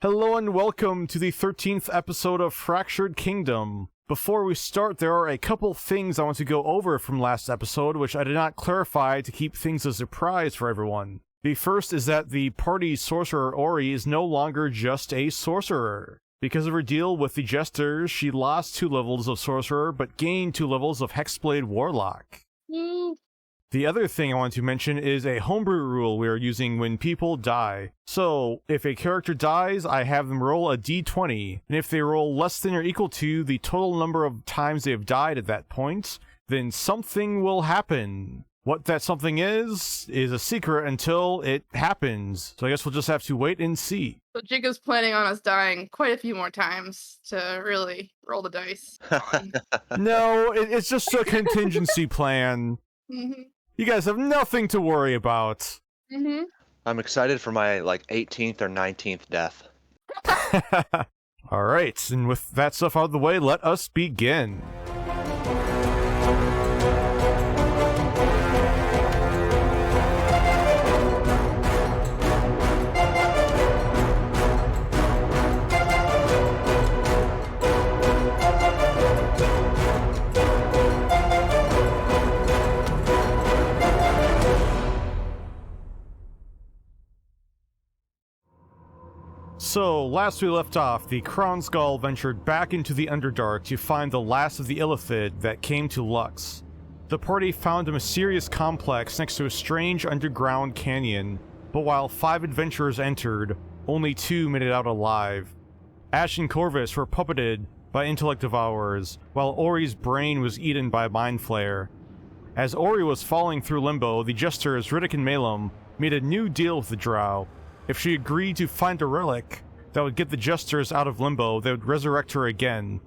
Hello and welcome to the 13th episode of Fractured Kingdom. Before we start, there are a couple things I want to go over from last episode, which I did not clarify to keep things a surprise for everyone. The first is that the party sorcerer Ori is no longer just a sorcerer. Because of her deal with the jesters, she lost 2 levels of sorcerer, but gained 2 levels of hexblade warlock. The other thing I want to mention is a homebrew rule we are using when people die. So, if a character dies, I have them roll a d20, and if they roll less than or equal to the total number of times they have died at that point, then something will happen. What that something is a secret until it happens. So I guess we'll just have to wait and see. So Jigga's planning on us dying quite a few more times to really roll the dice. No, it's just a contingency plan. Mm-hmm. You guys have nothing to worry about. Mm-hmm. I'm excited for my 18th or 19th death. Alright, and with that stuff out of the way, let us begin. So, last we left off, the Crown Gall ventured back into the Underdark to find the last of the illithid that came to Lux. The party found a mysterious complex next to a strange underground canyon, but while 5 adventurers entered, only 2 made it out alive. Ash and Corvus were puppeted by intellect devourers, while Ori's brain was eaten by a mind flayer. As Ori was falling through Limbo, the jesters Ridic and Maelum made a new deal with the drow. If she agreed to find a relic that would get the jesters out of Limbo, they would resurrect her again.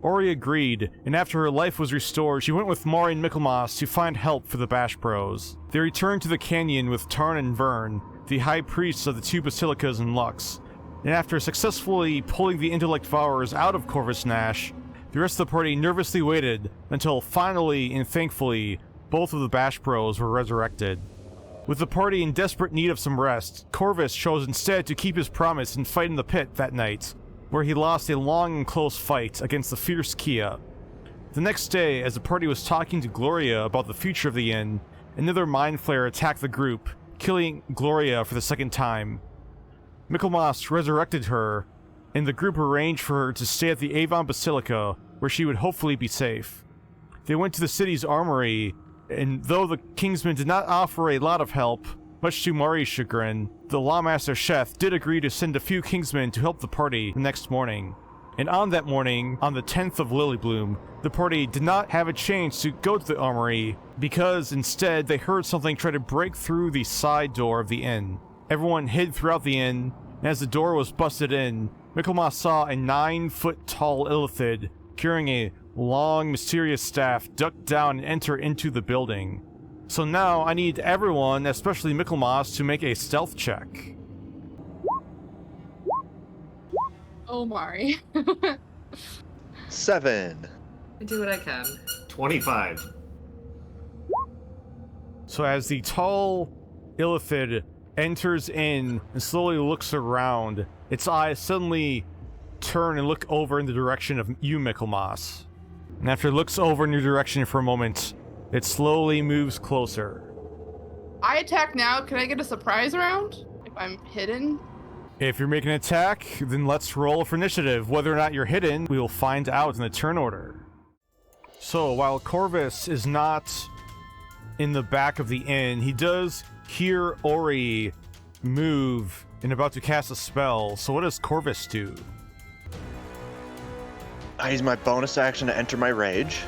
Ori agreed, and after her life was restored, she went with Mari and Michelmas to find help for the Bash Bros. They returned to the canyon with Tarn and Vern, the high priests of the 2 basilicas in Lux, and after successfully pulling the intellect devourers out of Corvus and Ash, the rest of the party nervously waited until finally and thankfully both of the Bash Bros were resurrected. With the party in desperate need of some rest, Corvus chose instead to keep his promise and fight in the pit that night, where he lost a long and close fight against the fierce Kia. The next day, as the party was talking to Gloria about the future of the inn, another mind flayer attacked the group, killing Gloria for the 2nd time. Michelmas resurrected her, and the group arranged for her to stay at the Avon Basilica, where she would hopefully be safe. They went to the city's armory, and though the Kingsmen did not offer a lot of help, much to Mari's chagrin, the Lawmaster Sheth did agree to send a few Kingsmen to help the party the next morning. And on that morning, on the 10th of Lilybloom, the party did not have a chance to go to the armory, because instead they heard something try to break through the side door of the inn. Everyone hid throughout the inn, and as the door was busted in, Michelmas saw a 9-foot-tall illithid carrying a long, mysterious staff duck down and enter into the building. So now I need everyone, especially Michelmas, to make a stealth check. Oh, Mari. 7. I do what I can. 25. So as the tall illithid enters in and slowly looks around, its eyes suddenly turn and look over in the direction of you, Michelmas. And after it looks over in your direction for a moment, it slowly moves closer. I attack now. Can I get a surprise round if I'm hidden? If you're making an attack, then let's roll for initiative. Whether or not you're hidden, we will find out in the turn order. So, while Corvus is not in the back of the inn, he does hear Ori move and about to cast a spell. So what does Corvus do? I use my bonus action to enter my rage.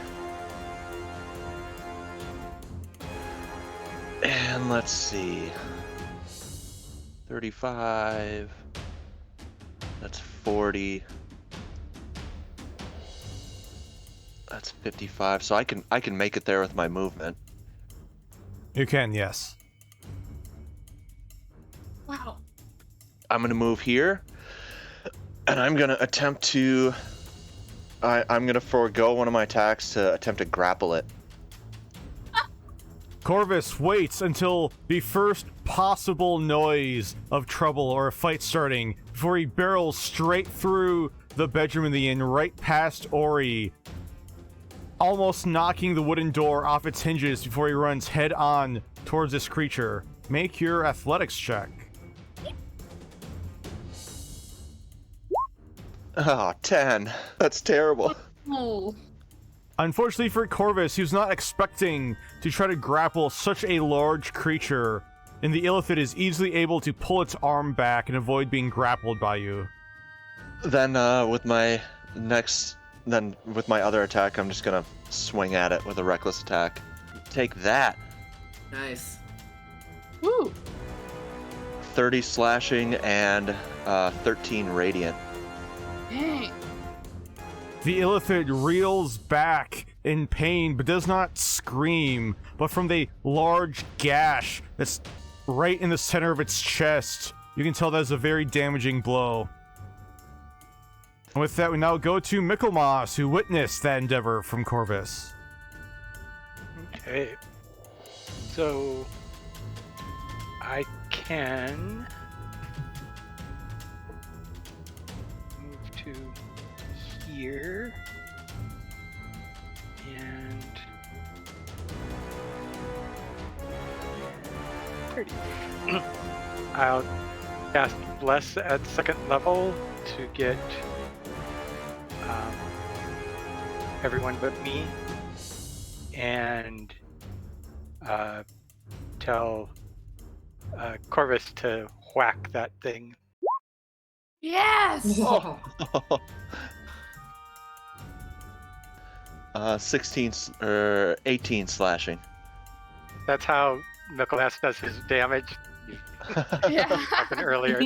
And let's see. 35. That's 40. That's 55. So I can make it there with my movement. You can, yes. Wow. I'm gonna move here, and I'm gonna attempt to. I'm gonna forego one of my attacks to attempt to grapple it. Corvus waits until the first possible noise of trouble or a fight starting before he barrels straight through the bedroom in the inn, right past Ori, almost knocking the wooden door off its hinges before he runs head on towards this creature. Make your athletics check. Oh, 10. That's terrible. Oh. Unfortunately for Corvus, he was not expecting to try to grapple such a large creature, and the illithid is easily able to pull its arm back and avoid being grappled by you. Then with my other attack, I'm just gonna swing at it with a reckless attack. Take that. Nice. Woo. 30 slashing and 13 radiant. Dang. The illithid reels back in pain, but does not scream, but from the large gash that's right in the center of its chest, you can tell that is a very damaging blow. And with that, we now go to Michelmas, who witnessed that endeavor from Corvus. Okay. So I can move to here and pretty. I'll cast Bless at 2nd level to get everyone but me, and tell Corvus to whack that thing. Yes. Whoa. 16 or 18 slashing. That's how Michelmas does his damage. Yeah. Happened earlier.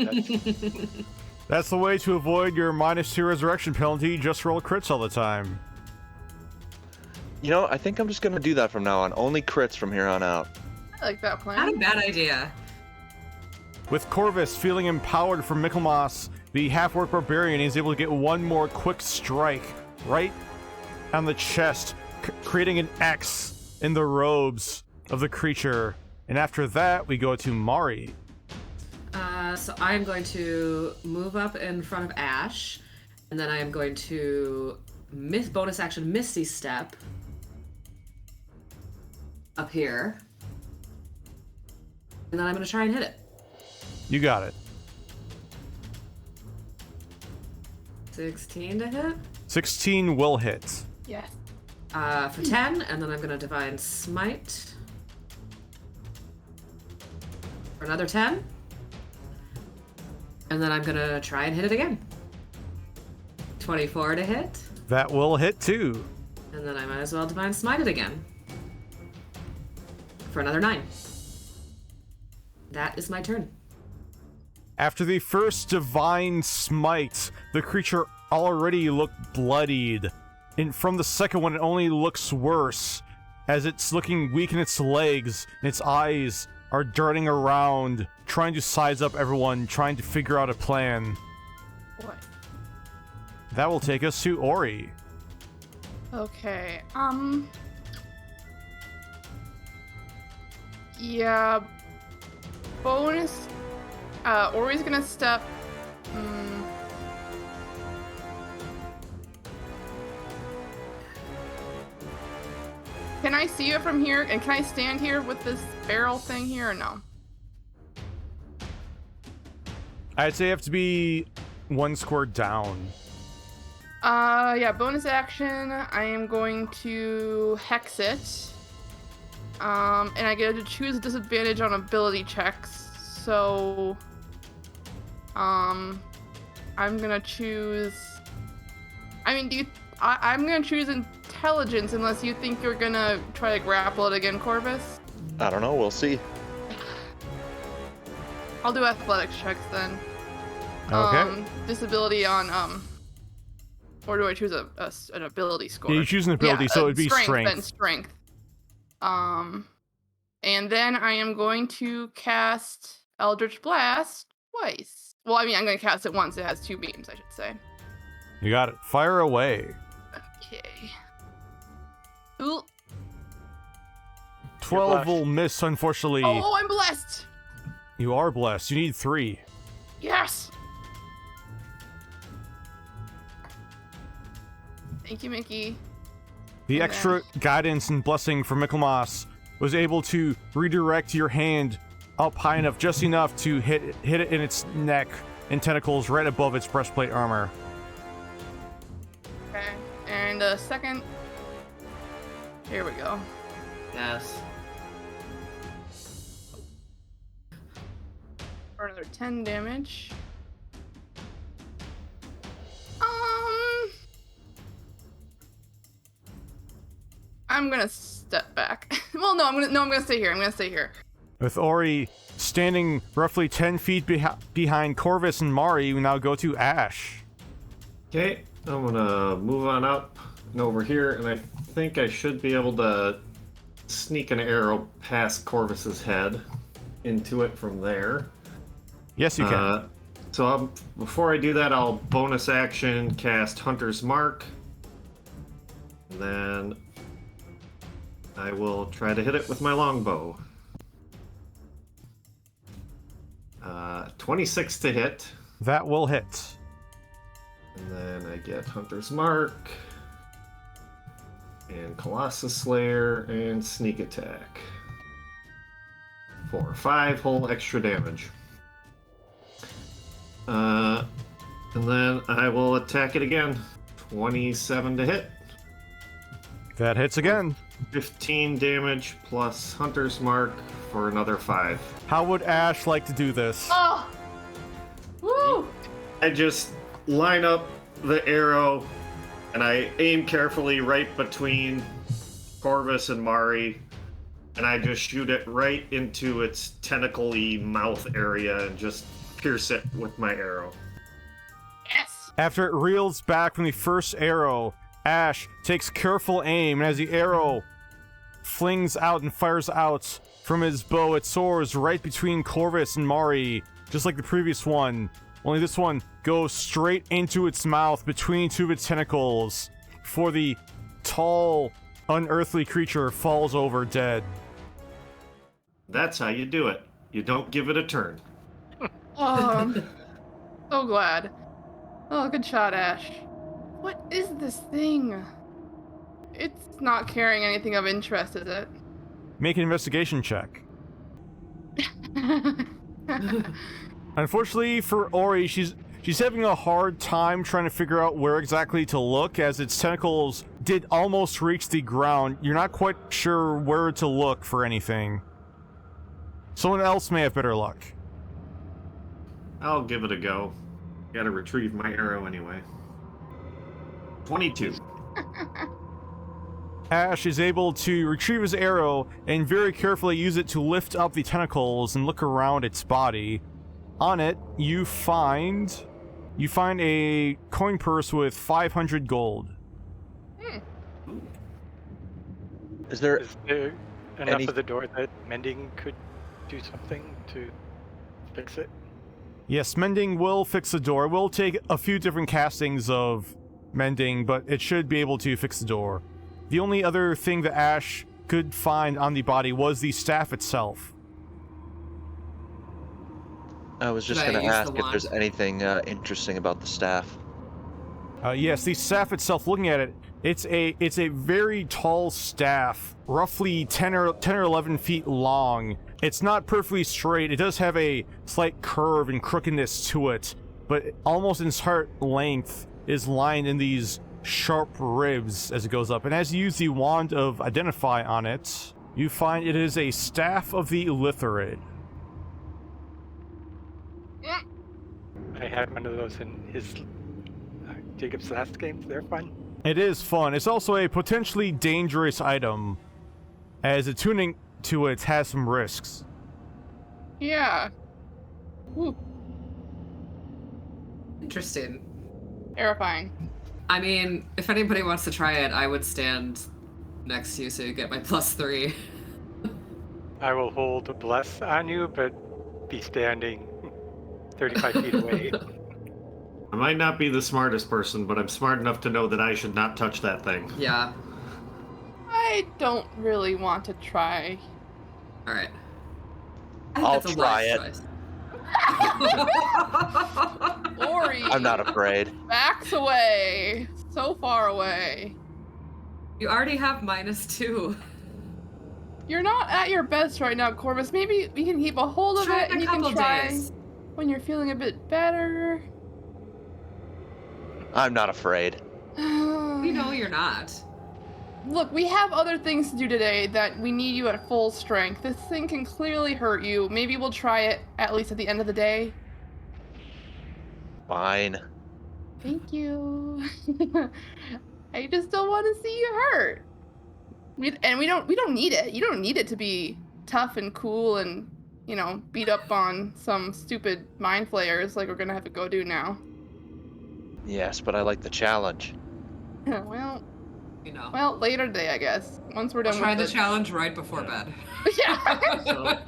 That's the way to avoid your -2 resurrection penalty. Just roll crits all the time. You know, I think I'm just gonna do that from now on. Only crits from here on out. I like that plan. Not a bad idea. With Corvus feeling empowered from Michelmas, the half-orc barbarian is able to get one more quick strike right on the chest, creating an X in the robes of the creature. And after that, we go to Mari. So I am going to move up in front of Ash, and then I am going to bonus action Misty Step up here, and then I'm going to try and hit it. You got it. 16 to hit. 16 will hit. Yes. For 10, and then I'm going to Divine Smite for another 10. And then I'm going to try and hit it again. 24 to hit. That will hit too. And then I might as well Divine Smite it again for another 9. That is my turn. After the first divine smite, the creature already looked bloodied. And from the second one, it only looks worse, as it's looking weak in its legs, and its eyes are darting around, trying to size up everyone, trying to figure out a plan. What? That will take us to Ori. Okay. Yeah. Bonus. Ori's gonna step. Can I see it from here? And can I stand here with this barrel thing here or no? I'd say you have to be one square down. Yeah, bonus action. I am going to hex it. And I get to choose a disadvantage on ability checks. So, I'm gonna choose. I mean, I'm gonna choose intelligence unless you think you're gonna try to grapple it again, Corvus. I don't know. We'll see. I'll do athletics checks then. Okay. Disability on or do I choose an ability score? Yeah, you choose an ability, so it'd be strength. Then strength. And then I am going to cast Eldritch Blast twice. Well, I mean, I'm going to cast it once. It has 2 beams, I should say. You got it. Fire away. Okay. Ooh. 12 will blessed. miss, unfortunately. Oh, I'm blessed. You are blessed. You need 3. Yes. Thank you, Mickey. The Okay. extra guidance and blessing from Michelmas was able to redirect your hand up high enough, just enough to hit it in its neck and tentacles right above its breastplate armor. Okay. And second. Here we go. Yes. For another 10 damage. I'm gonna step back. Well, no, I'm gonna stay here. I'm gonna stay here. With Ori standing roughly 10 feet behind Corvus and Mari, we now go to Ash. Okay, I'm gonna move on up and over here, and I think I should be able to sneak an arrow past Corvus's head into it from there. Yes, you can. Before I do that, I'll bonus action cast Hunter's Mark. And then I will try to hit it with my longbow. 26 to hit. That will hit. And then I get Hunter's Mark, and Colossus Slayer, and Sneak Attack. For 5 whole extra damage. And then I will attack it again. 27 to hit. That hits again. 15 damage plus Hunter's Mark for another 5. How would Ash like to do this? Oh! Woo! I just line up the arrow and I aim carefully right between Corvus and Mari, and I just shoot it right into its tentacle-y mouth area and just pierce it with my arrow. Yes! After it reels back from the first arrow, Ash takes careful aim, and as the arrow flings out and fires out from his bow, it soars right between Corvus and Mari, just like the previous one. Only this one goes straight into its mouth between 2 of its tentacles, before the tall, unearthly creature falls over dead. That's how you do it. You don't give it a turn. Oh, so glad. Oh, good shot, Ash. What is this thing? It's not carrying anything of interest, is it? Make an investigation check. Unfortunately for Ori, she's having a hard time trying to figure out where exactly to look, as its tentacles did almost reach the ground. You're not quite sure where to look for anything. Someone else may have better luck. I'll give it a go. Gotta retrieve my arrow anyway. 22. Ash is able to retrieve his arrow and very carefully use it to lift up the tentacles and look around its body. On it, you find a coin purse with 500 gold. Is there Is there enough Any- of the door that mending could do something to fix it? Yes, mending will fix the door. It will take a few different castings of mending, but it should be able to fix the door. The only other thing that Ash could find on the body was the staff itself. I was just Should I gonna use the ask if there's wand? anything interesting about the staff. Yes, the staff itself, looking at it, it's a very tall staff, roughly 10 or 11 feet long. It's not perfectly straight. It does have a slight curve and crookedness to it, but almost its entire length is lined in these sharp ribs as it goes up. And as you use the wand of Identify on it, you find it is a staff of the illithid. I had one of those in his Jacob's last games. They're fun. It is fun. It's also a potentially dangerous item, as attuning to it has some risks. Yeah. Woo. Interesting. Terrifying. I mean, if anybody wants to try it, I would stand next to you so you get my +3. I will hold a bless on you, but be standing 35 feet away. I might not be the smartest person, but I'm smart enough to know that I should not touch that thing. Yeah. I don't really want to try. All right. I think I'll that's a try wise it. choice. Ori I'm not afraid. backs away. So far away. You already have -2. You're not at your best right now, Corvus. Maybe we can keep a hold of Try it in and a you can couple try days. when you're feeling a bit better. I'm not afraid. We know you're not. Look, we have other things to do today that we need you at full strength. This thing can clearly hurt you. Maybe we'll try it at least at the end of the day. Fine. Thank you. I just don't want to see you hurt. We don't need it. You don't need it to be tough and cool and, you know, beat up on some stupid mind flayers like we're gonna have to go do now. Yes, but I like the challenge. well, You know. well, later today, I guess. Once we're done Try with the challenge right before bed. Yeah.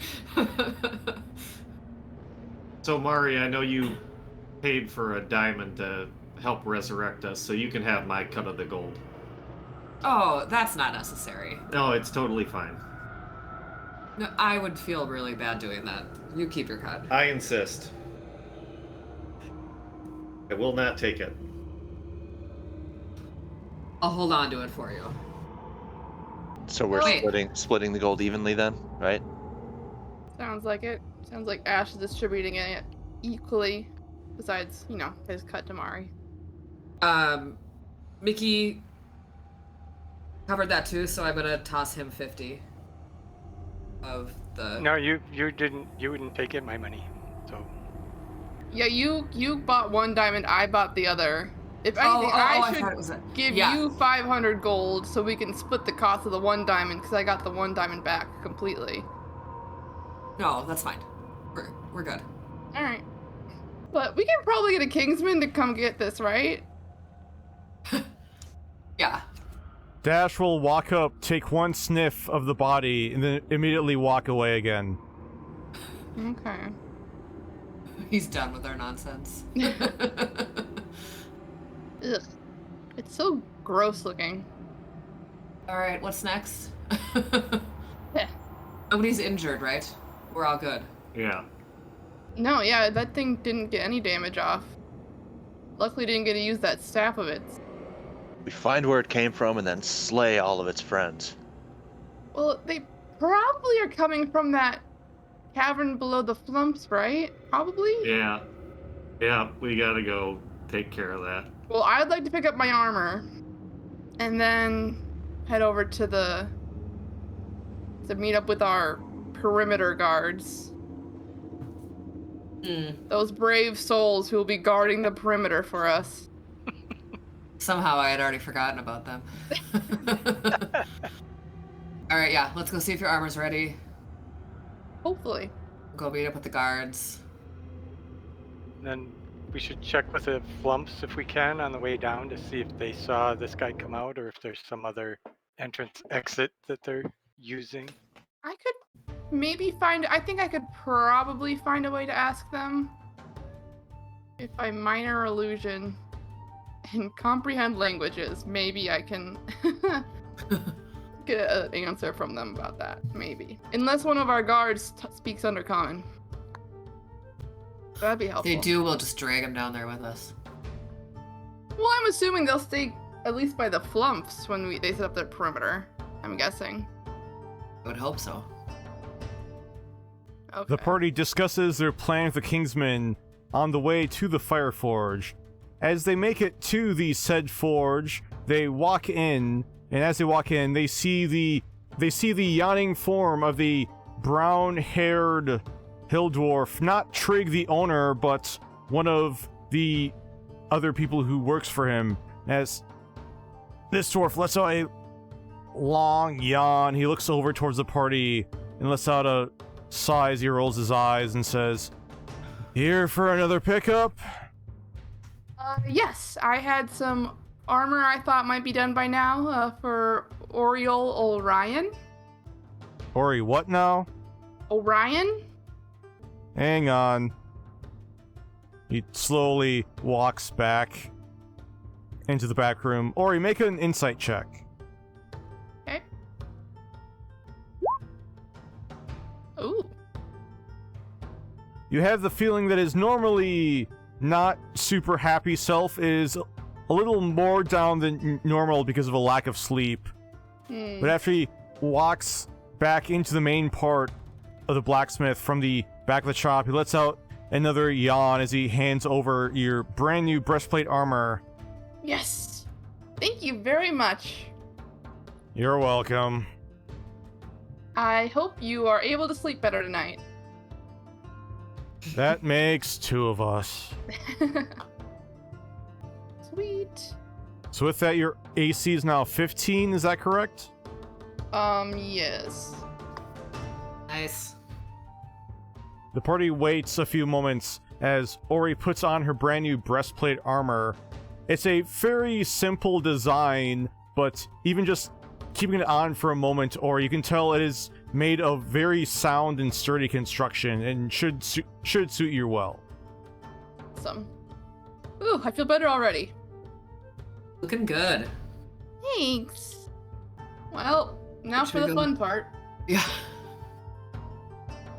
So Mari, I know you paid for a diamond to help resurrect us, so you can have my cut of the gold. Oh, that's not necessary. No, it's totally fine. No, I would feel really bad doing that. You keep your cut. I insist. I will not take it. I'll hold on to it for you. So we're Wait. splitting the gold evenly then, right? Sounds like it. Sounds like Ash is distributing it equally. Besides, you know, his cut to Mari. Mickey covered that too, so I'm gonna toss him 50 of the. No, you wouldn't take it, my money. So Yeah, you bought one diamond, I bought the other. If anything, I I thought it was should a... give yeah. you 500 gold so we can split the cost of the one diamond because I got the one diamond back completely. No, that's fine. We're good. All right. But we can probably get a Kingsman to come get this, right? Yeah. Dash will walk up, take one sniff of the body, and then immediately walk away again. Okay. He's done with our nonsense. Ugh. It's so gross looking. All right, what's next? Yeah. Nobody's injured, right? We're all good. Yeah. No, yeah, that thing didn't get any damage off. Luckily didn't get to use that staff of its. We find where it came from and then slay all of its friends. Well, they probably are coming from that cavern below the flumps, right? Probably? Yeah. Yeah, we gotta go take care of that. Well, I'd like to pick up my armor and then head over to meet up with our perimeter guards. Those brave souls who will be guarding the perimeter for us. Somehow I had already forgotten about them. All right, yeah, let's go see if your armor's ready. Hopefully. Go meet up with the guards. then we should check with the flumps if we can on the way down to see if they saw this guy come out or if there's some other entrance exit that they're using. I could maybe I think I could probably find a way to ask them. If I minor illusion and comprehend languages, maybe I can get an answer from them about that. Maybe. Unless one of our guards speaks Undercommon. That'd be helpful. If they do, we'll just drag them down there with us. Well, I'm assuming they'll stay at least by the flumps when they set up their perimeter. I'm guessing. I would hope so. Okay. The party discusses their plan with the Kingsmen on the way to the Fire Forge. As they make it to the said forge, they walk in, and as they walk in, they see the yawning form of the brown-haired hill dwarf, not Trig the owner, but one of the other people who works for him. As this dwarf lets out a long yawn, he looks over towards the party and lets out a sigh as he rolls his eyes and says, "Here for another pickup?" Yes, I had some armor I thought might be done by now for Oriole Orion. Ori, what now? Orion? Hang on. He slowly walks back into the back room. Ori, make an insight check. Okay. you have the feeling that his normally not super happy self is a little more down than normal because of a lack of sleep. But after he walks back into the main part of the blacksmith from the back of the shop, he lets out another yawn as he hands over your brand new breastplate armor. Yes. Thank you very much. You're welcome. I hope you are able to sleep better tonight. That makes two of us. Sweet. So with that, your AC is now 15, is that correct? Yes. Nice. The party waits a few moments as Ori puts on her brand new breastplate armor. It's a very simple design, but even just keeping it on for a moment, Ori, you can tell it is made of very sound and sturdy construction and should suit you well. Awesome. Ooh, I feel better already. Looking good. Thanks. Well, now Should for we the go- fun part. Yeah.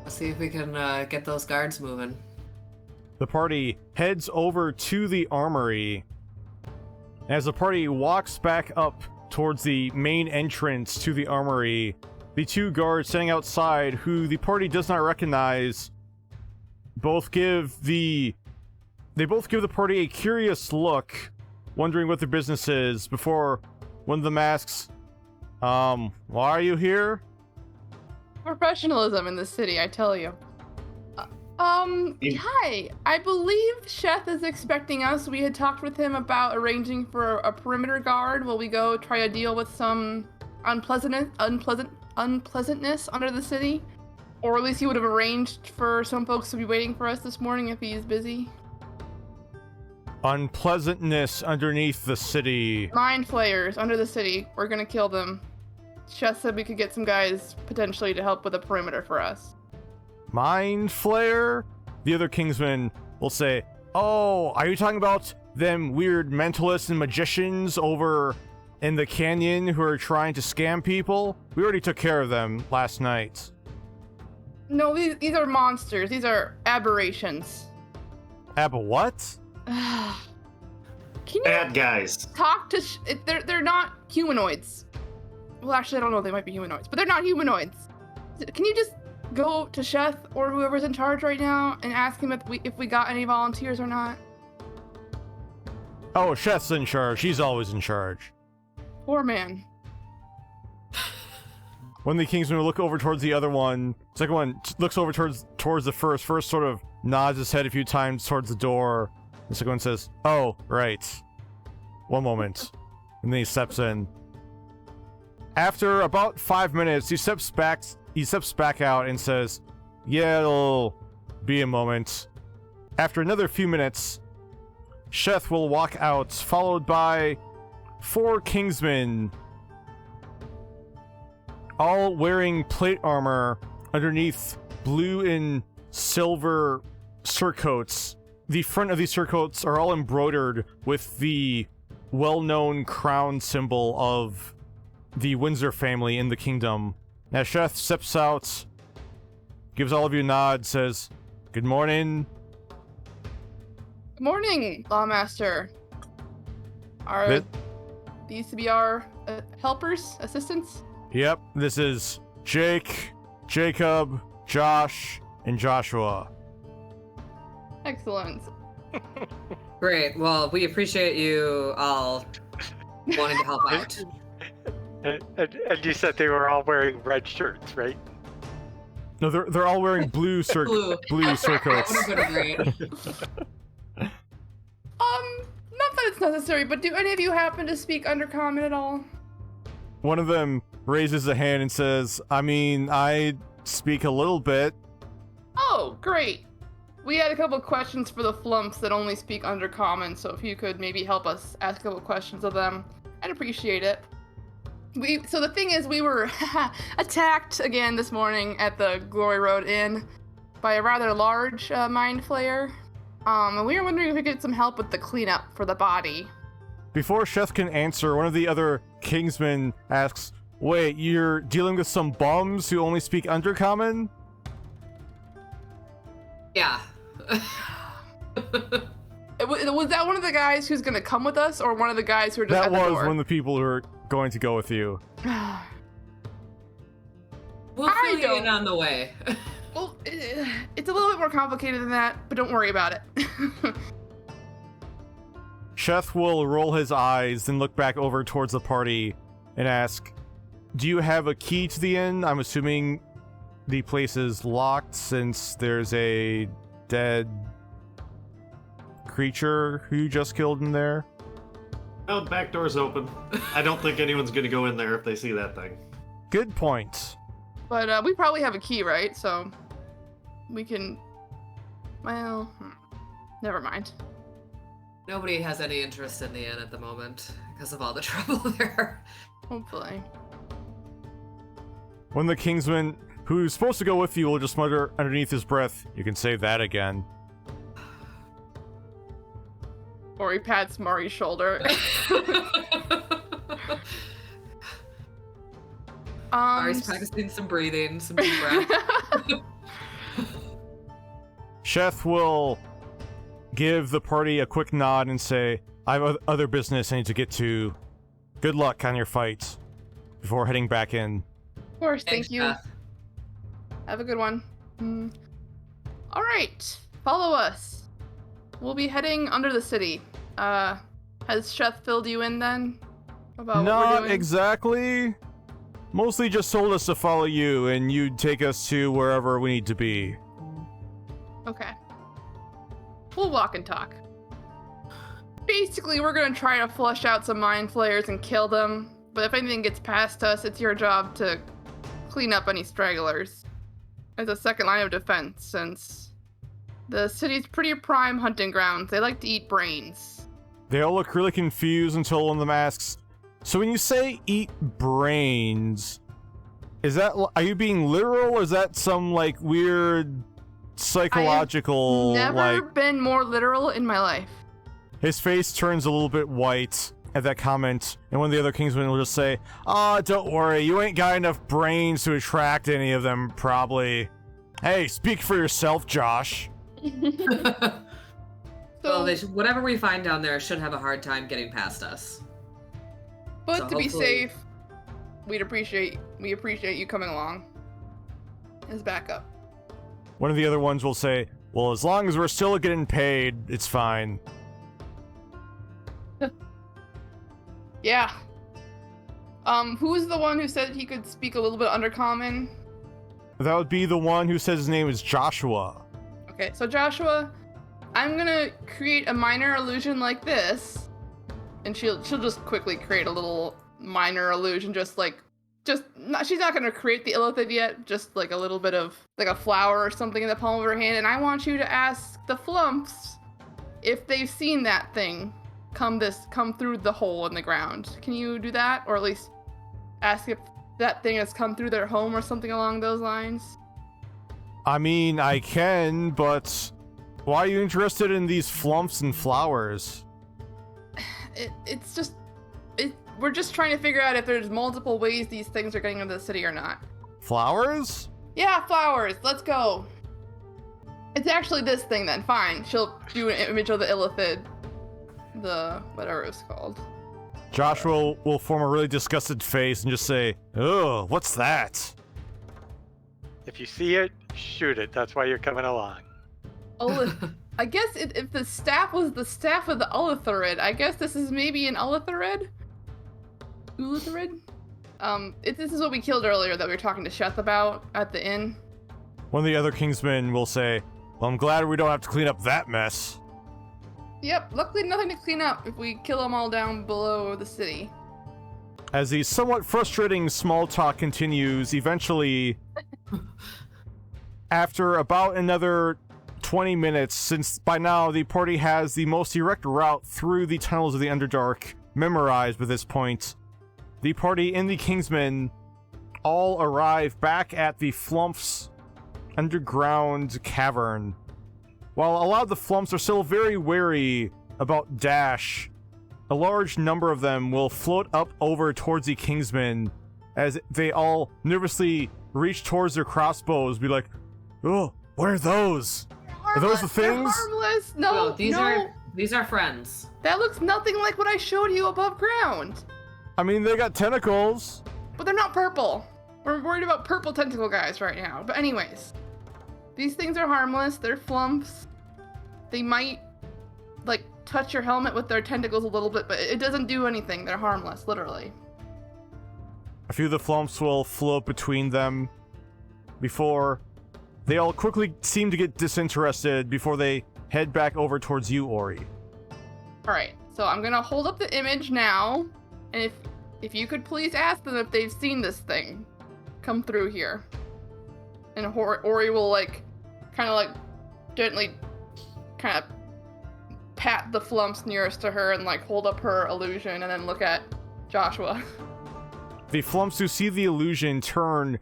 Let's see if we can get those guards moving. The party heads over to the armory. As the party walks back up towards the main entrance to the armory, the two guards standing outside, who the party does not recognize, both give the party a curious look, wondering what their business is, before one of them asks, why are you here? Professionalism in the city, I tell you. Hi. I believe Sheth is expecting us. We had talked with him about arranging for a perimeter guard while we go try to deal with some unpleasantness under the city. Or at least he would have arranged for some folks to be waiting for us this morning if he's busy. Unpleasantness underneath the city. Mind flayers under the city. We're gonna kill them. Sheth said we could get some guys potentially to help with a perimeter for us. Mind flayer? The other Kingsmen will say, oh, are you talking about them weird mentalists and magicians over in the canyon who are trying to scam people? We already took care of them last night. No, these are monsters. These are aberrations. What? Can you Bad guys. talk to... They're not humanoids. Well, actually, I don't know. They might be humanoids, but they're not humanoids. Can you just go to Sheth or whoever's in charge right now and ask him if we got any volunteers or not? Oh, Sheth's in charge. She's always in charge. Poor man. When the Kingsmen look over towards the other one, the second one looks over towards the first. First sort of nods his head a few times towards the door. The second one says, oh, right. One moment. And then he steps in. After about 5 minutes, he steps back out and says, yeah, it'll be a moment. After another few minutes, Sheth will walk out, followed by 4 Kingsmen, all wearing plate armor underneath blue and silver surcoats. The front of these surcoats are all embroidered with the well-known crown symbol of the Windsor family in the kingdom. As Sheth steps out, gives all of you a nod, says, good morning. Good morning, Lawmaster. These to be our helpers, assistants? Yep, this is Jake, Jacob, Josh, and Joshua. Excellent. Great. Well, we appreciate you all wanting to help out. And you said they were all wearing red shirts, right? No, they're all wearing blue blue surcoats. That would have been great. Not that it's necessary, but do any of you happen to speak Undercommon at all? One of them raises a hand and says, I mean, I speak a little bit. Oh, great. We had a couple questions for the flumps that only speak Undercommon, so if you could maybe help us ask a couple questions of them, I'd appreciate it. So the thing is, we were attacked again this morning at the Glory Road Inn by a rather large mind flayer. And we were wondering if we could get some help with the cleanup for the body. Before Sheth can answer, one of the other Kingsmen asks, wait, you're dealing with some bums who only speak Undercommon? Yeah. Was that one of the guys who's gonna come with us, or one of the guys who are just That at the was door? one of the people who are going to go with you. We'll I fill you in don't- on the way. Well, it's a little bit more complicated than that, but don't worry about it. Sheth will roll his eyes, then look back over towards the party and ask, do you have a key to the inn? I'm assuming the place is locked since there's a dead creature who you just killed in there. Oh, the back door's open. I don't think anyone's gonna go in there if they see that thing. Good point. But we probably have a key, right? So we can. Well, never mind. Nobody has any interest in the inn at the moment because of all the trouble there. Hopefully. When the Kingsman, who's supposed to go with you, will just mutter underneath his breath, you can say that again. Or he pats Mari's shoulder. Mari's practicing some breathing, some deep breath. Sheth will give the party a quick nod and say, I have other business I need to get to. Good luck on your fight before heading back in. Of course, Thanks, thank you. Beth. Have a good one. All right, follow us. We'll be heading under the city. Has Sheth filled you in then? About what we're Not doing? exactly. Mostly just told us to follow you and you'd take us to wherever we need to be. Okay. We'll walk and talk. Basically, we're gonna try to flush out some mind flayers and kill them, but if anything gets past us, it's your job to clean up any stragglers as a second line of defense, since the city's pretty prime hunting grounds. They like to eat brains. They all look really confused until one of them asks, so when you say eat brains, is that, are you being literal or is that some like weird psychological Never like... been more literal in my life. His face turns a little bit white at that comment, and one of the other Kingsmen will just say, don't worry, you ain't got enough brains to attract any of them, probably. Hey, speak for yourself, Josh. Well, whatever we find down there should have a hard time getting past us. But So to be hopefully- safe, we appreciate you coming along as backup. One of the other ones will say, well, as long as we're still getting paid, it's fine. Yeah. Who's the one who said he could speak a little bit undercommon? That would be the one who says his name is Joshua. Okay, so Joshua, I'm gonna create a minor illusion like this, and she'll just quickly create a little minor illusion, she's not gonna create the illithid yet, just like a little bit of like a flower or something in the palm of her hand, and I want you to ask the flumps if they've seen that thing come through the hole in the ground. Can you do that, or at least ask if that thing has come through their home or something along those lines? I mean, I can, but why are you interested in these flumps and flowers? We're just trying to figure out if there's multiple ways these things are getting into the city or not. Flowers? Yeah, flowers. Let's go. It's actually this thing then. Fine. She'll do an image of the illithid. The whatever it's called. Joshua will form a really disgusted face and just say, "Oh, what's that?" If you see it, shoot it. That's why you're coming along. I guess if the staff was the staff of the illithid, I guess this is maybe an illithid? Illithid? This is what we killed earlier that we were talking to Sheth about at the inn. One of the other Kingsmen will say, well, I'm glad we don't have to clean up that mess. Yep, luckily nothing to clean up if we kill them all down below the city. As the somewhat frustrating small talk continues, eventually, after about another 20 minutes, since by now the party has the most direct route through the tunnels of the Underdark memorized by this point, the party and the Kingsmen all arrive back at the Flump's underground cavern. While a lot of the Flumps are still very wary about Dash, a large number of them will float up over towards the Kingsmen as they all nervously reach towards their crossbows, be like, oh, what are those? Are those the They're things? harmless. No, these are friends. That looks nothing like what I showed you above ground. I mean, they got tentacles. But they're not purple. We're worried about purple tentacle guys right now. But anyways, these things are harmless. They're flumps. They might, like, touch your helmet with their tentacles a little bit, but it doesn't do anything. They're harmless, literally. A few of the flumps will float between them before they all quickly seem to get disinterested before they head back over towards you, Ori. Alright, so I'm gonna hold up the image now, and if you could please ask them if they've seen this thing come through here. And Ori will, like, kind of, like, gently kind of pat the flumps nearest to her and, like, hold up her illusion and then look at Joshua. The flumps who see the illusion turn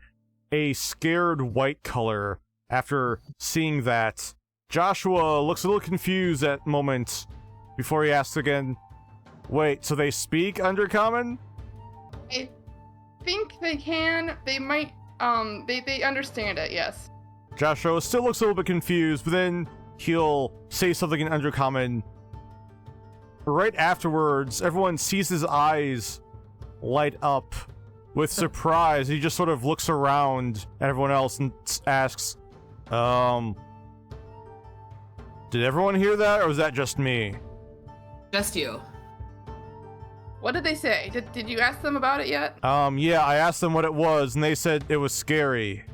a scared white color after seeing that. Joshua looks a little confused at moments before he asks again, wait, so they speak Undercommon? I think they can. They might, they understand it, yes. Joshua still looks a little bit confused, but then he'll say something in Undercommon. Right afterwards, everyone sees his eyes light up with surprise. He just sort of looks around at everyone else and asks, did everyone hear that, or was that just me? Just you. What did they say? Did you ask them about it yet? Yeah, I asked them what it was, and they said it was scary.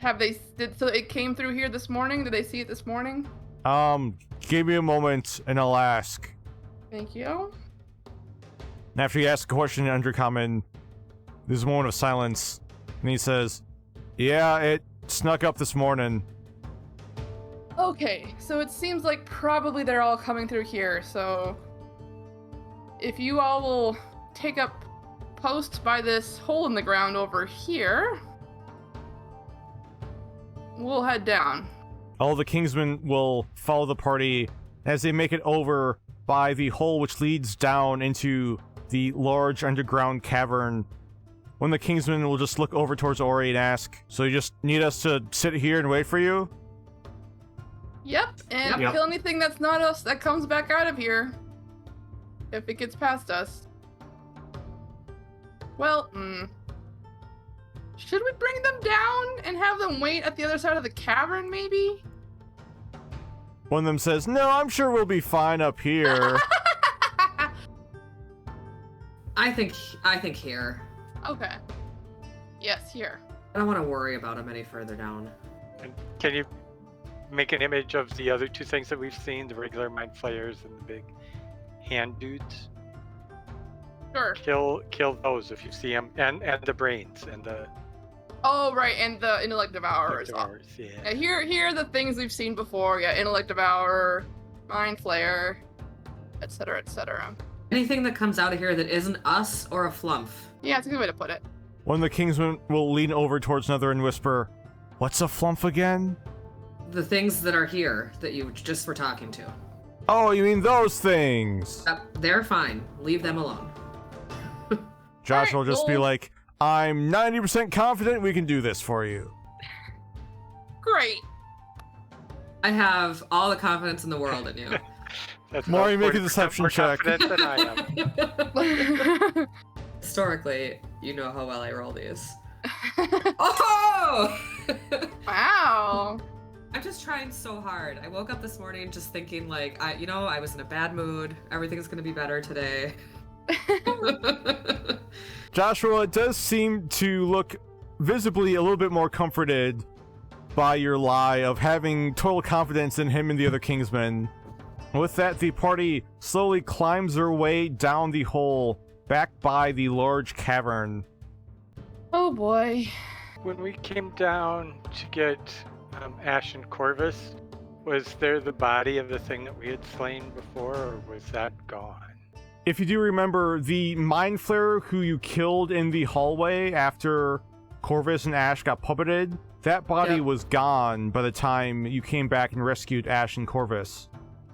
So it came through here this morning? Did they see it this morning? Give me a moment, and I'll ask. Thank you. And after he asks a question in Undercommon, there's a moment of silence, and he says, yeah, it snuck up this morning. Okay, so it seems like probably they're all coming through here, so if you all will take up posts by this hole in the ground over here, we'll head down. All the Kingsmen will follow the party as they make it over by the hole which leads down into the large underground cavern. When the Kingsmen will just look over towards Ori and ask, so you just need us to sit here and wait for you? Yep, and Yep. kill anything that's not us that comes back out of here. If it gets past us. Well, should we bring them down and have them wait at the other side of the cavern, maybe? One of them says, no, I'm sure we'll be fine up here. I think here. Okay. Yes, here. I don't want to worry about them any further down. And can you make an image of the other two things that we've seen, the regular mind flayers and the big hand dudes? Sure. Kill those if you see them, and the brains and the Oh, right, and the intellect devourers. devourers, Yeah, here are the things we've seen before. Yeah, intellect devourer, mind flayer, etc., etc. Anything that comes out of here that isn't us or a flump. Yeah, it's a good way to put it. One of the Kingsmen will lean over towards another and whisper, what's a flump again? The things that are here that you just were talking to. Oh, you mean those things? They're fine. Leave them alone. Josh will Alright, just be well- like, I'm 90% confident we can do this for you. Great. I have all the confidence in the world in you. That's Mari, about make a 40% deception more check. confident than I am. Historically, you know how well I roll these. Oh! Wow. I'm just trying so hard. I woke up this morning just thinking like, I was in a bad mood. Everything's gonna be better today. Joshua does seem to look visibly a little bit more comforted by your lie of having total confidence in him and the other Kingsmen. With that, the party slowly climbs their way down the hole, back by the large cavern. Oh boy. When we came down to get Ash and Corvus, was there the body of the thing that we had slain before, or was that gone? If you do remember, the Mind Flayer who you killed in the hallway after Corvus and Ash got puppeted, that body Yep. was gone by the time you came back and rescued Ash and Corvus.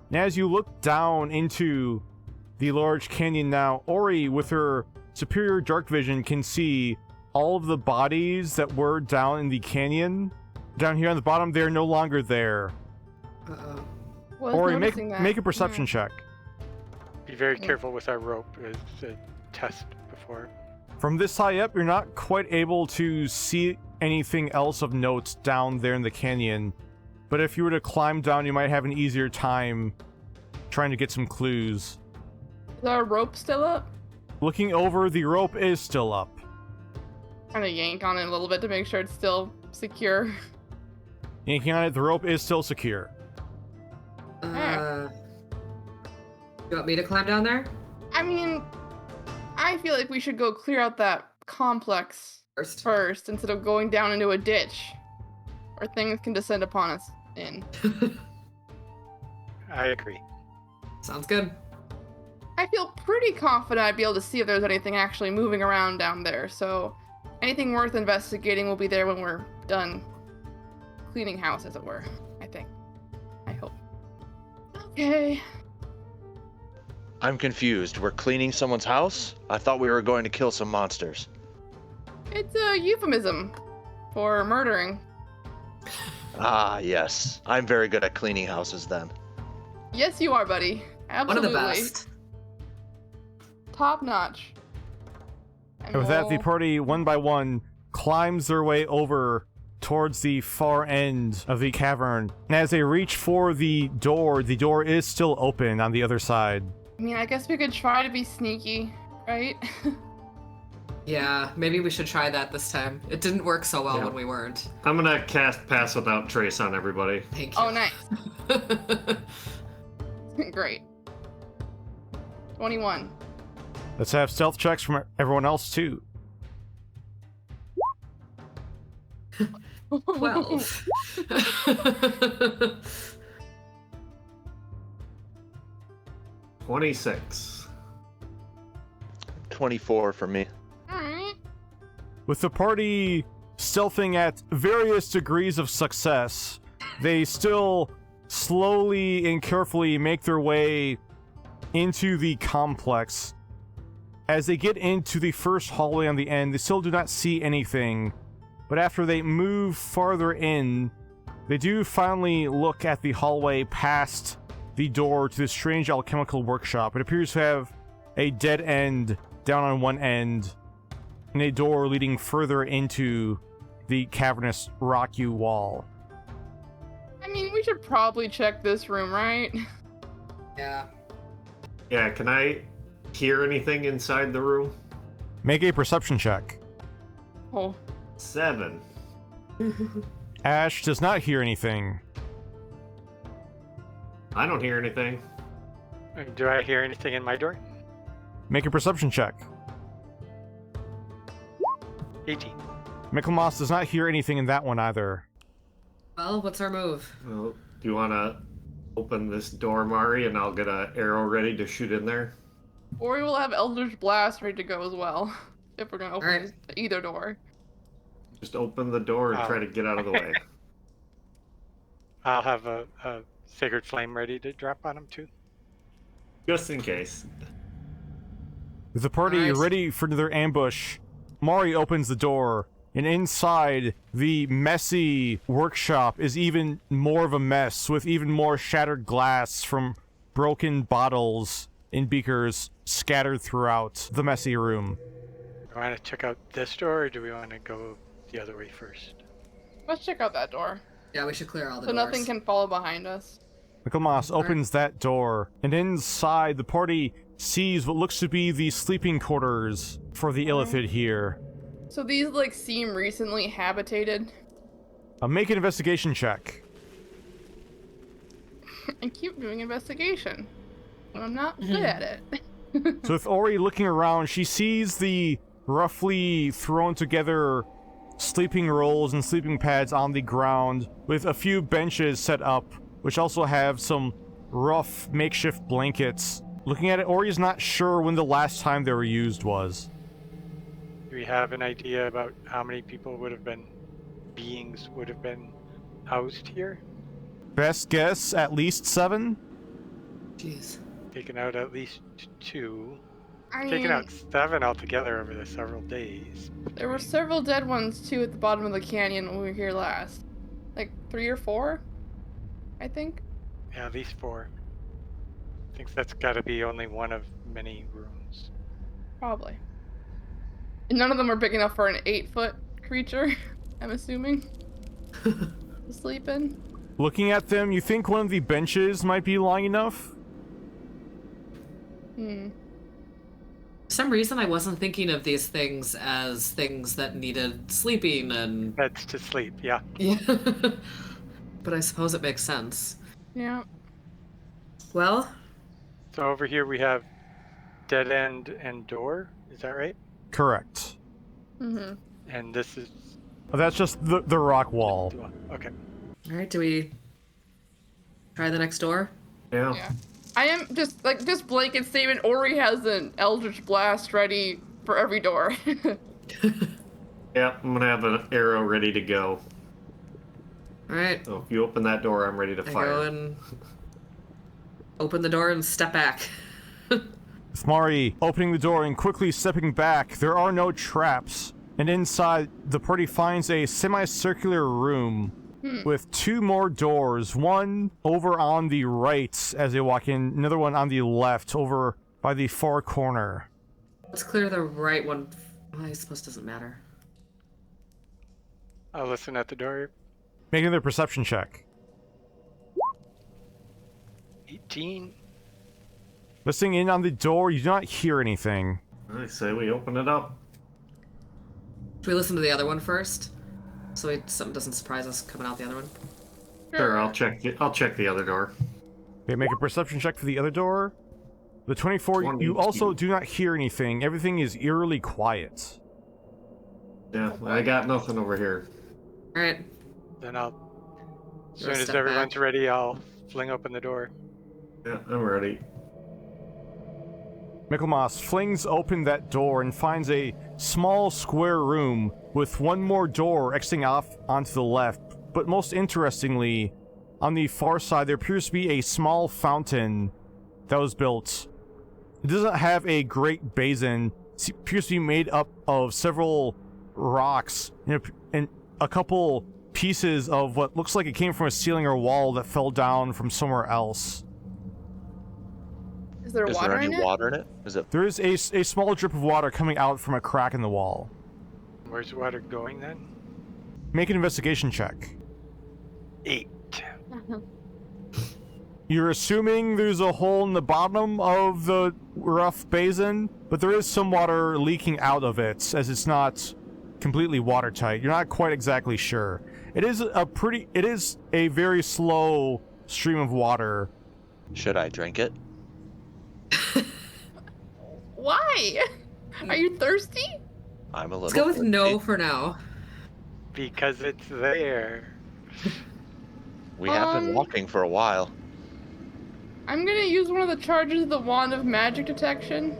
And as you look down into the large canyon now, Ori, with her superior dark vision, can see all of the bodies that were down in the canyon. Down here on the bottom, they're no longer there. Uh-oh. Was Ori, noticing that. make a perception check. Be very careful with our rope as a test before. From this high up, you're not quite able to see anything else of note down there in the canyon. But if you were to climb down, you might have an easier time trying to get some clues. Is our rope still up? Looking over, the rope is still up. Kind of yank on it a little bit to make sure it's still secure. Yanking on it, the rope is still secure. You want me to climb down there? I mean, I feel like we should go clear out that complex first instead of going down into a ditch where things can descend upon us in. I agree. Sounds good. I feel pretty confident I'd be able to see if there's anything actually moving around down there, so anything worth investigating will be there when we're done cleaning house, as it were, I think. I hope. Okay. I'm confused. We're cleaning someone's house? I thought we were going to kill some monsters. It's a euphemism for murdering. Ah, yes. I'm very good at cleaning houses then. Yes, you are, buddy. Absolutely. One of the best. Top notch. And with that, the party, one by one, climbs their way over towards the far end of the cavern. And as they reach for the door is still open on the other side. I mean, I guess we could try to be sneaky, right? Yeah, maybe we should try that this time. It didn't work so well when we weren't. I'm gonna cast Pass Without Trace on everybody. Thank you. Oh, nice. Great. 21. Let's have stealth checks from everyone else, too. 12. 26. 24 for me. Alright. With the party stealthing at various degrees of success, they still slowly and carefully make their way into the complex. As they get into the first hallway on the end, they still do not see anything, but after they move farther in, they do finally look at the hallway past the door to the strange alchemical workshop. It appears to have a dead end down on one end, and a door leading further into the cavernous rocky wall. I mean, we should probably check this room, right? Yeah. Yeah, can I hear anything inside the room? Make a perception check. Oh. 7. Ash does not hear anything. I don't hear anything. Do I hear anything in my door? Make a perception check. 18. Michelmas does not hear anything in that one either. Well, what's our move? Well, do you want to open this door, Mari, and I'll get an arrow ready to shoot in there? Or we will have Eldritch Blast ready to go as well, if we're gonna open Alright. either door. Just open the door and try to get out of the way. I'll have a Sacred Flame ready to drop on him too. Just in case. With the party Nice. ready for their ambush, Mari opens the door, and inside, the messy workshop is even more of a mess, with even more shattered glass from broken bottles and beakers scattered throughout the messy room. Do we want to check out this door, or do we want to go the other way first? Let's check out that door, Yeah, we should clear all the so doors. nothing can follow behind us. Michelmas opens that door, and inside, the party sees what looks to be the sleeping quarters for the illithid here. So these, like, seem recently habitated. Make an investigation check. I keep doing investigation, but I'm not good at it. So with Ori looking around, she sees the roughly thrown together sleeping rolls and sleeping pads on the ground, with a few benches set up, which also have some rough makeshift blankets. Looking at it, Ori's not sure when the last time they were used was. Do we have an idea about how many beings would have been housed here? Best guess, at least 7? Jeez. Taken out at least 2. I Taken mean, out 7 altogether over the several days. there were several dead ones, too, at the bottom of the canyon when we were here last. Like, 3 or 4? I think. Yeah, these 4. I think that's got to be only one of many rooms. Probably. And none of them are big enough for an 8-foot creature, I'm assuming. To sleep in. Looking at them, you think one of the benches might be long enough? Hmm. For some reason, I wasn't thinking of these things as things that needed sleeping and... Beds to sleep, yeah. Yeah. But I suppose it makes sense. Yeah. Well, So over here we have dead end and door. Is that right? Correct. Mm-hmm. And this is That's just the rock wall. okay. all right, do we try the next door? Yeah. Yeah. I am just blanket statement. Ori has an Eldritch Blast ready for every door. Yeah, I'm gonna have an arrow ready to go. All right, So if you open that door, I'm ready to I go fire. and open the door and step back. With Mari opening the door and quickly stepping back, there are no traps. And inside, the party finds a semicircular room with 2 more doors. One over on the right as they walk in, another one on the left over by the far corner. Let's clear the right one. Well, I suppose it doesn't matter. I'll listen at the door. Making their perception check. 18. Listening in on the door, you do not hear anything. I say we open it up. Should we listen to the other one first? So something doesn't surprise us coming out the other one? Sure, I'll check the other door. Okay, make a perception check for the other door. The 24, you 22. also do not hear anything. Everything is eerily quiet. Yeah, I got nothing over here. All right. Then I'll, as You'll soon as step everyone's back. ready, I'll fling open the door. Yeah, I'm ready. Michelmas flings open that door and finds a small square room with one more door exiting off onto the left. But most interestingly, on the far side there appears to be a small fountain that was built. It doesn't have a great basin. It appears to be made up of several rocks and a couple pieces of what looks like it came from a ceiling or wall that fell down from somewhere else. Is there Is water there any in it? water in it? Is it? There is a small drip of water coming out from a crack in the wall. Where's the water going then? Make an investigation check. 8. You're assuming there's a hole in the bottom of the rough basin, but there is some water leaking out of it, as it's not completely watertight. You're not quite exactly sure. It is a very slow stream of water. Should I drink it? Why? Are you thirsty? I'm a little. Let's go with no thirsty. for now. Because it's there. We have been Um, walking for a while. I'm gonna use one of the charges of the Wand of Magic Detection.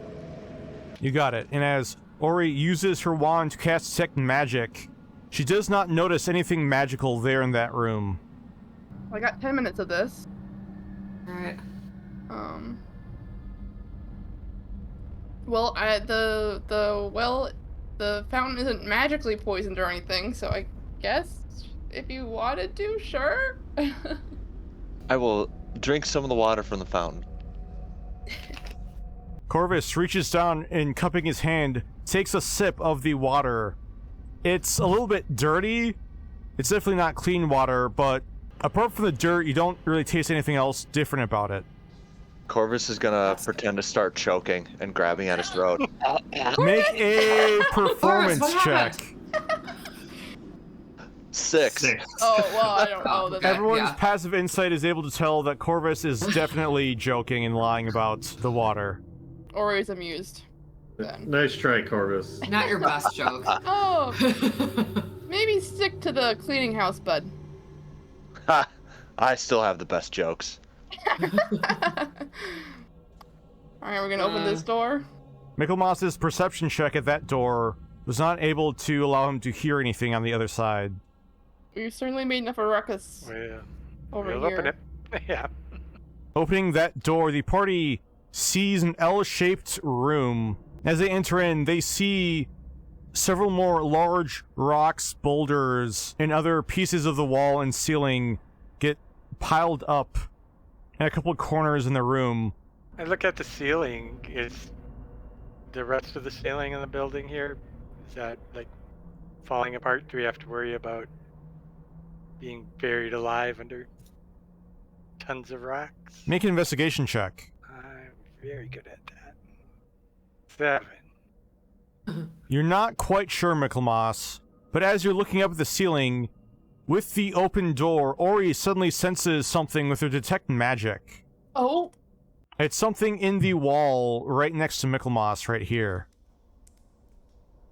You got it. And as Ori uses her wand to cast Detect Magic, she does not notice anything magical there in that room. I got 10 minutes of this. All right. Well, the fountain isn't magically poisoned or anything, so I guess if you wanted to, sure. I will drink some of the water from the fountain. Corvus reaches down and, cupping his hand, takes a sip of the water. It's a little bit dirty. It's definitely not clean water, but apart from the dirt, you don't really taste anything else different about it. Corvus is gonna pretend to start choking and grabbing at his throat. Make a performance what check. happened? 6. Oh, well, I don't know that. Everyone's Yeah. passive insight is able to tell that Corvus is definitely joking and lying about the water. Or is amused. Then. Nice try, Corvus. Not your best joke. Oh, maybe stick to the cleaning house, bud. Ha! I still have the best jokes. Alright, we're gonna open this door. Michelmas's perception check at that door was not able to allow him to hear anything on the other side. We've certainly made enough of a ruckus Well, over we'll here. open it. Yeah. Opening that door, the party sees an L-shaped room. As they enter in, they see several more large rocks, boulders, and other pieces of the wall and ceiling get piled up and a couple of corners in the room. I look at the ceiling. Is the rest of the ceiling in the building here, is that like falling apart? Do we have to worry about being buried alive under tons of rocks? Make an investigation check. I'm very good at that. 7. You're not quite sure, Michelmas, but as you're looking up at the ceiling, with the open door, Ori suddenly senses something with her detect magic. Oh. It's something in the wall right next to Michelmas right here.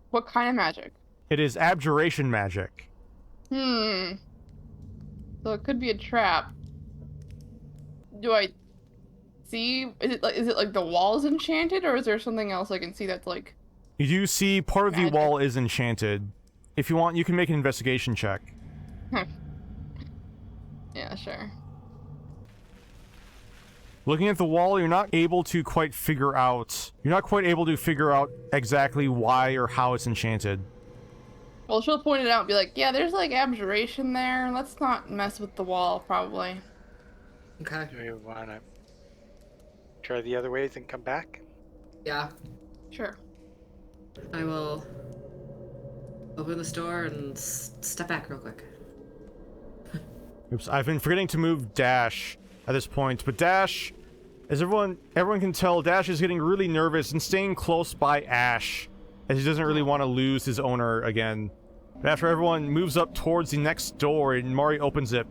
What kind of magic? It is abjuration magic. So it could be a trap. Do I see? Is it like the wall's enchanted, or is there something else I can see that's like? You do see part of the Magic. wall is enchanted. If you want, you can make an investigation check. Yeah, sure. Looking at the wall, you're not able to quite figure out... You're not quite able to figure out exactly why or how it's enchanted. Well, she'll point it out and be like, yeah, there's like abjuration there. Let's not mess with the wall, probably. Okay. Do we want to try the other ways and come back? Yeah. Sure. I will open this door and step back real quick. Oops, I've been forgetting to move Dash at this point, but Dash, as everyone can tell, Dash is getting really nervous and staying close by Ash, as he doesn't really want to lose his owner again. But after everyone moves up towards the next door and Mari opens it,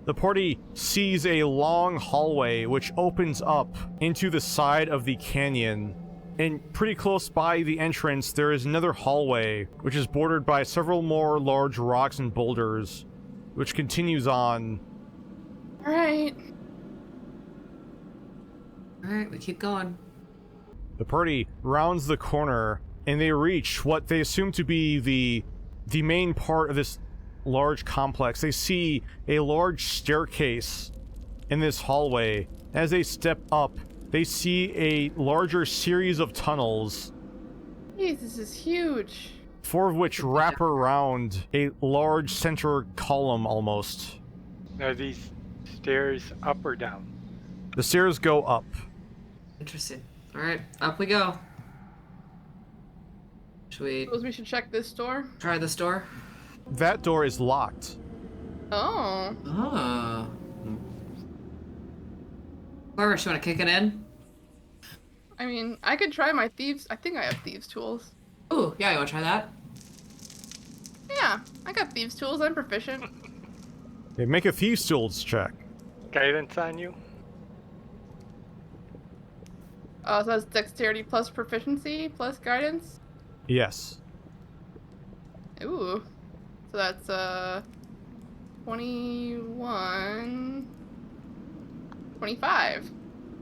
the party sees a long hallway which opens up into the side of the canyon. And pretty close by the entrance, there is another hallway, which is bordered by several more large rocks and boulders, which continues on. Alright. Alright, we keep going. The party rounds the corner, and they reach what they assume to be the main part of this large complex. They see a large staircase in this hallway. As they step up, they see a larger series of tunnels, Jeez, this is huge. 4 of which wrap around a large center column almost. Are these stairs up or down? The stairs go up. Interesting. Alright, up we go. Should we Suppose we should check this door? try this door? That door is locked. Oh. Oh. Corvus, you want to kick it in? I mean, I could try my thieves. I think I have thieves tools. Ooh, yeah, you want to try that? Yeah, I got thieves tools. I'm proficient. Okay, make a thieves tools check. Guidance on you? So that's dexterity plus proficiency plus guidance. Yes. Ooh. So that's 21, 25.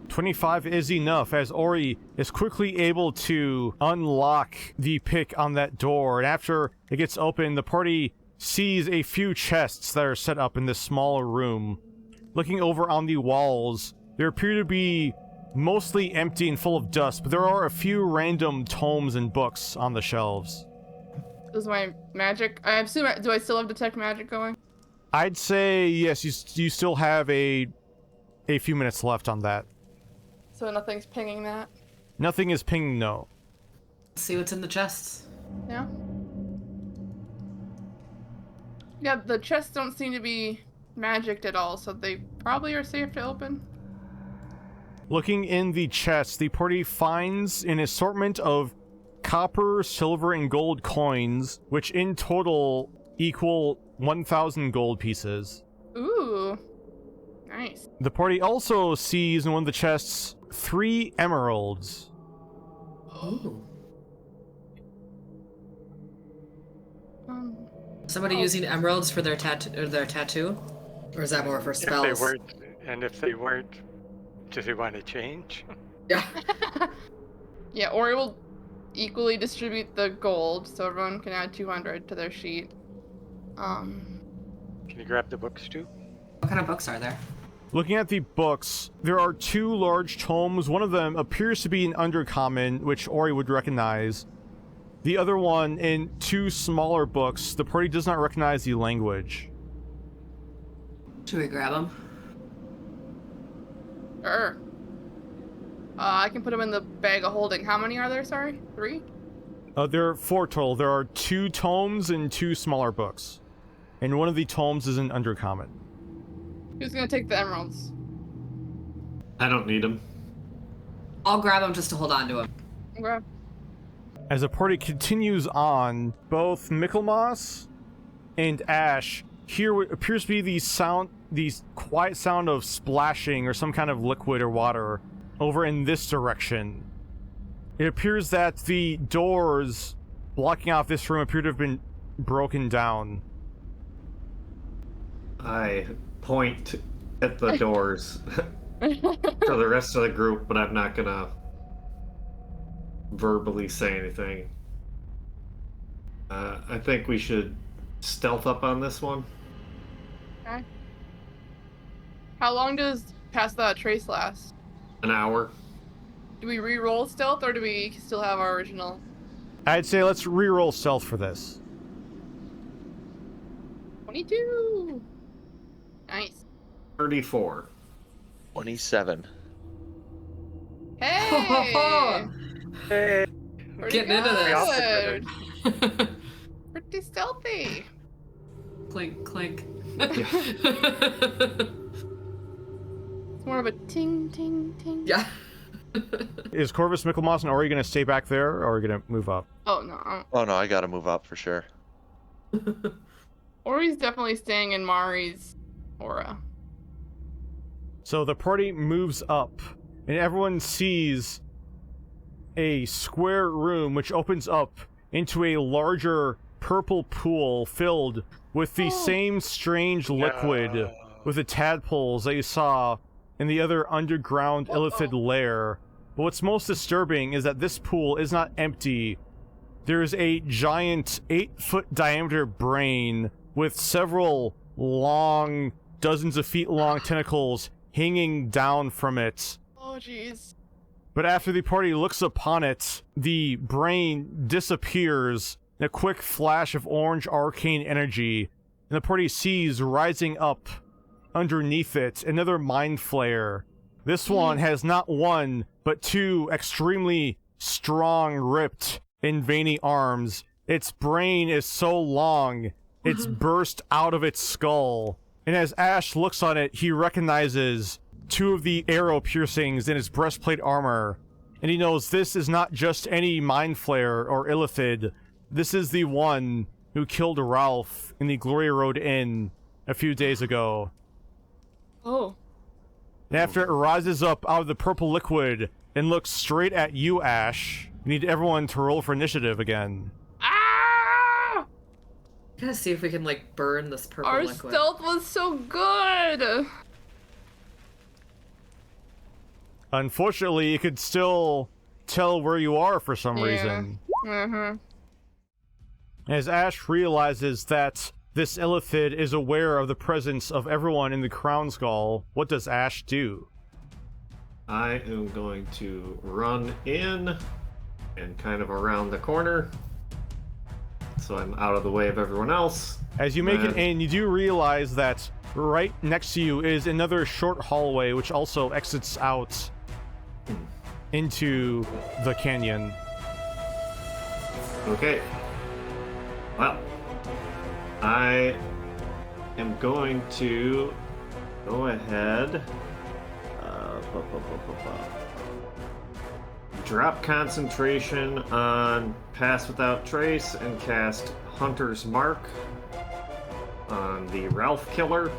25 is enough, as Ori is quickly able to unlock the pick on that door, and after it gets open, the party sees a few chests that are set up in this smaller room. Looking over on the walls, there appear to be mostly empty and full of dust, but there are a few random tomes and books on the shelves. This is my magic. I assume, do I still have detect magic going? I'd say yes, you still have a few minutes left on that. So nothing's pinging that? Nothing is pinging, no. Let's see what's in the chests. Yeah? Yeah, the chests don't seem to be magicked at all, so they probably are safe to open. Looking in the chest, the party finds an assortment of copper, silver, and gold coins, which in total equal 1,000 gold pieces. Ooh. Nice. The party also sees in one of the chests 3 emeralds. Oh. Um, Somebody using emeralds for their tattoo? Or is that more for spells? If they weren't, do they want to change? Yeah. yeah, Ori will equally distribute the gold, so everyone can add 200 to their sheet. Can you grab the books too? What kind of books are there? Looking at the books, there are 2 large tomes. One of them appears to be an undercommon, which Ori would recognize. The other one in 2 smaller books, the party does not recognize the language. Should we grab them? Sure. I can put them in the bag of holding. How many are there, sorry? 3? There are 4 total. There are 2 tomes and 2 smaller books. And one of the tomes is an undercommon. Who's gonna take the emeralds? I don't need them. I'll grab them just to hold on to them. Okay. As the party continues on, both Michelmas and Ash hear what appears to be the quiet sound of splashing or some kind of liquid or water over in this direction. It appears that the doors blocking off this room appear to have been broken down. I point at the doors for the rest of the group, but I'm not gonna verbally say anything. I think we should stealth up on this one. Okay. How long does Pass Without Trace last? An hour. Do we re-roll stealth, or do we still have our original? I'd say let's reroll stealth for this. 22! Nice. 34. 27. Hey! Hey. Pretty Getting into good. this. Pretty stealthy. Clink, clink. It's more of a ting, ting, ting. Yeah. Is Corvus, Michelmas, and Ori going to stay back there, or are we going to move up? Oh, no. Oh no, I gotta move up for sure. Ori's definitely staying in Mari's aura. So the party moves up, and everyone sees a square room which opens up into a larger purple pool filled with the same strange liquid with the tadpoles that you saw in the other underground illithid lair. But what's most disturbing is that this pool is not empty. There's a giant 8-foot diameter brain with several long, dozens of feet long tentacles hanging down from it. Oh, jeez. But after the party looks upon it, the brain disappears in a quick flash of orange arcane energy, and the party sees rising up underneath it another mind flayer. This one has not 1, but 2 extremely strong, ripped, and veiny arms. Its brain is so long, it's burst out of its skull. And as Ash looks on it, he recognizes 2 of the arrow piercings in its breastplate armor. And he knows this is not just any mind flayer or illithid. This is the one who killed Ralph in the Gloria Road Inn a few days ago. Oh. And after it rises up out of the purple liquid and looks straight at you, Ash, we need everyone to roll for initiative again. Ah! Gotta see if we can, like, burn this purple Our liquid. stealth was so good! Unfortunately, you could still tell where you are for some reason. As Ash realizes that this illithid is aware of the presence of everyone in the Crown Gall, what does Ash do? I am going to run in and kind of around the corner, so I'm out of the way of everyone else. As you make it in, you do realize that right next to you is another short hallway which also exits out into the canyon. Okay. Well, I am going to go ahead. Drop concentration on Pass Without Trace and cast Hunter's Mark on the Ralph Killer.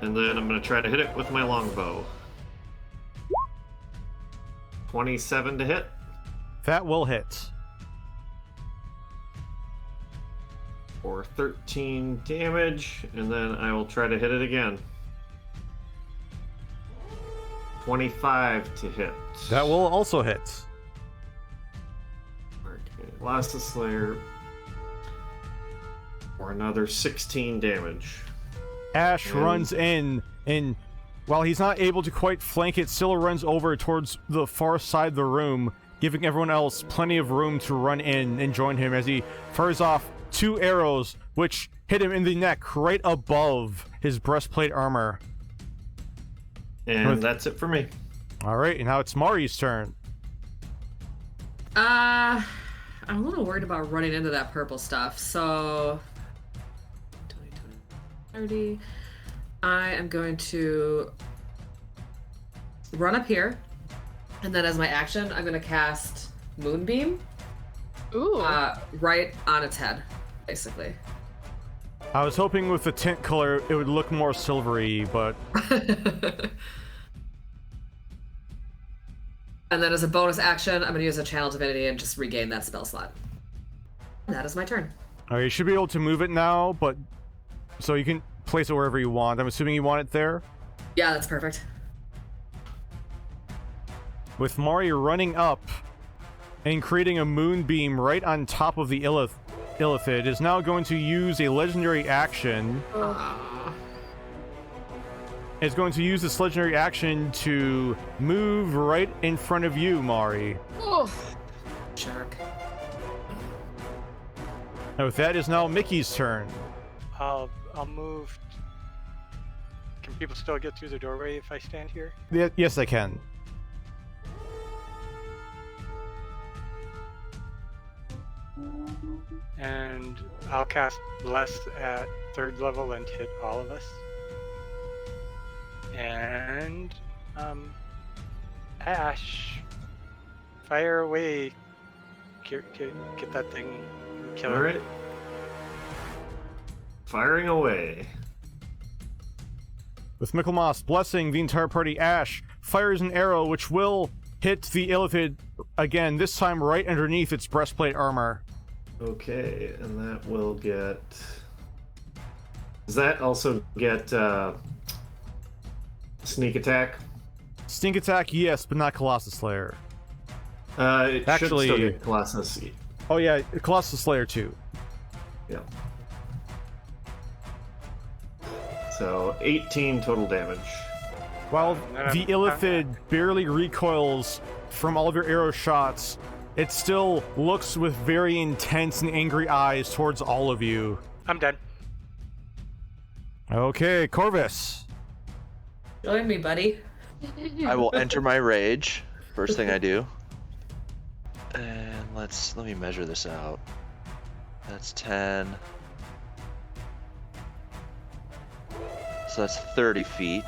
And then I'm going to try to hit it with my longbow. 27 to hit. That will hit. For 13 damage, and then I will try to hit it again. 25 to hit. That will also hit. Okay, lost the Slayer for another 16 damage. Ash runs in, and while he's not able to quite flank it, still runs over towards the far side of the room, giving everyone else plenty of room to run in and join him as he fires off 2 arrows, which hit him in the neck right above his breastplate armor. And that's it for me. All right, and now it's Mari's turn. I'm a little worried about running into that purple stuff, so 20, 30. I am going to run up here, and then as my action, I'm going to cast Moonbeam. Ooh. Right on its head, basically. I was hoping with the tint color it would look more silvery, but And then as a bonus action, I'm going to use a Channel Divinity and just regain that spell slot. And that is my turn. all right, you should be able to move it now, but so you can place it wherever you want. I'm assuming you want it there? Yeah, that's perfect. With Mari running up and creating a moonbeam right on top of the illithid, is now going to use a legendary action. It's going to use this legendary action to move right in front of you, Mari. Oh. Shark. And with that is now Mickey's turn. I'll move. Can people still get through the doorway if I stand here? Yes, I can. And I'll cast Bless at 3rd level and hit all of us. And Ash, fire away. Get that thing. Kill All it. right. Firing away. With Michelmas blessing the entire party, Ash fires an arrow which will hit the illithid again, this time right underneath its breastplate armor. Okay, and that will get... Does that also get sneak attack? Sneak attack, yes, but not Colossus Slayer. It Actually- should still get Colossus. Oh yeah, Colossus Slayer too. Yeah. So 18 total damage. While the illithid barely recoils from all of your arrow shots, it still looks with very intense and angry eyes towards all of you. I'm done. Okay, Corvus. Join me, buddy. I will enter my rage. First thing I do. And let me measure this out. That's 10. So that's 30 feet.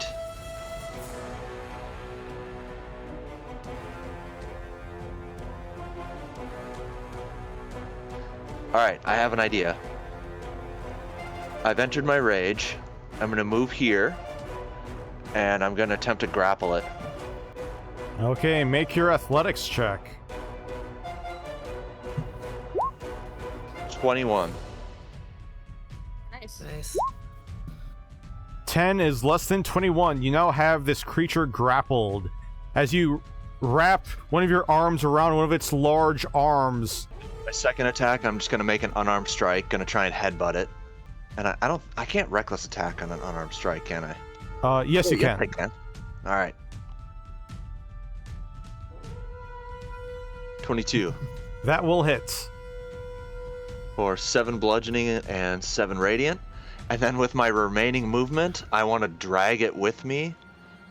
Alright, I have an idea. I've entered my rage. I'm gonna move here. And I'm gonna attempt to grapple it. Okay, make your athletics check. 21. Nice. Nice. 10 is less than 21. You now have this creature grappled. As you wrap one of your arms around one of its large arms. My second attack, I'm just gonna make an unarmed strike. Gonna try and headbutt it. And I can't reckless attack on an unarmed strike, can I? Yes, you Yes, I can. can. All right. 22 That will hit. for 7 bludgeoning and 7 radiant. And then with my remaining movement, I want to drag it with me.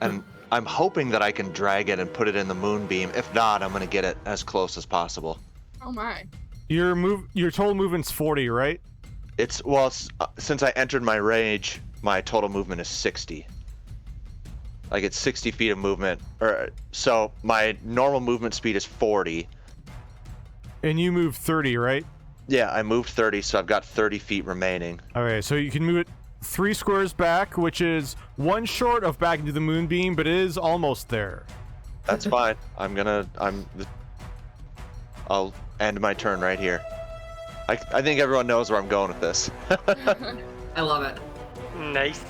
And I'm hoping that I can drag it and put it in the moonbeam. If not, I'm going to get it as close as possible. Oh my. Your total movement's 40, right? Since I entered my rage, my total movement is 60. Like it's 60 feet of movement. So my normal movement speed is 40. And you move 30, right? Yeah, I moved 30, so I've got 30 feet remaining. Okay, so you can move it 3 squares back, which is 1 short of back into the moonbeam, but it is almost there. That's fine. I'll end my turn right here. I think everyone knows where I'm going with this. I love it. Nice.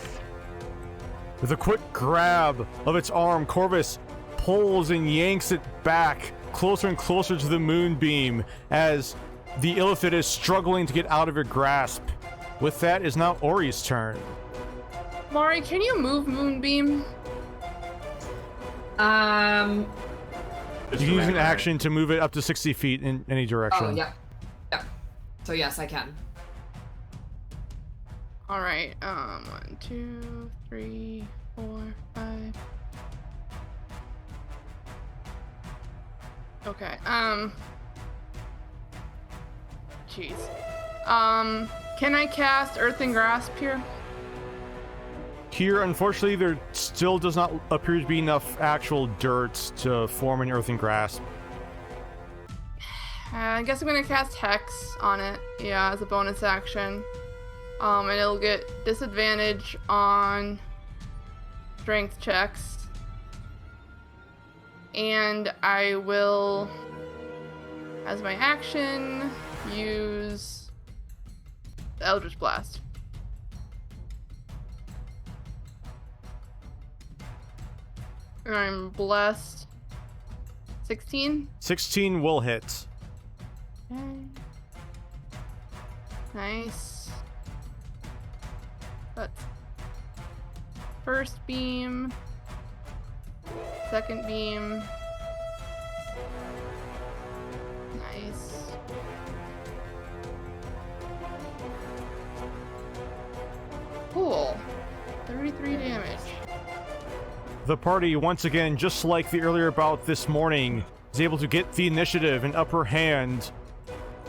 With a quick grab of its arm, Corvus pulls and yanks it back closer and closer to the moonbeam as the illithid is struggling to get out of your grasp. With that is now Ori's turn. Mari, can you move Moonbeam? You can use an action to move it up to 60 feet in any direction. Oh, yeah. Yeah. So yes, I can. All right. 1, 2, 3, 4, 5, Okay. Jeez. Can I cast Earthen Grasp here? Here, unfortunately, there still does not appear to be enough actual dirt to form an Earthen Grasp. I guess I'm gonna cast Hex on it, yeah, as a bonus action. And it'll get disadvantage on strength checks. And I will, as my action, use the Eldritch Blast. And I'm blessed. 16? 16 will hit. Okay. Nice. That's first beam, second beam. Nice. Cool. 33 damage. The party, once again, just like the earlier bout this morning, is able to get the initiative and upper hand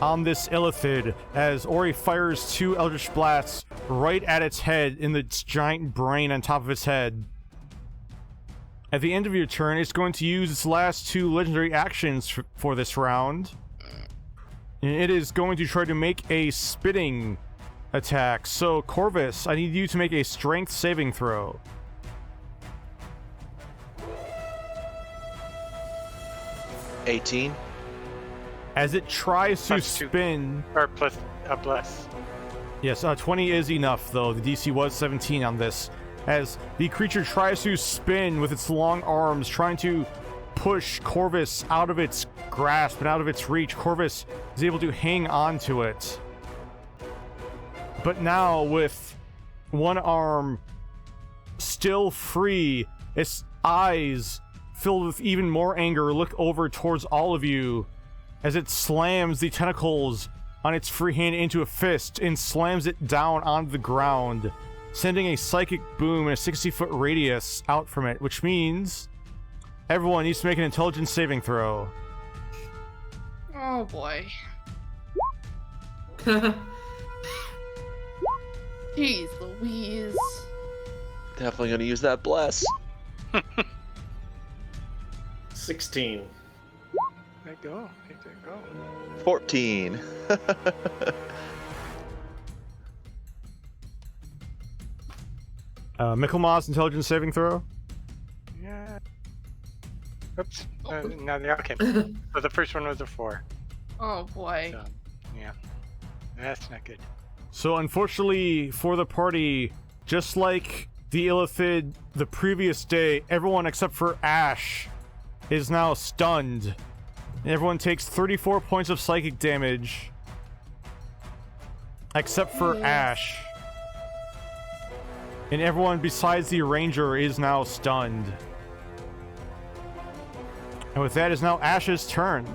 on this illithid as Ori fires 2 Eldritch Blasts right at its head in its giant brain on top of its head. At the end of your turn, it's going to use its last 2 legendary actions for this round. And it is going to try to make a spitting attack. So, Corvus, I need you to make a strength saving throw. 18. As it tries to Plus 2. spin... Or plus a bless. Yes, 20 is enough, though. The DC was 17 on this. As the creature tries to spin with its long arms, trying to push Corvus out of its grasp and out of its reach, Corvus is able to hang on to it. But now, with one arm still free, its eyes filled with even more anger look over towards all of you as it slams the tentacles on its free hand into a fist and slams it down onto the ground, sending a psychic boom in a 60-foot radius out from it, which means everyone needs to make an intelligence saving throw. Oh boy. Jeez Louise. Definitely gonna use that bless. 16. There you go. There you go. 14. Michelmas, intelligence saving throw. Yeah. Oops. No, they all came. So the first one was a 4. Oh boy. So, yeah. That's not good. So unfortunately for the party, just like the illithid the previous day, everyone except for Ash is now stunned. Everyone takes 34 points of psychic damage. Except for Ash. And everyone besides the ranger is now stunned. And with that is now Ash's turn.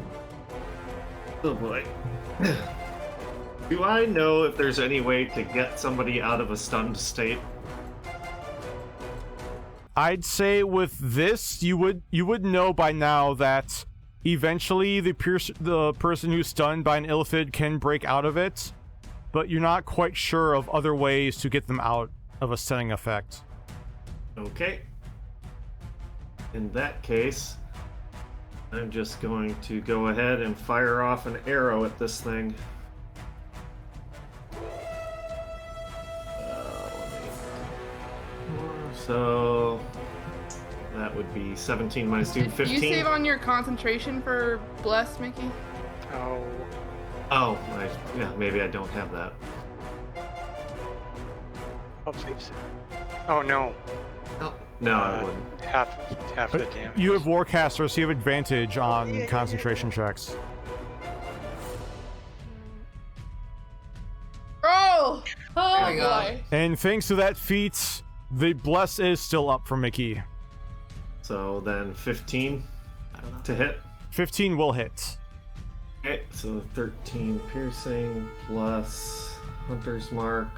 Oh boy. Do I know if there's any way to get somebody out of a stunned state? I'd say with this, you would know by now that eventually the person who's stunned by an illithid can break out of it, but you're not quite sure of other ways to get them out of a stunning effect. Okay. In that case, I'm just going to go ahead and fire off an arrow at this thing. So that would be 17 minus 2, 15. You save on your concentration for bless, Mickey? Oh. Oh, yeah, maybe I don't have that. I'll save some. Oh no. No, I wouldn't. Half the damage. You have Warcaster, so you have advantage on concentration checks. Oh! Oh There we go. boy. And thanks to that feat, the bless is still up for Mickey. So then 15 to hit. 15 will hit. Okay, so 13 piercing plus Hunter's Mark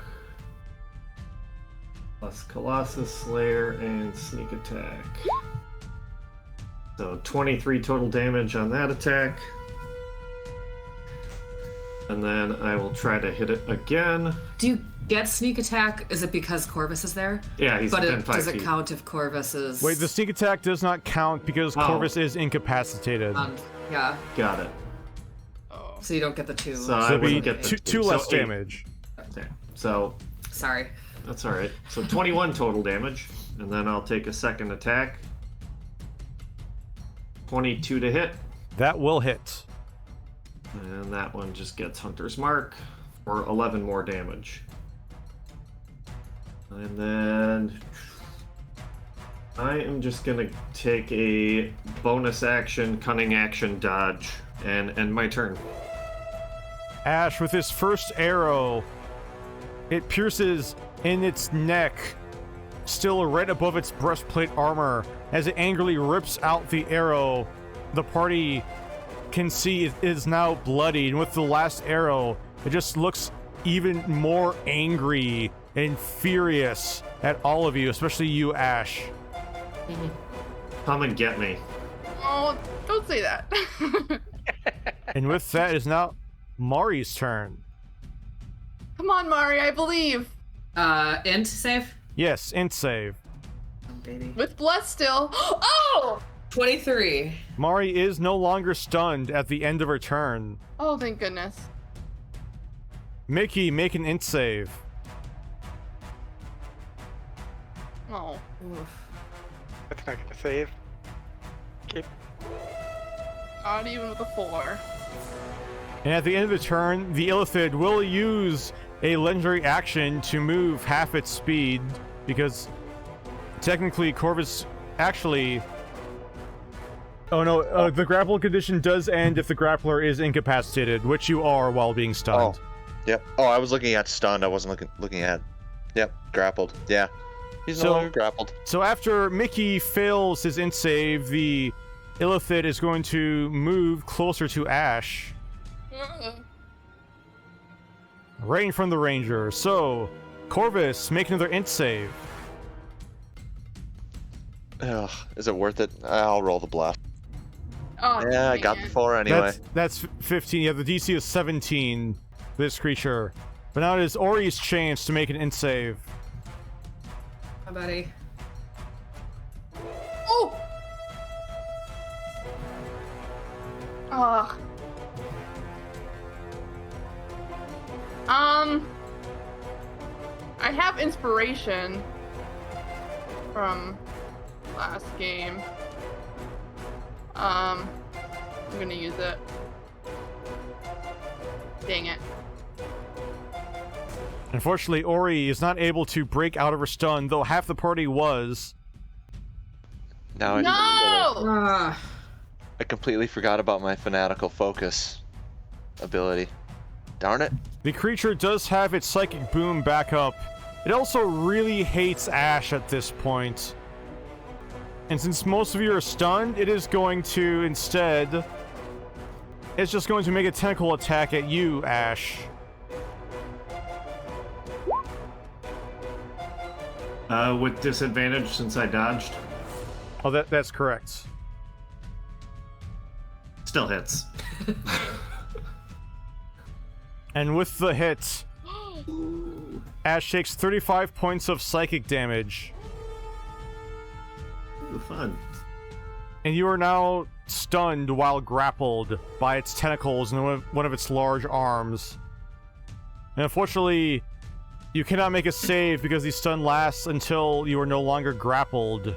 plus Colossus Slayer and Sneak Attack. So 23 total damage on that attack. And then I will try to hit it again. Do you get sneak attack? Is it because Corvus is there? Yeah, he's But within it 5 does it feet. count if Corvus is? Wait, the sneak attack does not count because Oh. Corvus is incapacitated. Yeah. Got it. Oh. So you don't get the 2. So So I it'll be wouldn't get the two so less 8. damage. Okay. So Sorry. that's all right. So 21 total damage, and then I'll take a second attack. 22 to hit, That will hit. and that one just gets Hunter's Mark for 11 more damage. And then I am just gonna take a bonus action, cunning action dodge, and end my turn. Ash, with his first arrow, it pierces in its neck, still right above its breastplate armor. As it angrily rips out the arrow, the party can see it is now bloodied. And with the last arrow, it just looks even more angry and furious at all of you, especially you, Ash. Come and get me. Oh, don't say that. And with that, it is now Mari's turn. Come on, Mari, I believe. Int save? Yes, int save. Oh, baby. With bless still. Oh! 23. Mari is no longer stunned at the end of her turn. Oh, thank goodness. Mickey, make an int save. Oh. Oof. That's not gonna save. Okay. Not even with a 4. And at the end of the turn, the illithid will use a legendary action to move half its speed, because technically Corvus actually... Oh no, the grapple condition does end if the grappler is incapacitated, which you are while being stunned. Yep. Oh, I was looking at stunned. I wasn't looking at. Yep, grappled. Yeah. He's So- no longer grappled. So after Mickey fails his int save, the illithid is going to move closer to Ash, right in front of the ranger. So, Corvus, make another int save. Ugh, is it worth it? I'll roll the bluff. Oh, Yeah, I got man. the 4 anyway. That's 15. Yeah, the DC is 17. This creature. But now it is Ori's chance to make an int save. Hi, buddy. Oh! Ugh. I have inspiration from last game. I'm gonna use it. Dang it. Unfortunately, Ori is not able to break out of her stun, though half the party was. Now No! Ah. I completely forgot about my fanatical focus ability. Darn it. The creature does have its psychic boom back up. It also really hates Ash at this point. And since most of you are stunned, it is going to instead... It's just going to make a tentacle attack at you, Ash. With disadvantage since I dodged. Oh, that's correct. Still hits. And with the hit, Ash takes 35 points of psychic damage. Ooh, fun. And you are now stunned while grappled by its tentacles and one of its large arms. And unfortunately, you cannot make a save because the stun lasts until you are no longer grappled.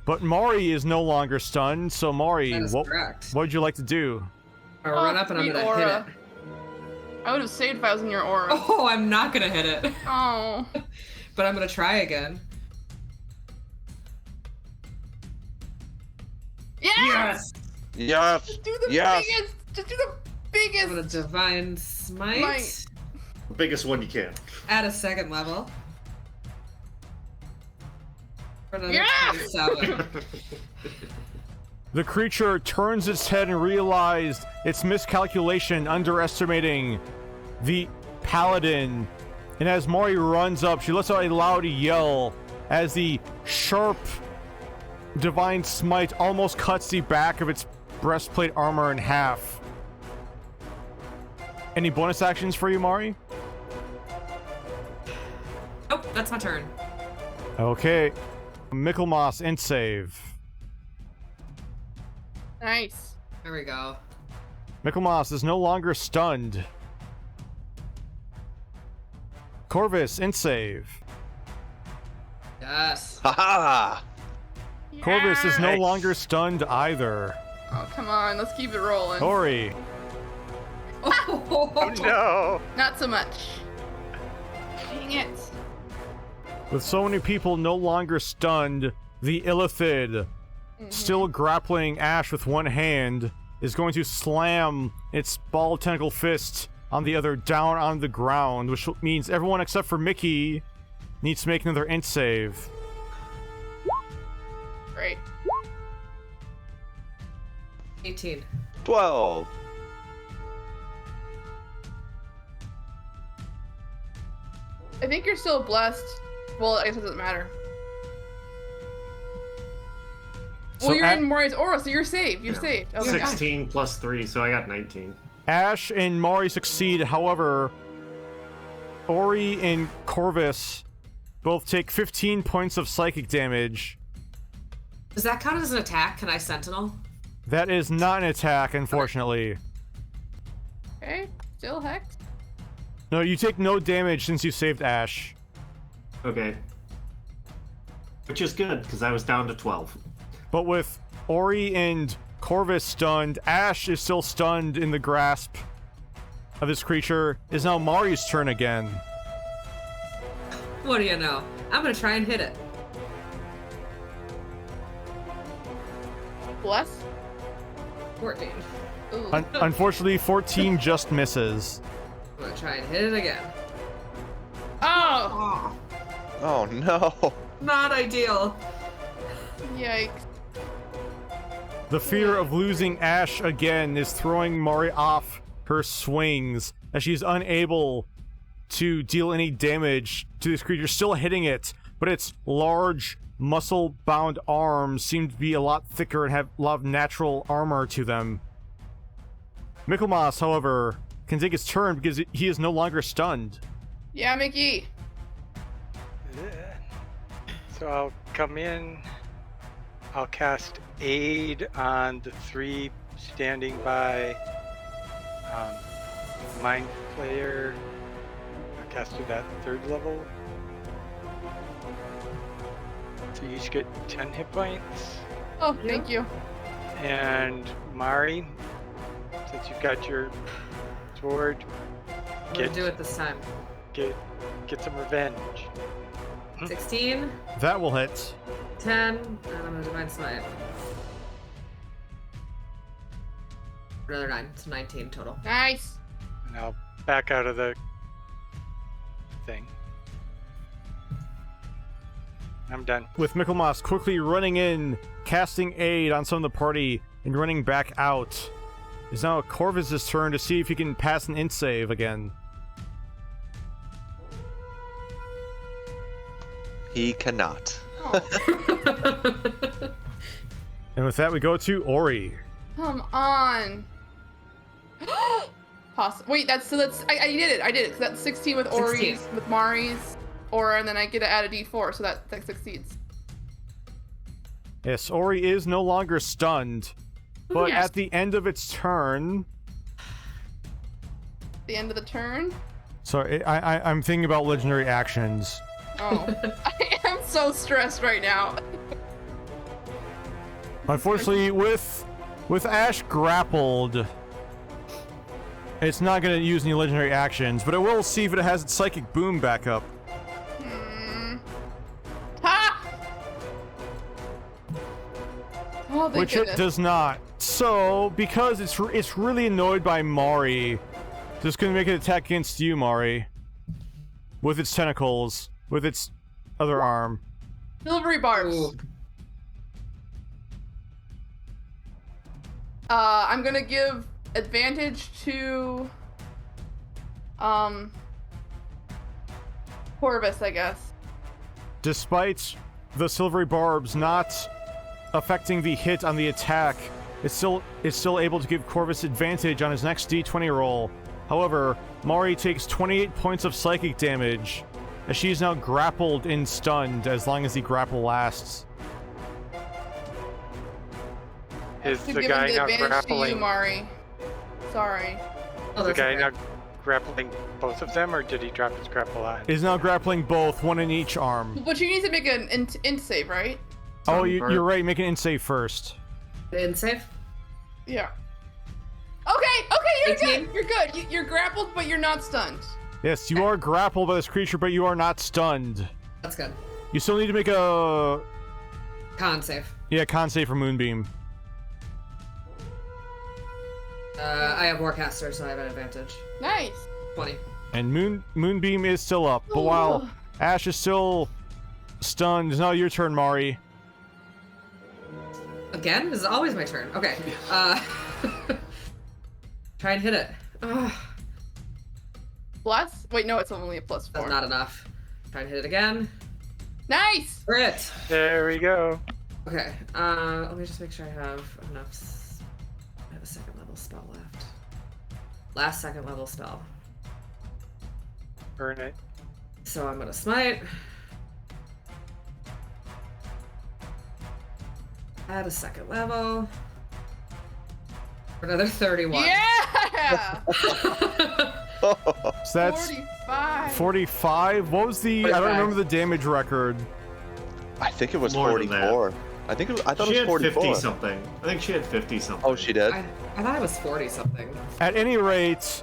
But Mari is no longer stunned, so Mari, That is what correct. would you like to do? I'll run up and I'm sweet gonna hit aura. it. I would have saved if I was in your aura. Oh, I'm not gonna hit it. Oh. But I'm gonna try again. Yes! Yes! Just do the Yes! biggest! Just do the I'm gonna biggest! divine smite. Smite. The biggest one you can. At a second level. For another Yeah! 27. The creature turns its head and realized its miscalculation, underestimating the paladin. And as Mari runs up, she lets out a loud yell as the sharp divine smite almost cuts the back of its breastplate armor in half. Any bonus actions for you, Mari? Oh, that's my turn. Okay. Michelmas, int save. Nice. There we go. Michelmas is no longer stunned. Corvus, int save. Yes. Haha! Corvus is no Nice. longer stunned either. Oh, come on. Let's keep it rolling. Ori. Oh no! Not so much. Dang it. With so many people no longer stunned, the illithid, still grappling Ash with one hand, is going to slam its ball tentacle fist on the other down on the ground, which means everyone except for Mickey needs to make another int save. Great. 18. 12. I think you're still blessed. Well, I guess it doesn't matter. So Well, you're at- in Mori's aura, so you're saved. You're saved. Okay. 16 plus 3, so I got 19. Ash and Mari succeed, however, Ori and Corvus both take 15 points of psychic damage. Does that count as an attack? Can I sentinel? That is not an attack, unfortunately. Okay. Still hexed. No, you take no damage since you saved Ash. Okay. Which is good, because I was down to 12. But with Ori and Corvus stunned, Ash is still stunned in the grasp of this creature. Is now Mari's turn again. What do you know? I'm gonna try and hit it. Bless. 14. Ooh. Unfortunately, 14 just misses. I'm gonna try and hit it again. Oh! Oh no! Not ideal. Yikes. The fear of losing Ash again is throwing Mari off her swings as she's unable to deal any damage to this creature, still hitting it, but its large, muscle-bound arms seem to be a lot thicker and have a lot of natural armor to them. Michelmas, however, can take his turn because he is no longer stunned. Yeah, Mickey. So I'll come in. I'll cast Aid on the 3 standing by Mind Flayer. I'll cast to that 3rd level. So you each get 10 hit points. Oh, thank you. And Mari, since you've got your sword, I'm gonna do it this time. get some revenge. 16, That will hit. 10, and I'm gonna divine smite. Another 9, so 19 total. Nice. And I'll back out of the thing. I'm done. With Michelmas quickly running in, casting aid on some of the party, and running back out. It's now Corvus' turn to see if he can pass an int save again. He cannot. And with that, we go to Ori. Come on. Wait, that's I did it. I did it. 'Cause that's 16 with Ori's, 16. with Mari's aura, and then I get to add a D4, so that succeeds. Yes, Ori is no longer stunned, but Yes. at the end of its turn... The end of the turn. Sorry, I'm thinking about legendary actions. Oh, I am so stressed right now. Unfortunately, with Ash grappled, it's not going to use any legendary actions, but it will see if it has its psychic boom back up. Ha! Oh, thank Which goodness. it does not. So, because it's really annoyed by Mari, just gonna make an attack against you, Mari. With its tentacles. With its other arm. Silvery barbs. Ooh. I'm gonna give advantage to Corvus, I guess. Despite the silvery barbs not affecting the hit on the attack, it's still able to give Corvus advantage on his next d20 roll. However, Mari takes 28 points of psychic damage, as she is now grappled and stunned as long as the grapple lasts. Is To the give guy the now advantage to you, grappling? Mari. Sorry. Oh, The that's guy okay. now grappling both of them, or did he drop his grapple on? Is now grappling both, one in each arm. But you need to make an int save, right? Oh, you're right, make an int save first. In safe? Yeah. Okay, you're 18? good. You're good. You're grappled, but you're not stunned. Yes, you are grappled by this creature, but you are not stunned. That's good. You still need to make a... Con save. Yeah, con save for Moonbeam. I have Warcaster, so I have an advantage. Nice. 20. And Moonbeam is still up, but while Ash is still stunned, it's now your turn, Mari. Again? This is always my turn. Okay. Try and hit it. Ugh, Plus? Wait, no, it's only a +4. that's not enough. Try and hit it again. Nice. Crit! There we go. Okay. Let me just make sure I have enough. I have a second level spell left. Last second level spell. Burn it. So I'm gonna smite. Add a second level. For another 31. Yeah. So that's 45. 45? What was the... I don't 45. remember the damage record. I think it was More than that. 44. I thought She it had was 44. 50 something. I think she had 50 something. Oh, she did. I thought it was 40 something. At any rate,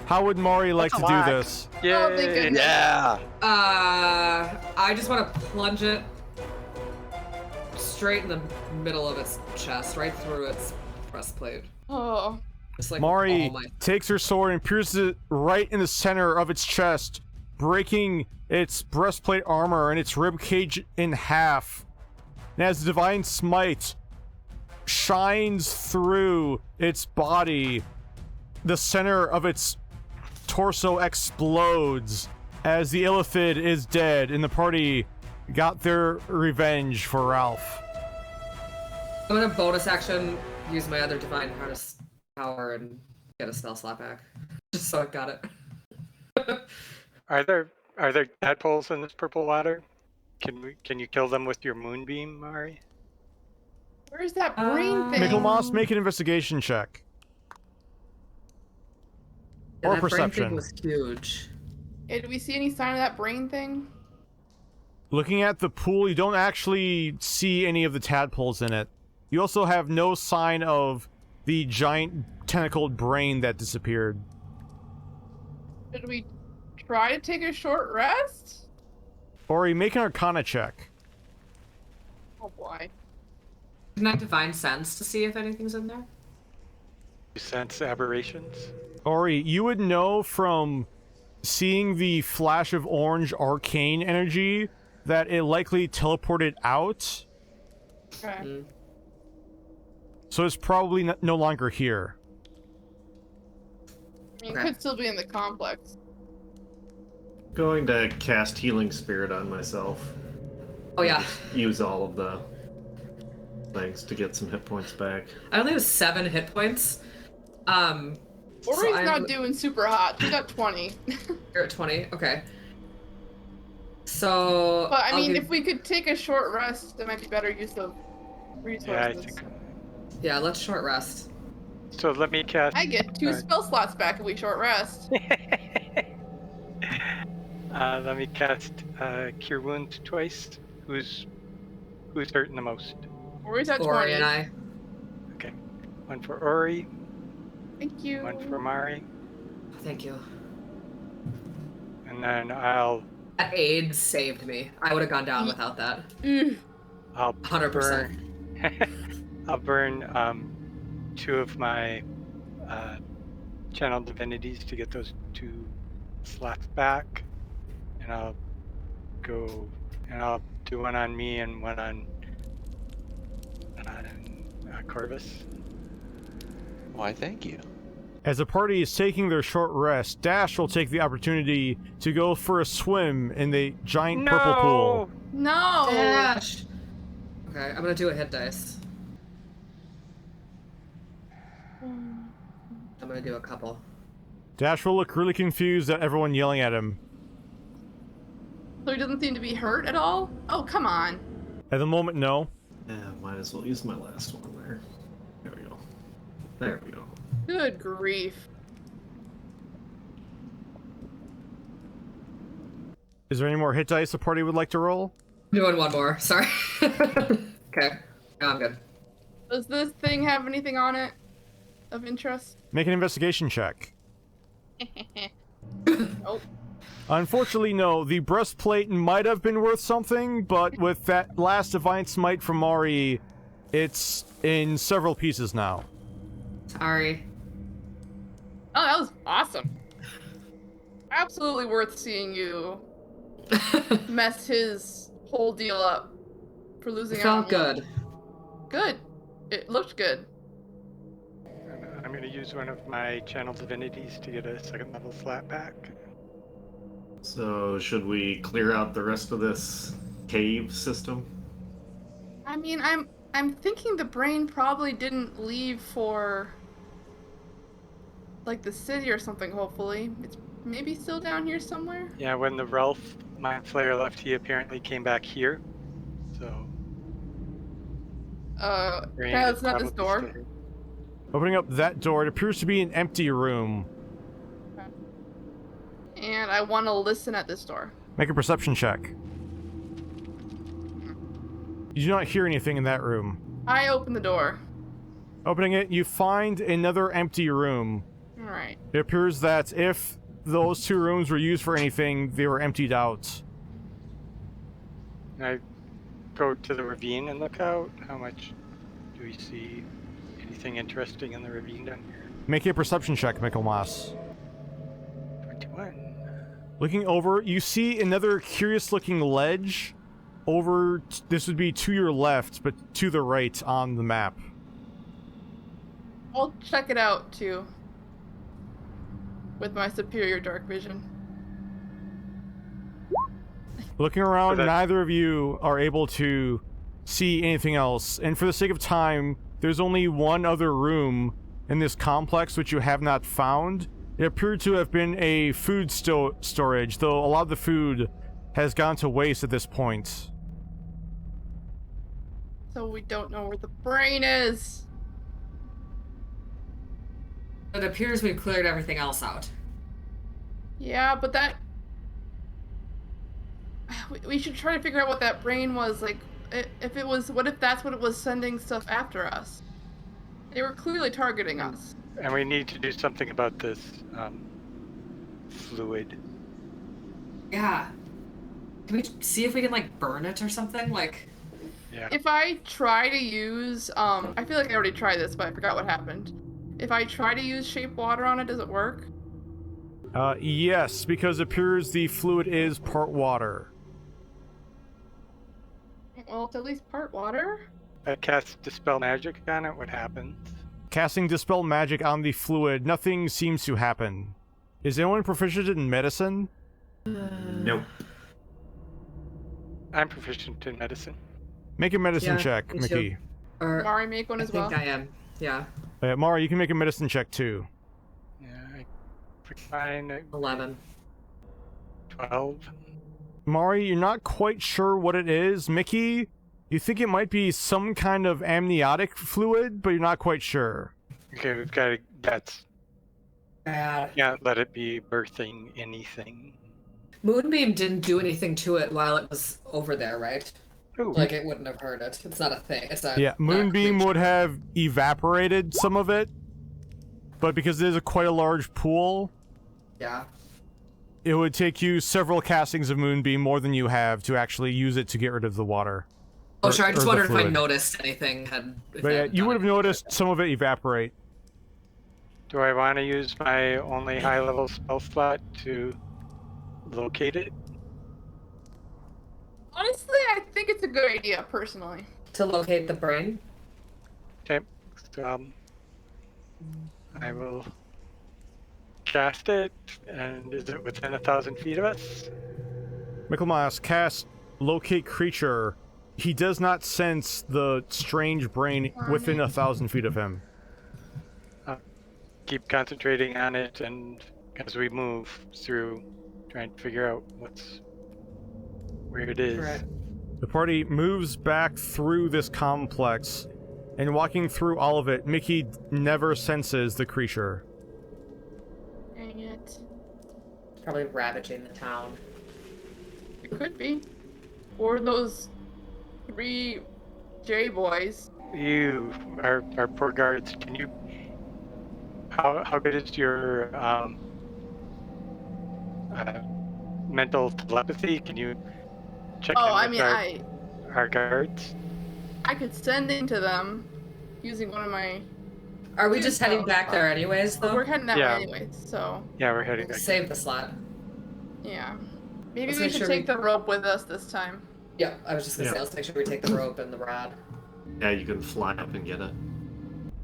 how would Mari like to That's a do lot. this? Yay! Oh, thank goodness. Yeah. I just want to plunge it straight in the middle of its chest, right through its breastplate. Oh. Just like Mari all my... takes her sword and pierces it right in the center of its chest, breaking its breastplate armor and its rib cage in half. And as the divine smite shines through its body, the center of its torso explodes as the illithid is dead, and the party got their revenge for Ralph. I'm gonna bonus action use my other divine harness power and get a spell slap back. Just so I got it. Are there tadpoles in this purple water? Can you kill them with your moonbeam, Mari? Where's that brain thing? Michelmas, make an investigation check. Yeah, Or that brain perception. thing was huge. Hey, do we see any sign of that brain thing? Looking at the pool, you don't actually see any of the tadpoles in it. You also have no sign of the giant tentacled brain that disappeared. Should we try to take a short rest? Ori, make an Arcana check. Oh boy. Can I divine sense to see if anything's in there? You sense aberrations? Ori, you would know from seeing the flash of orange arcane energy that it likely teleported out, Okay. so it's probably no longer here. I mean, it Okay. could still be in the complex. Going to cast Healing Spirit on myself. Oh yeah. Use all of the things to get some hit points back. I only have 7 hit points. Ori's so not doing super hot. She got 20. You're at 20. Okay. So. But I I'll mean, give- if we could take a short rest, that might be better use of resources. Yeah, I think. Yeah, let's short rest. So let me cast. I get 2 spell slots back if we short rest. Let me cast Cure Wounds twice. Who's hurting the most? Ori's at Ori 20. and I. Okay, one for Ori, Thank you. one for Mari, Thank you. and then I'll That aid saved me. I would have gone down without that. Mm. 100%. burn. I'll burn 2 of my channel divinities to get those 2 slots back, and I'll go and I'll do one on me and one on Corvus. Why, thank you. As the party is taking their short rest, Dash will take the opportunity to go for a swim in the giant purple pool. No! Dash! Okay, I'm gonna do a hit dice. I'm gonna do a couple. Dash will look really confused at everyone yelling at him. So he doesn't seem to be hurt at all? Oh, come on. At the moment, no. Yeah, might as well use my last one there. There we go. There we go. Good grief. Is there any more hit dice the party would like to roll? I'm doing one more. Sorry. Okay. No, I'm good. Does this thing have anything on it of interest? Make an investigation check. Oh. Unfortunately, no. The breastplate might have been worth something, but with that last divine smite from Mari, it's in several pieces now. Sorry. Oh, that was awesome. Absolutely worth seeing you mess his whole deal up for losing It out. felt good. Good. It looked good. I'm going to use one of my channel divinities to get a second level slap back. So, should we clear out the rest of this cave system? I mean, I'm thinking the brain probably didn't leave for like the city or something, hopefully. It's maybe still down here somewhere. Yeah, when the Ralph Mind Flayer left, he apparently came back here. So. brain Yeah, is it's not this probably door. still here. Opening up that door, it appears to be an empty room. And I want to listen at this door. Make a perception check. You do not hear anything in that room. I open the door. Opening it, you find another empty room. Alright. It appears that if those two rooms were used for anything, they were emptied out. Can I go to the ravine and look out? How much do we see? Anything interesting in the ravine down here? Make a perception check, Michelmas. 21. Looking over, you see another curious-looking ledge over... This would be to your left, but to the right on the map. I'll check it out too. With my superior dark vision. Looking around, So that- neither of you are able to see anything else. And for the sake of time, there's only one other room in this complex which you have not found. It appeared to have been a food storage, though a lot of the food has gone to waste at this point. So we don't know where the brain is. It appears we've cleared everything else out. Yeah, but that... We should try to figure out what that brain was, like, if it was... What if that's what it was sending stuff after us? They were clearly targeting us. And we need to do something about this fluid. Yeah. Can we see if we can, like, burn it or something? Like... Yeah. If I try to use, I feel like I already tried this, but I forgot what happened. If I try to use shape water on it, does it work? Yes, because it appears the fluid is part water. Well, it's at least part water. I cast Dispel Magic on it, what happens? Casting Dispel Magic on the fluid, nothing seems to happen. Is anyone proficient in medicine? Nope. I'm proficient in medicine. Make a medicine Yeah, check, me Mickey. too. Or Mari, make one I as think well. I am. Yeah. Mara, you can make a medicine check too. Yeah, I fine. 11. 12. Mari, you're not quite sure what it is. Mickey, you think it might be some kind of amniotic fluid, but you're not quite sure. Okay, we've got to. That's. Bad. Can't let it be birthing anything. Moonbeam didn't do anything to it while it was over there, right? Ooh. Like, it wouldn't have hurt it. It's not a thing. It's not. Yeah, not Moonbeam creature. would have evaporated some of it, but because there's quite a large pool, Yeah. it would take you several castings of Moonbeam, more than you have, to actually use it to get rid of the water. Oh, Or- sure. I or just the wondered if I fluid. noticed anything. If But I yeah, had you done would have anything to noticed it. some of it evaporate. Do I want to use my only high level spell slot to locate it? Honestly, I think it's a good idea, personally. To locate the brain? Okay. So, I will cast it, and is it within 1,000 feet of us? Michelmas, cast Locate Creature he does not sense the strange brain within 1,000 feet of him. Keep concentrating on it, and as we move through, trying to figure out where it is. Right. The party moves back through this complex, and walking through all of it, Mickey never senses the creature. Dang it. Probably ravaging the town. It could be. Or those 3 J-boys. You, our poor guards, can you... How good is your mental telepathy? Can you check Oh, in I with mean, our guards? I could send into them using one of my... Are we just heading back there anyways, though? We're heading that Yeah. way anyways, so... Yeah, we're heading back. Save the slot. Yeah. Maybe Let's we make should sure take the rope with us this time. Yep, I was just gonna Yeah. say, let's make sure we take the rope and the rod. Yeah, you can fly up and get it.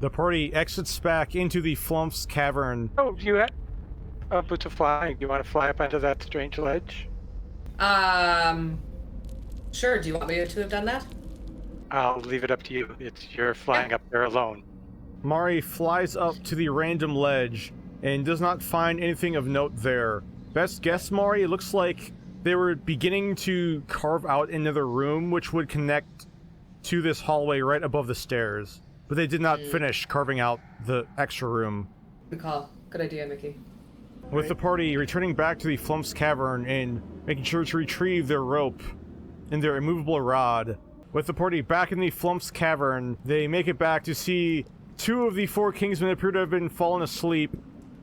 The party exits back into the Flump's cavern. Oh, you had boots of flying. Do you want to fly up onto that strange ledge? Sure, do you want me to have done that? I'll leave it up to you. You're flying up there alone. Mari flies up to the random ledge and does not find anything of note there. Best guess, Mari, it looks like they were beginning to carve out another room which would connect to this hallway right above the stairs. But they did not finish carving out the extra room. Good call. Good idea, Mickey. With the party returning back to the Flump's cavern and making sure to retrieve their rope and their immovable rod. With the party back in the Flump's cavern, they make it back to see 2 of the 4 Kingsmen appear to have been fallen asleep,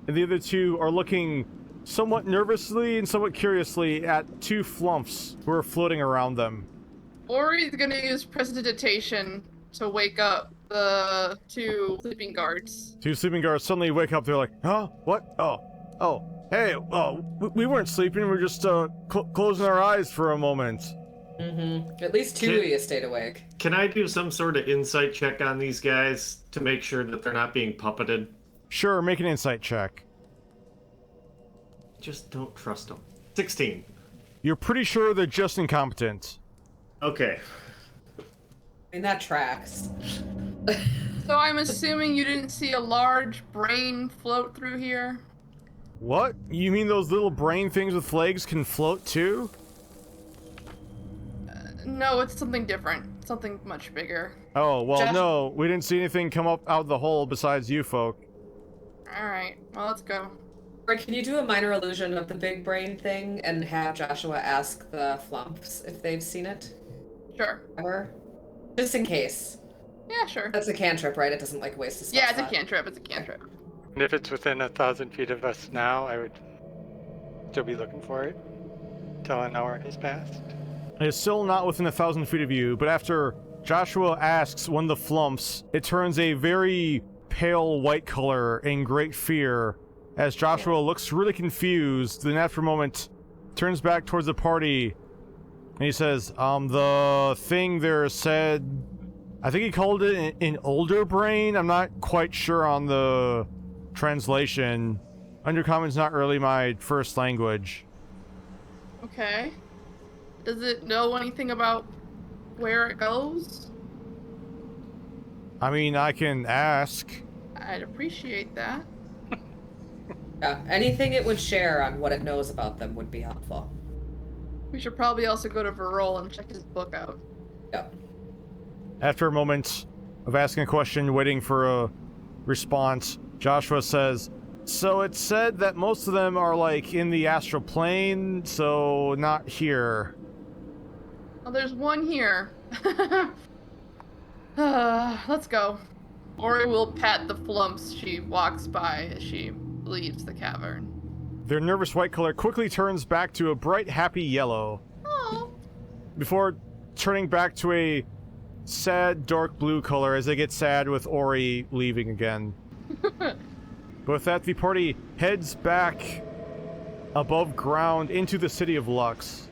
and the other 2 are looking somewhat nervously and somewhat curiously at 2 Flumps who are floating around them. Ori's gonna use prestidigitation to wake up the 2 sleeping guards. 2 sleeping guards suddenly wake up, they're like, huh? What? Oh, hey, we weren't sleeping, we were just closing our eyes for a moment. Mm-hmm. At least 2 of you stayed awake. Can I do some sort of insight check on these guys to make sure that they're not being puppeted? Sure, make an insight check. Just don't trust them. 16. You're pretty sure they're just incompetent. Okay. I mean, that tracks. So I'm assuming you didn't see a large brain float through here? What? You mean those little brain things with legs can float too? No, it's something different. Something much bigger. Oh, well, Josh- no. We didn't see anything come up out of the hole besides you folk. Alright, well, let's go. Or can you do a minor illusion of the big brain thing and have Joshua ask the Flumps if they've seen it? Sure. Ever? Just in case. Yeah, sure. That's a cantrip, right? It doesn't, like, waste a spell Yeah, it's a slot. cantrip. It's a cantrip. And if it's within 1,000 feet of us now, I would still be looking for it until an hour has passed. It is still not within 1,000 feet of you, but after Joshua asks one of the Flumps, it turns a very pale white color in great fear as Joshua looks really confused, then after a moment turns back towards the party and he says, the thing there said, I think he called it an older brain. I'm not quite sure on the translation. Undercommon's not really my first language. Okay. Does it know anything about where it goes? I mean, I can ask. I'd appreciate that. Yeah, anything it would share on what it knows about them would be helpful. We should probably also go to Verol and check his book out. Yep. After a moment of asking a question, waiting for a response, Joshua says, so it said that most of them are like in the astral plane, so not here. Well, there's one here. Let's go. Ori will pat the flumps she walks by as she leaves the cavern. Their nervous white color quickly turns back to a bright, happy yellow, Oh. before turning back to a sad, dark blue color as they get sad with Ori leaving again. But with that, the party heads back above ground into the city of Lux.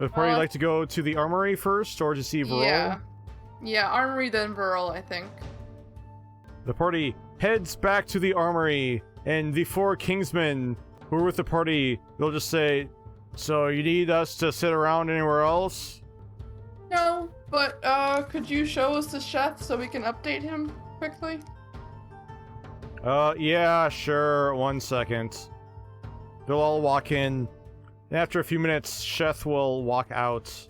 Would the party like to go to the armory first, or to see Verol? Yeah. Yeah, Armory then Verol, I think. The party heads back to the armory, and the 4 Kingsmen who are with the party, they'll just say, so you need us to sit around anywhere else? No, but could you show us the chef so we can update him quickly? Yeah, sure. 1 second. They'll all walk in. And after a few minutes, Sheth will walk out.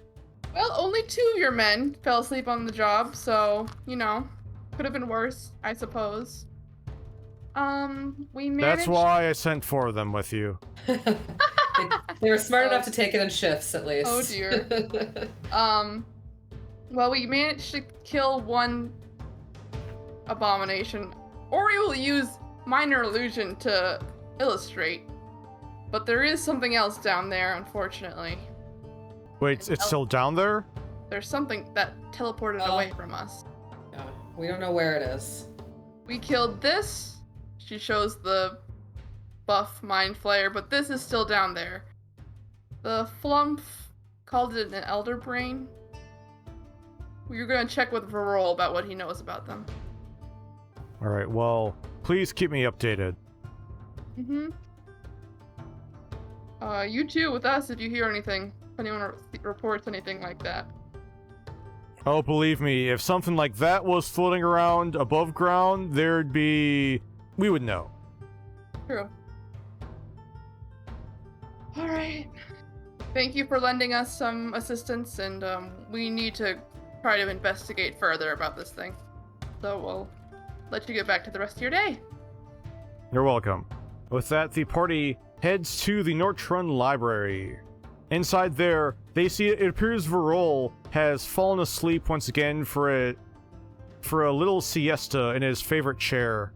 Well, only 2 of your men fell asleep on the job, so, you know, could have been worse, I suppose. We managed... That's why I sent 4 of them with you. They were smart enough to take it in shifts, at least. Oh, dear. Well, we managed to kill 1 abomination. Ori will use minor illusion to illustrate. But there is something else down there, unfortunately. Wait, it's still down there? There's something that teleported away from us. Yeah, we don't know where it is. We killed this. She shows the buff mind flayer, but this is still down there. The flump called it an elder brain. We're gonna check with Varol about what he knows about them. Alright, well, please keep me updated. Mm-hmm. You too with us if you hear anything. If anyone reports anything like that. Oh, believe me, if something like that was floating around above ground, there'd be... we would know. True. Alright. Thank you for lending us some assistance, and we need to try to investigate further about this thing. So we'll let you get back to the rest of your day. You're welcome. With that, the party heads to the Nortrun Library. Inside there, they see it appears Varol has fallen asleep once again for a little siesta in his favorite chair.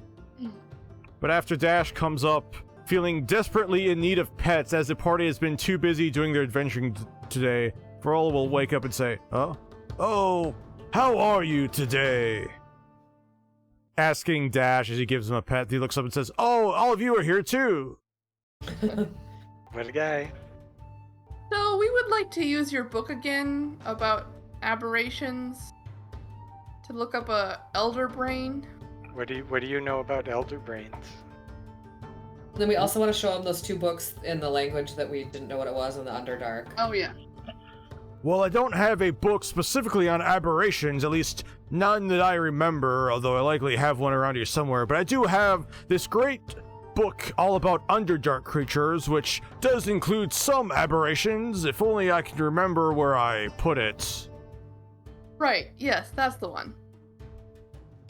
But after Dash comes up, feeling desperately in need of pets as the party has been too busy doing their adventuring today, Varol will wake up and say, "Oh, how are you today?" Asking Dash as he gives him a pet. He looks up and says, "Oh, all of you are here too." What a guy. So we would like to use your book again about aberrations to look up a elder brain. What do you know about elder brains? Then we also want to show them those 2 books in the language that we didn't know what it was in the Underdark. Oh yeah. Well, I don't have a book specifically on aberrations, at least none that I remember, although I likely have one around here somewhere, but I do have this great book all about Underdark creatures, which does include some aberrations, if only I can remember where I put it. Right, yes, that's the one.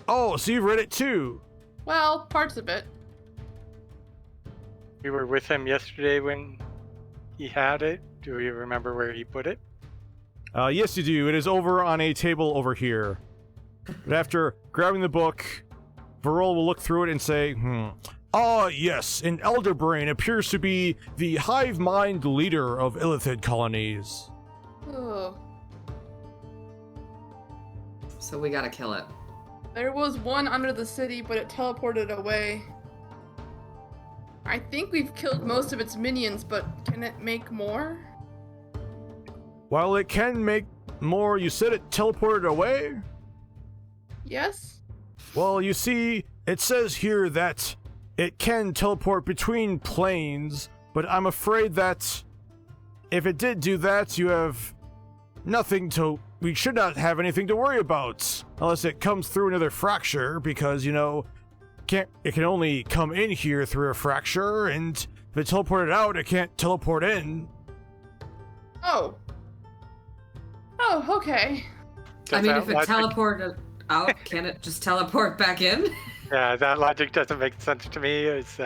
Oh, so you've read it too? Well, parts of it. We were with him yesterday when he had it. Do you remember where he put it? Yes, you do. It is over on a table over here. But after grabbing the book, Varol will look through it and say, "Ah, yes, an elder brain appears to be the hive mind leader of illithid colonies." Oh. So we gotta kill it. There was one under the city, but it teleported away. I think we've killed most of its minions, but can it make more? While it can make more, you said it teleported away? Yes? Well, you see, it says here that it can teleport between planes, but I'm afraid that if it did do that, you have nothing to... we should not have anything to worry about, unless it comes through another fracture, because, you know, it can only come in here through a fracture, and if it teleported out, it can't teleport in. Oh. Oh, okay. I Does mean, that if it logic- teleported out, can it just teleport back in? Yeah, that logic doesn't make sense to me. Is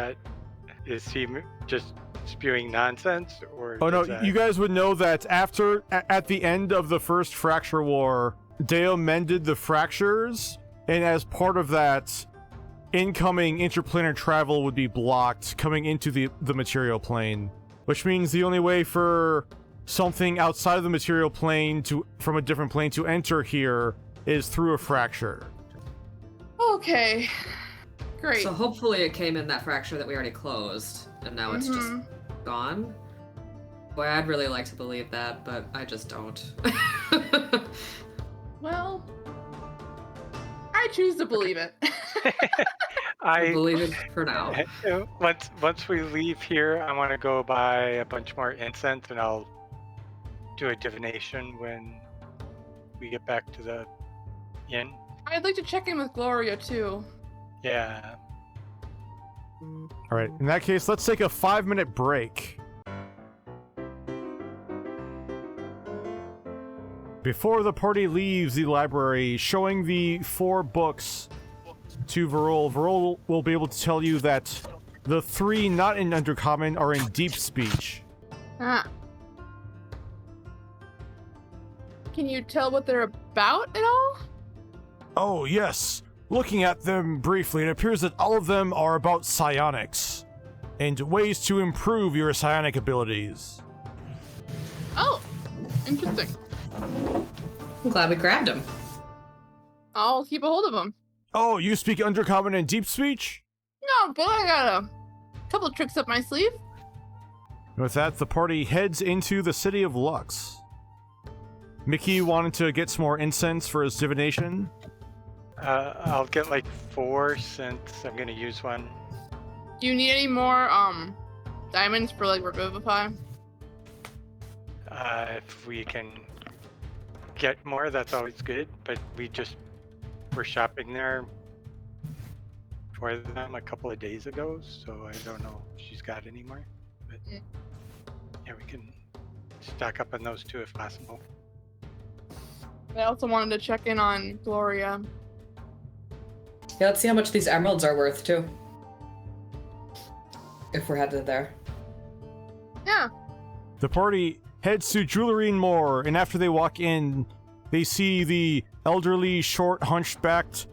he just spewing nonsense, or? Oh no, is that... you guys would know that at the end of the first fracture war, Deo mended the fractures, and as part of that, incoming interplanar travel would be blocked coming into the material plane, which means the only way for something outside of the material plane from a different plane to enter here is through a fracture. Okay. Great. So hopefully it came in that fracture that we already closed, and now it's just gone. Boy, I'd really like to believe that, but I just don't. Well, I choose to believe it. I believe it for now. Once we leave here, I want to go buy a bunch more incense, and I'll do a divination when we get back to the inn? I'd like to check in with Gloria too. Yeah. Alright, in that case, let's take a 5-minute break. Before the party leaves the library, showing the 4 books to Varol, Varol will be able to tell you that the 3 not in Undercommon are in Deep Speech. Ah. Can you tell what they're about at all? Oh, yes. Looking at them briefly, it appears that all of them are about psionics and ways to improve your psionic abilities. Oh, interesting. I'm glad we grabbed him. I'll keep a hold of them. Oh, you speak Undercommon and Deep Speech? No, but I got a couple of tricks up my sleeve. With that, the party heads into the city of Lux. Mickey wanted to get some more incense for his divination. I'll get like 4 since I'm gonna use one. Do you need any more diamonds for like Revivify? If we can get more, that's always good. But we're shopping there for them a couple of days ago, so I don't know if she's got any more. But yeah, we can stock up on those too if possible. I also wanted to check in on Gloria. Yeah, let's see how much these emeralds are worth too. If we're headed there. Yeah. The party heads to Jewelry and More, and after they walk in, they see the elderly, short, hunchbacked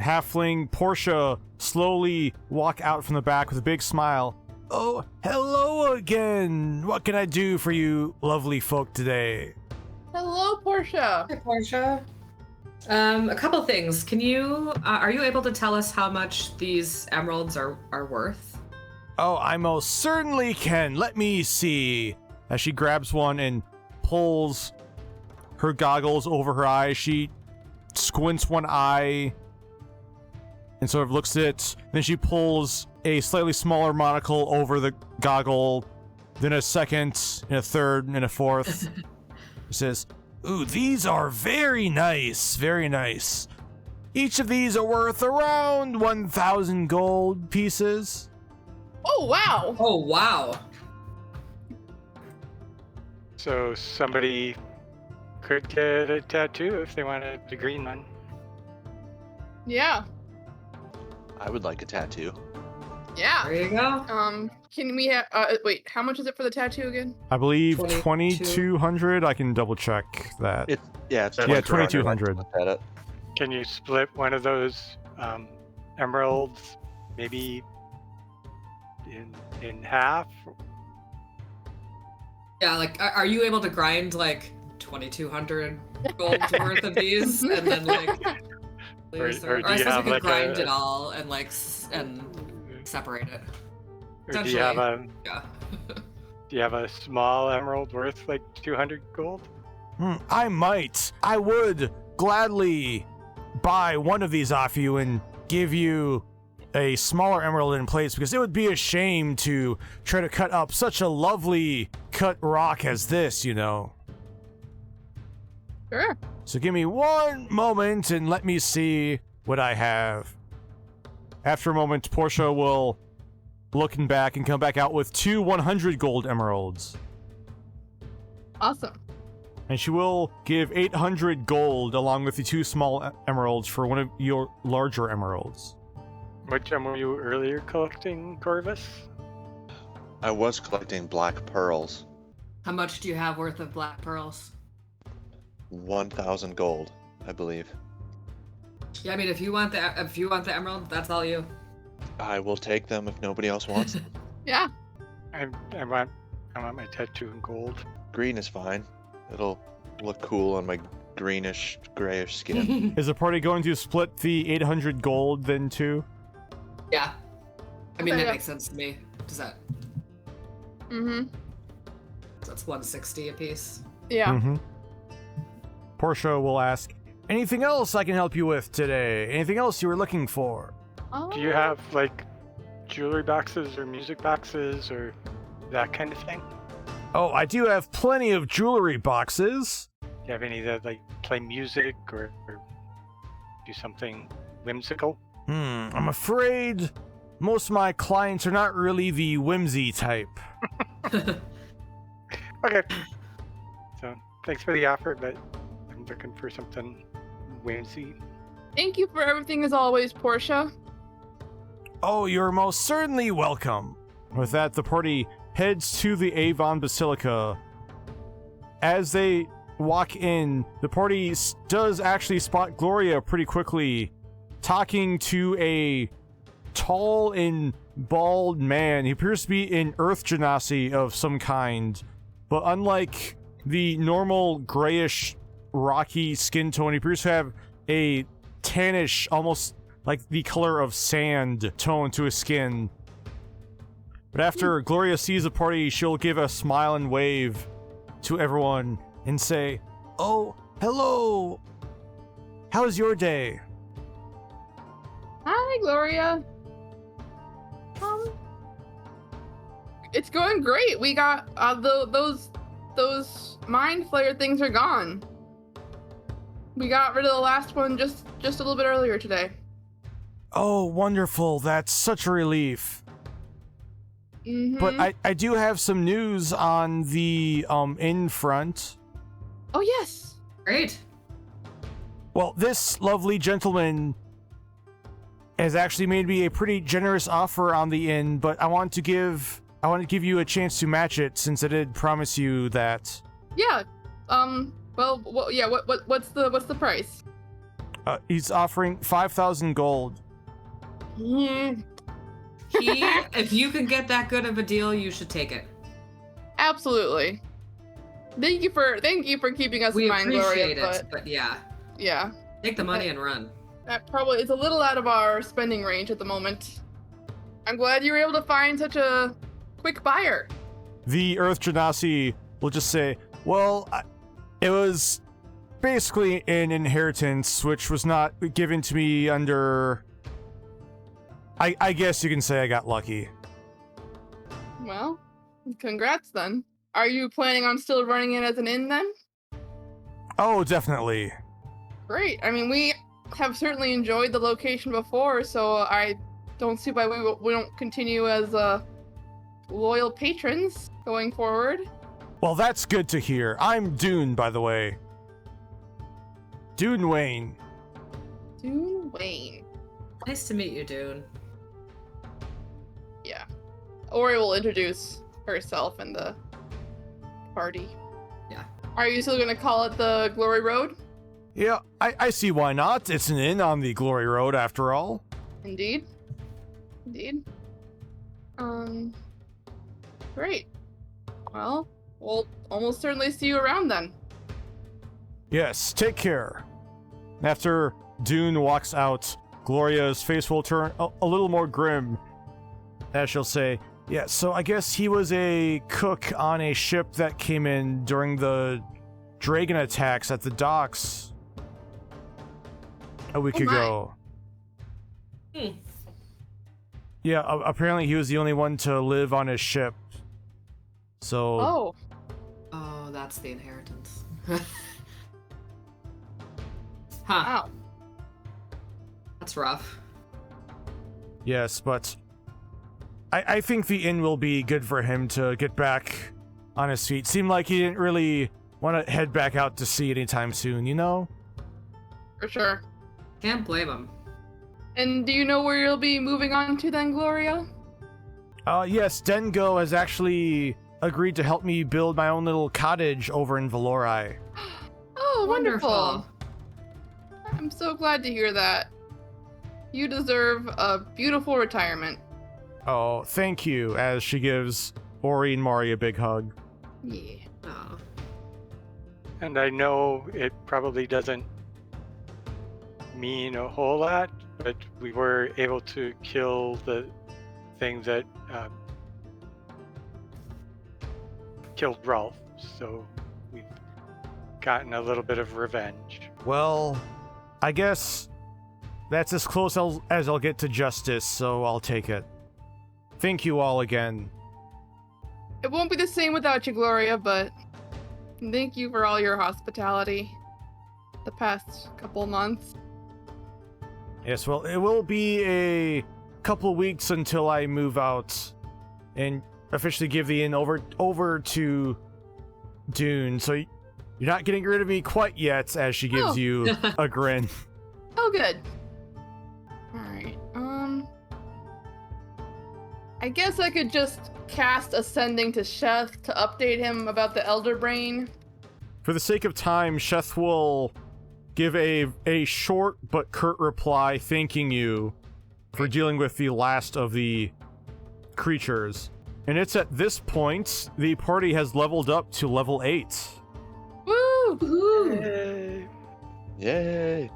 halfling Portia slowly walk out from the back with a big smile. Oh, hello again! What can I do for you lovely folk today? Hello, Portia. Hi, Portia. A couple things. Can you, are you able to tell us how much these emeralds are worth? Oh, I most certainly can. Let me see. As she grabs one and pulls her goggles over her eyes, she squints one eye and sort of looks at it. Then she pulls a slightly smaller monocle over the goggle, then a second, and a third, and a fourth. She says, "Ooh, these are very nice, very nice. Each of these are worth around 1,000 gold pieces." Oh, wow. Oh, wow. So somebody could get a tattoo if they wanted the green one. Yeah. I would like a tattoo. Yeah. There you go. Can we have, wait, how much is it for the tattoo again? I believe 22. 2,200. I can double check that. It's 2,200. Look at it. Can you split one of those emeralds maybe in half? Yeah, like, are you able to grind like 2,200 gold worth of these, and then like, Or I do suppose you we have could like grind a- it all and like and separate it. Or do you have a Yeah. do you have a small emerald worth like 200 gold? I might. I would gladly buy one of these off you and give you a smaller emerald in place, because it would be a shame to try to cut up such a lovely cut rock as this, you know. Sure. So give me one moment and let me see what I have. After a moment, Portia will looking back and come back out with 2 100 gold emeralds. Awesome. And she will give 800 gold along with the 2 small emeralds for one of your larger emeralds. Which one were you earlier collecting, Corvus? I was collecting black pearls. How much do you have worth of black pearls? 1,000 gold, I believe. Yeah, I mean, if you want the emerald, that's all you. I will take them if nobody else wants them. Yeah. I want my tattoo in gold. Green is fine. It'll look cool on my greenish, grayish skin. Is the party going to split the 800 gold then too? Yeah. I mean, Okay, that yeah. makes sense to me. Does that? Mm-hmm. So that's 160 a piece. Yeah. Mm-hmm. Portia will ask, anything else I can help you with today? Anything else you were looking for? Oh. Do you have like jewelry boxes or music boxes or that kind of thing? Oh, I do have plenty of jewelry boxes. you have any that like play music or do something whimsical? I'm afraid most of my clients are not really the whimsy type. Okay. So thanks for the offer, but I'm looking for something whimsy. Thank you for everything as always, Portia. Oh, you're most certainly welcome. With that, the party heads to the Avon Basilica. As they walk in, the party does actually spot Gloria pretty quickly, talking to a tall and bald man. He appears to be an earth genasi of some kind, but unlike the normal grayish, rocky skin tone, he appears to have a tannish, almost like the color of sand tone to his skin. But after Gloria sees the party, she'll give a smile and wave to everyone and say, "Oh, hello! How's your day?" Hi, Gloria. It's going great. We got those mind flayer things are gone. We got rid of the last one just a little bit earlier today. Oh, wonderful. That's such a relief. But I do have some news on the inn front. Oh, yes. Great. Well, this lovely gentleman has actually made me a pretty generous offer on the inn, but I want to give you a chance to match it since I did promise you that. Yeah. Well, yeah. What's the price? He's offering 5,000 gold. If you can get that good of a deal, you should take it. Absolutely. Thank you for keeping us in mind, appreciate Gloria. it, but yeah, take the money and run. That probably is a little out of our spending range at the moment. I'm glad you were able to find such a quick buyer. The Earth Genasi will just say, "Well, it was basically an inheritance, which was not given to me under. I guess you can say I got lucky." Well, congrats then. Are you planning on still running it as an inn then? Oh, definitely. Great. I mean, we have certainly enjoyed the location before, so I don't see why we don't continue as loyal patrons going forward. Well, that's good to hear. I'm Dune, by the way. Dune Wayne. Dune Wayne. Nice to meet you, Dune. Yeah. Ori will introduce herself and the party. Yeah. Are you still gonna call it the Glory Road? Yeah, I see why not. It's an inn on the Glory Road, after all. Indeed. Great. Well, we'll almost certainly see you around then. Yes, take care. After Dune walks out, Gloria's face will turn a little more grim as she'll say, "Yeah, so I guess he was a cook on a ship that came in during the dragon attacks at the docks a week ago." Yeah, apparently he was the only one to live on his ship. So... Oh, that's the inheritance. Wow. That's rough. Yes, but I think the inn will be good for him to get back on his feet. Seemed like he didn't really want to head back out to sea anytime soon, you know? For sure. Can't blame him. And do you know where you'll be moving on to then, Gloria? Yes, Dengo has actually agreed to help me build my own little cottage over in Valori. Oh, wonderful. I'm so glad to hear that. You deserve a beautiful retirement. Oh, thank you, as she gives Ori and Mari a big hug. Yeah. Oh. And I know it probably doesn't mean a whole lot, but we were able to kill the thing that killed Rolf, so we've gotten a little bit of revenge. Well, I guess that's as close as I'll get to justice, so I'll take it. Thank you all again. It won't be the same without you, Gloria, but Thank you for all your hospitality the past couple months. Yes, well, it will be a couple weeks until I move out and officially give the inn over to Dune. So you're not getting rid of me quite yet, as she gives you a grin. Oh, good. Alright, I guess I could just cast Ascending to Sheth to update him about the Elder Brain. For the sake of time, Sheth will give a short but curt reply thanking you for dealing with the last of the creatures. And it's at this point the party has leveled up to level 8. Woo! Yay. Yay!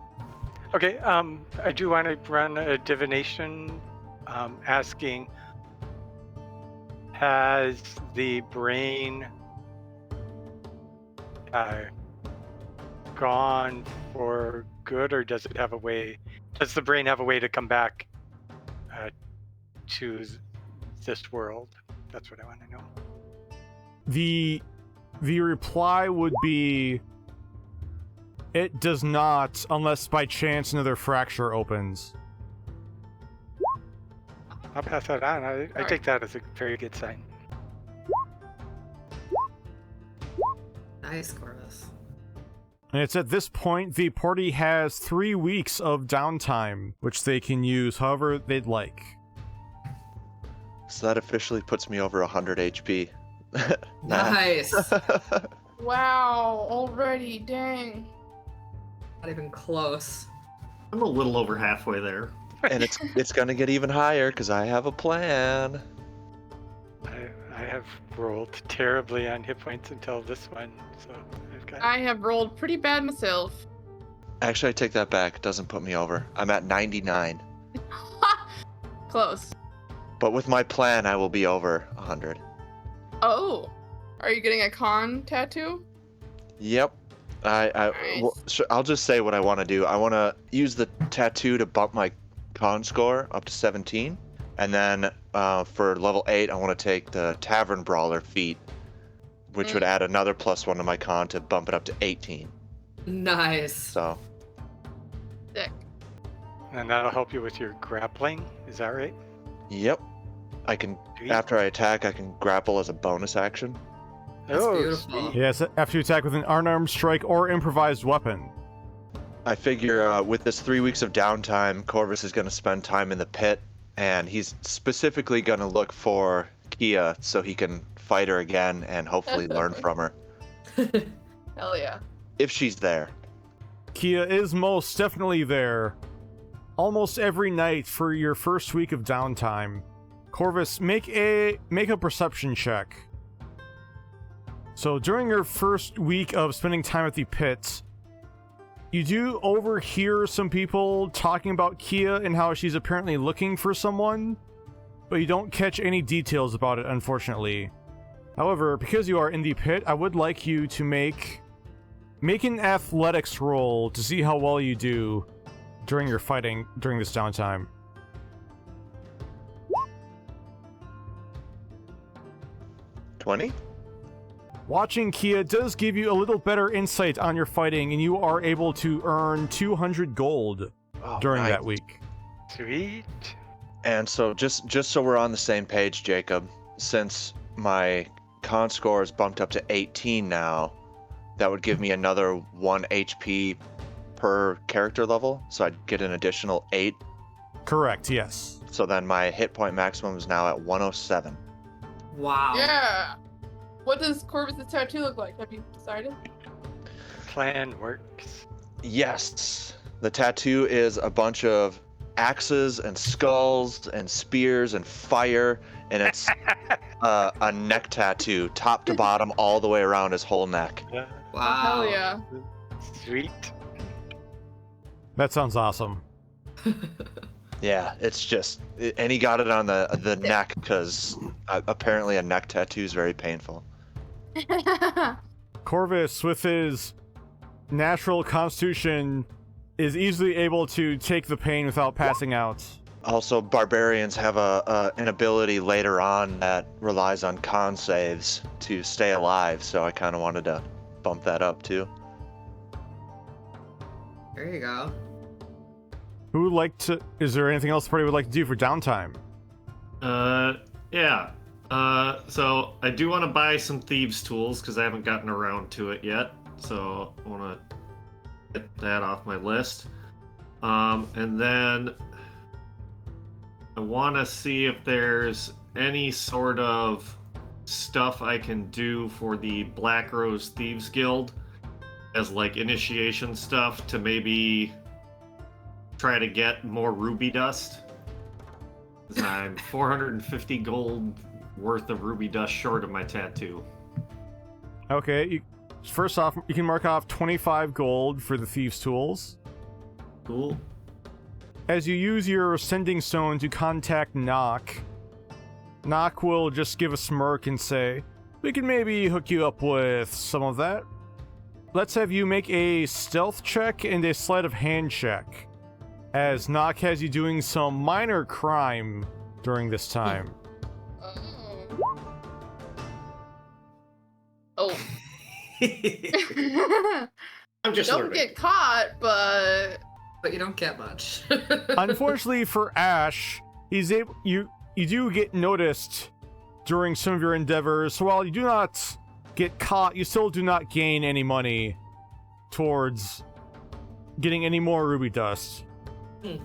Okay, I do want to run a divination, asking, has the brain gone for good, or does it have a way? Does the brain have a way to come back to this world? That's what I want to know. The reply would be, it does not, unless by chance another fracture opens. I'll pass that on. I take that as a very good sign. Nice, Corvus. And it's at this point the party has 3 weeks of downtime, which they can use however they'd like. So that officially puts me over 100 HP. Nice. Wow, already, dang. Not even close. I'm a little over halfway there. And it's gonna get even higher because I have a plan. I have rolled terribly on hit points until this one, so I've got. I have rolled pretty bad myself. Actually, I take that back. It doesn't put me over. I'm at 99. Close. But with my plan, I will be over 100. Oh, are you getting a con tattoo? Yep. I'll just say what I want to do. I want to use the tattoo to bump my con score up to 17. And then for level 8, I want to take the Tavern Brawler feat, which would add another +1 to my con to bump it up to 18. Nice. So, Sick. And that'll help you with your grappling. Is that right? yep. I can, Sweet. after I attack, I can grapple as a bonus action. That's Oh, beautiful. sweet. Yes, after you attack with an unarmed strike or improvised weapon. I figure with this 3 weeks of downtime, Corvus is going to spend time in the pit, and he's specifically going to look for Kia so he can fight her again and hopefully learn from her. Hell yeah. If she's there. Kia is most definitely there. Almost every night for your first week of downtime. Corvus, make a perception check. So during your first week of spending time at the pit, you do overhear some people talking about Kia and how she's apparently looking for someone, but you don't catch any details about it, unfortunately. However, because you are in the pit, I would like you to make an athletics roll to see how well you do during your fighting during this downtime. $20? Watching Kia does give you a little better insight on your fighting, and you are able to earn 200 gold during nice. that week. Sweet. And so just so we're on the same page, Jacob, since my con score is bumped up to 18 now, that would give me another 1 HP per character level, so I'd get an additional 8. Correct, yes. So then my hit point maximum is now at 107. Wow. Yeah. What does Corvus' tattoo look like? Have you decided? Plan works. Yes, the tattoo is a bunch of axes and skulls and spears and fire, and it's a neck tattoo, top to bottom, all the way around his whole neck. Yeah. Wow. Hell yeah. Sweet. That sounds awesome. Yeah, it's just, and he got it on the neck because apparently a neck tattoo is very painful. Corvus, with his natural constitution, is easily able to take the pain without passing out. Also, barbarians have an ability later on that relies on con saves to stay alive, so I kind of wanted to bump that up too. There you go. Who would like to... Is there anything else the party would like to do for downtime? Yeah. So I do want to buy some thieves' tools because I haven't gotten around to it yet. So I want to get that off my list. And then I want to see if there's any sort of stuff I can do for the Black Rose Thieves Guild as like initiation stuff to maybe try to get more ruby dust. 'Cause I'm 450 gold worth of ruby dust short of my tattoo. Okay, first off, you can mark off 25 gold for the Thieves' Tools. Cool. As you use your Sending Stone to contact Nock, Nock will just give a smirk and say, "We can maybe hook you up with some of that. Let's have you make a stealth check and a sleight of hand check, as Nock has you doing some minor crime during this time." Oh. I'm just Don't learning. get caught, but you don't get much. Unfortunately for Ash, he's able. You do get noticed during some of your endeavors. So while you do not get caught, you still do not gain any money towards getting any more ruby dust.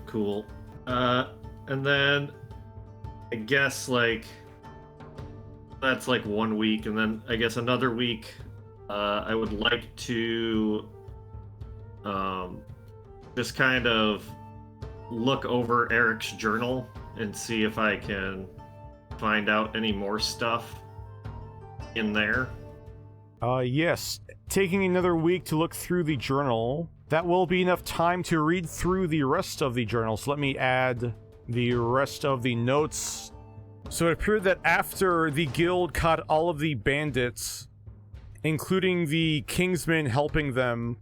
Cool. And then I guess like that's like 1 week, and then I guess another week. I would like to just kind of look over Eric's journal and see if I can find out any more stuff in there. Yes. Taking another week to look through the journal. That will be enough time to read through the rest of the journal. So let me add the rest of the notes. So it appeared that after the guild caught all of the bandits, including the Kingsmen helping them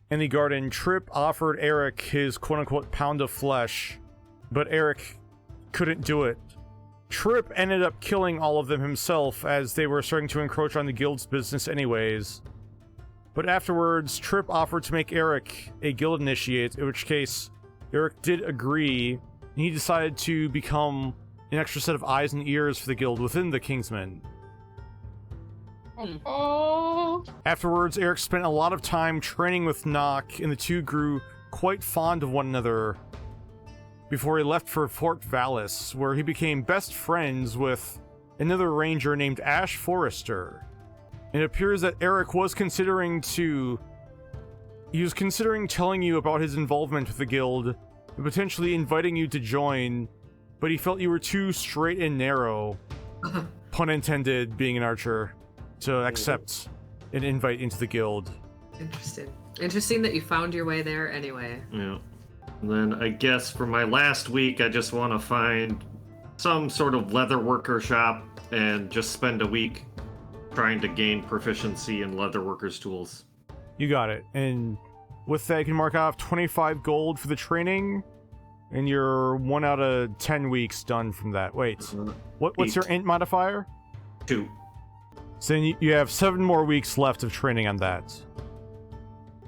in the garden, Tripp offered Eric his quote-unquote pound of flesh, but Eric couldn't do it. Tripp ended up killing all of them himself as they were starting to encroach on the guild's business anyways. But afterwards, Tripp offered to make Eric a guild initiate, in which case Eric did agree, and he decided to become an extra set of eyes and ears for the guild within the Kingsmen. oh, Afterwards, Eric spent a lot of time training with Nock, and the two grew quite fond of one another before he left for Fort Valis, where he became best friends with another ranger named Ash Forrester. It appears that Eric was considering telling you about his involvement with the guild, and potentially inviting you to join, but he felt you were too straight and narrow, pun intended, being an archer, to accept an invite into the guild. Interesting that you found your way there anyway. Yeah. And then I guess for my last week, I just want to find some sort of leather worker shop and just spend a week trying to gain proficiency in leather workers' tools. You got it. And with that, you can mark off 25 gold for the training, and you're 1 out of 10 weeks done from that. Wait, what's your int modifier? 2. So then you have 7 more weeks left of training on that.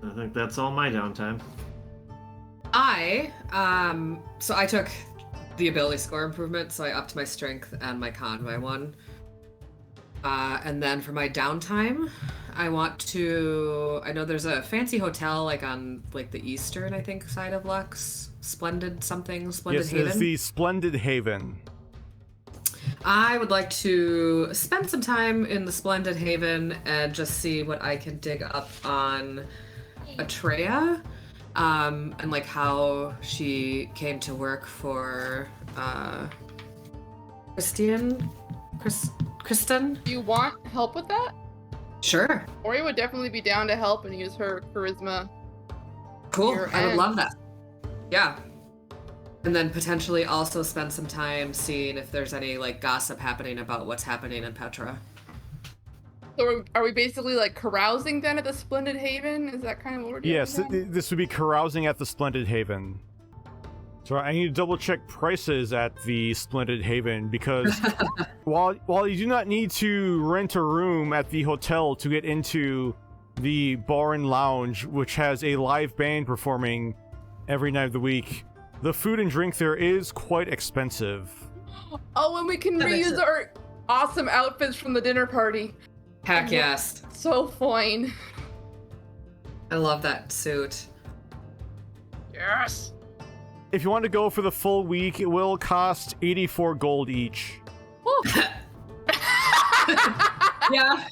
I think that's all my downtime. So I took the ability score improvement, so I upped my strength and my con by 1. And then for my downtime, I know there's a fancy hotel like on like the eastern, I think, side of Lux. Splendid Haven. Haven. It's the Splendid Haven. I would like to spend some time in the Splendid Haven and just see what I can dig up on Atreya, and like how she came to work for Kristen. do you want help with that? Sure. Ori would definitely be down to help and use her charisma. Cool. Your I would end. love that. Yeah. And then potentially also spend some time seeing if there's any like gossip happening about what's happening in Petra. So are we basically like carousing then at the Splendid Haven? Is that kind of what we're doing? Yes, then? this would be carousing at the Splendid Haven. So I need to double check prices at the Splendid Haven, because while you do not need to rent a room at the hotel to get into the bar and lounge, which has a live band performing every night of the week. The food and drink there is quite expensive. Oh, and we can That makes reuse our awesome outfits from the dinner party. Heck yes. So fine. I love that suit. Yes. If you want to go for the full week, it will cost 84 gold each. Yeah.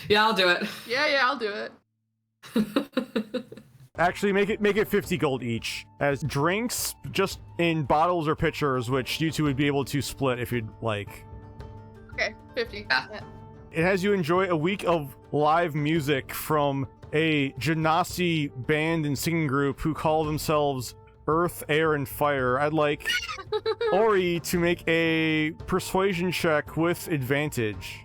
Yeah, I'll do it. Yeah, I'll do it. Actually, make it 50 gold each. As drinks, just in bottles or pitchers, which you two would be able to split if you'd like. Okay, 50. Yeah. It has you enjoy a week of live music from a Genasi band and singing group who call themselves Earth, Air, and Fire. I'd like Ori to make a persuasion check with advantage.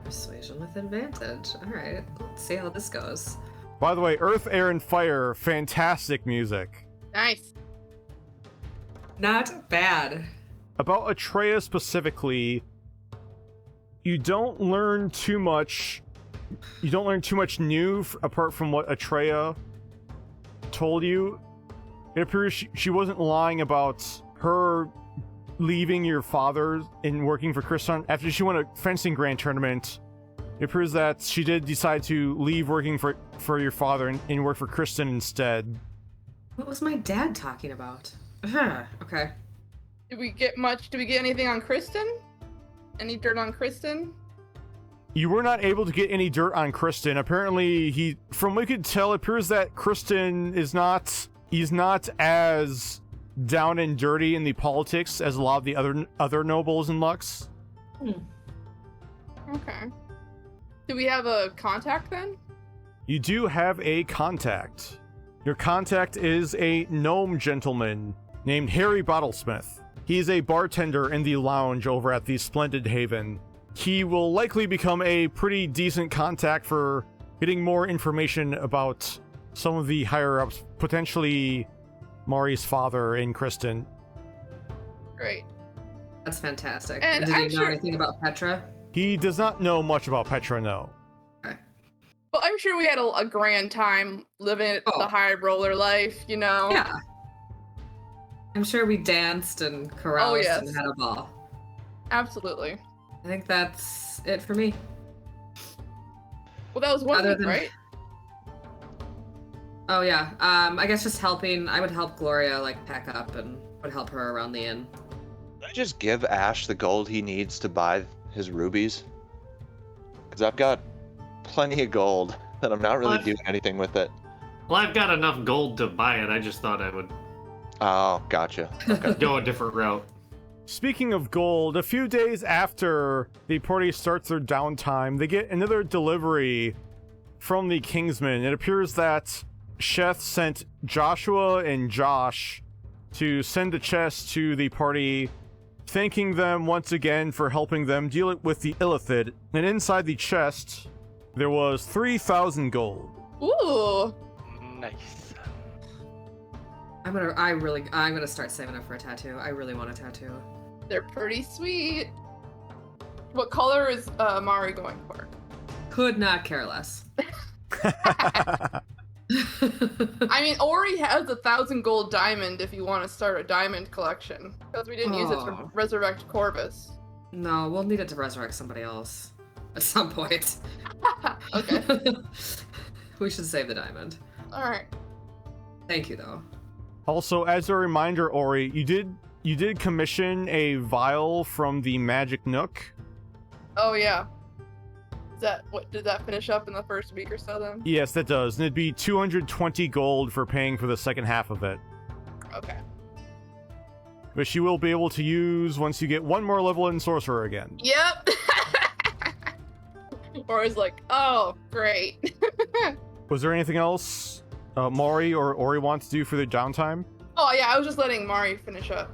Persuasion with advantage. Alright, let's see how this goes. By the way, Earth, Air, and Fire, fantastic music. Nice. Not bad. About Atreya specifically, you don't learn too much. You don't learn too much new apart from what Atreya told you. It appears she wasn't lying about her leaving your father and working for Kristan after she won a fencing grand tournament. It appears that she did decide to leave working for your father and work for Kristan instead. What was my dad talking about? Okay. Did we get anything on Kristen? Any dirt on Kristen? You were not able to get any dirt on Kristan. Apparently, from what we could tell, it appears that Kristan he's not as down and dirty in the politics as a lot of the other nobles in Lux. Okay. Do we have a contact then? You do have a contact. Your contact is a gnome gentleman named Harry Bottlesmith. He's a bartender in the lounge over at the Splendid Haven. He will likely become a pretty decent contact for getting more information about some of the higher-ups, potentially Mari's father and Kristan. Great. That's fantastic. And did I'm he know sure- anything about Petra? He does not know much about Petra, no. Well, I'm sure we had a grand time living the high roller life, you know? Yeah. I'm sure we danced and caroused yes. and had a ball. Absolutely. I think that's it for me. Well, that was one Other week, than- right? Oh yeah. I guess just helping. I would help Gloria pack up and would help her around the inn. Can I just give Ash the gold he needs to buy his rubies? Because I've got plenty of gold that I'm not really What? doing anything with it. Well, I've got enough gold to buy it. I just thought I would Oh, gotcha. go a different route. Speaking of gold, a few days after the party starts their downtime, they get another delivery from the Kingsmen. It appears that Sheth sent Joshua and Josh to send a chest to the party, thanking them once again for helping them deal with the illithid. And inside the chest, there was 3,000 gold. Ooh. Nice. I'm gonna start saving up for a tattoo. I really want a tattoo. They're pretty sweet. What color is Mari going for? Could not care less. I mean, Ori has 1,000 gold diamond if you want to start a diamond collection. Because we didn't use it to Oh. resurrect Corvus. No, we'll need it to resurrect somebody else at some point. Okay. We should save the diamond. Alright. Thank you, though. Also, as a reminder, Ori, you did commission a vial from the Magic Nook. Oh, yeah. Did that finish up in the first week or so then? Yes, that does. And it'd be 220 gold for paying for the second half of it. Okay. Which you will be able to use once you get one more level in Sorcerer again. Yep. Ori's like, oh, great. Was there anything else Mari or Ori wants to do for their downtime? Oh, yeah, I was just letting Mari finish up.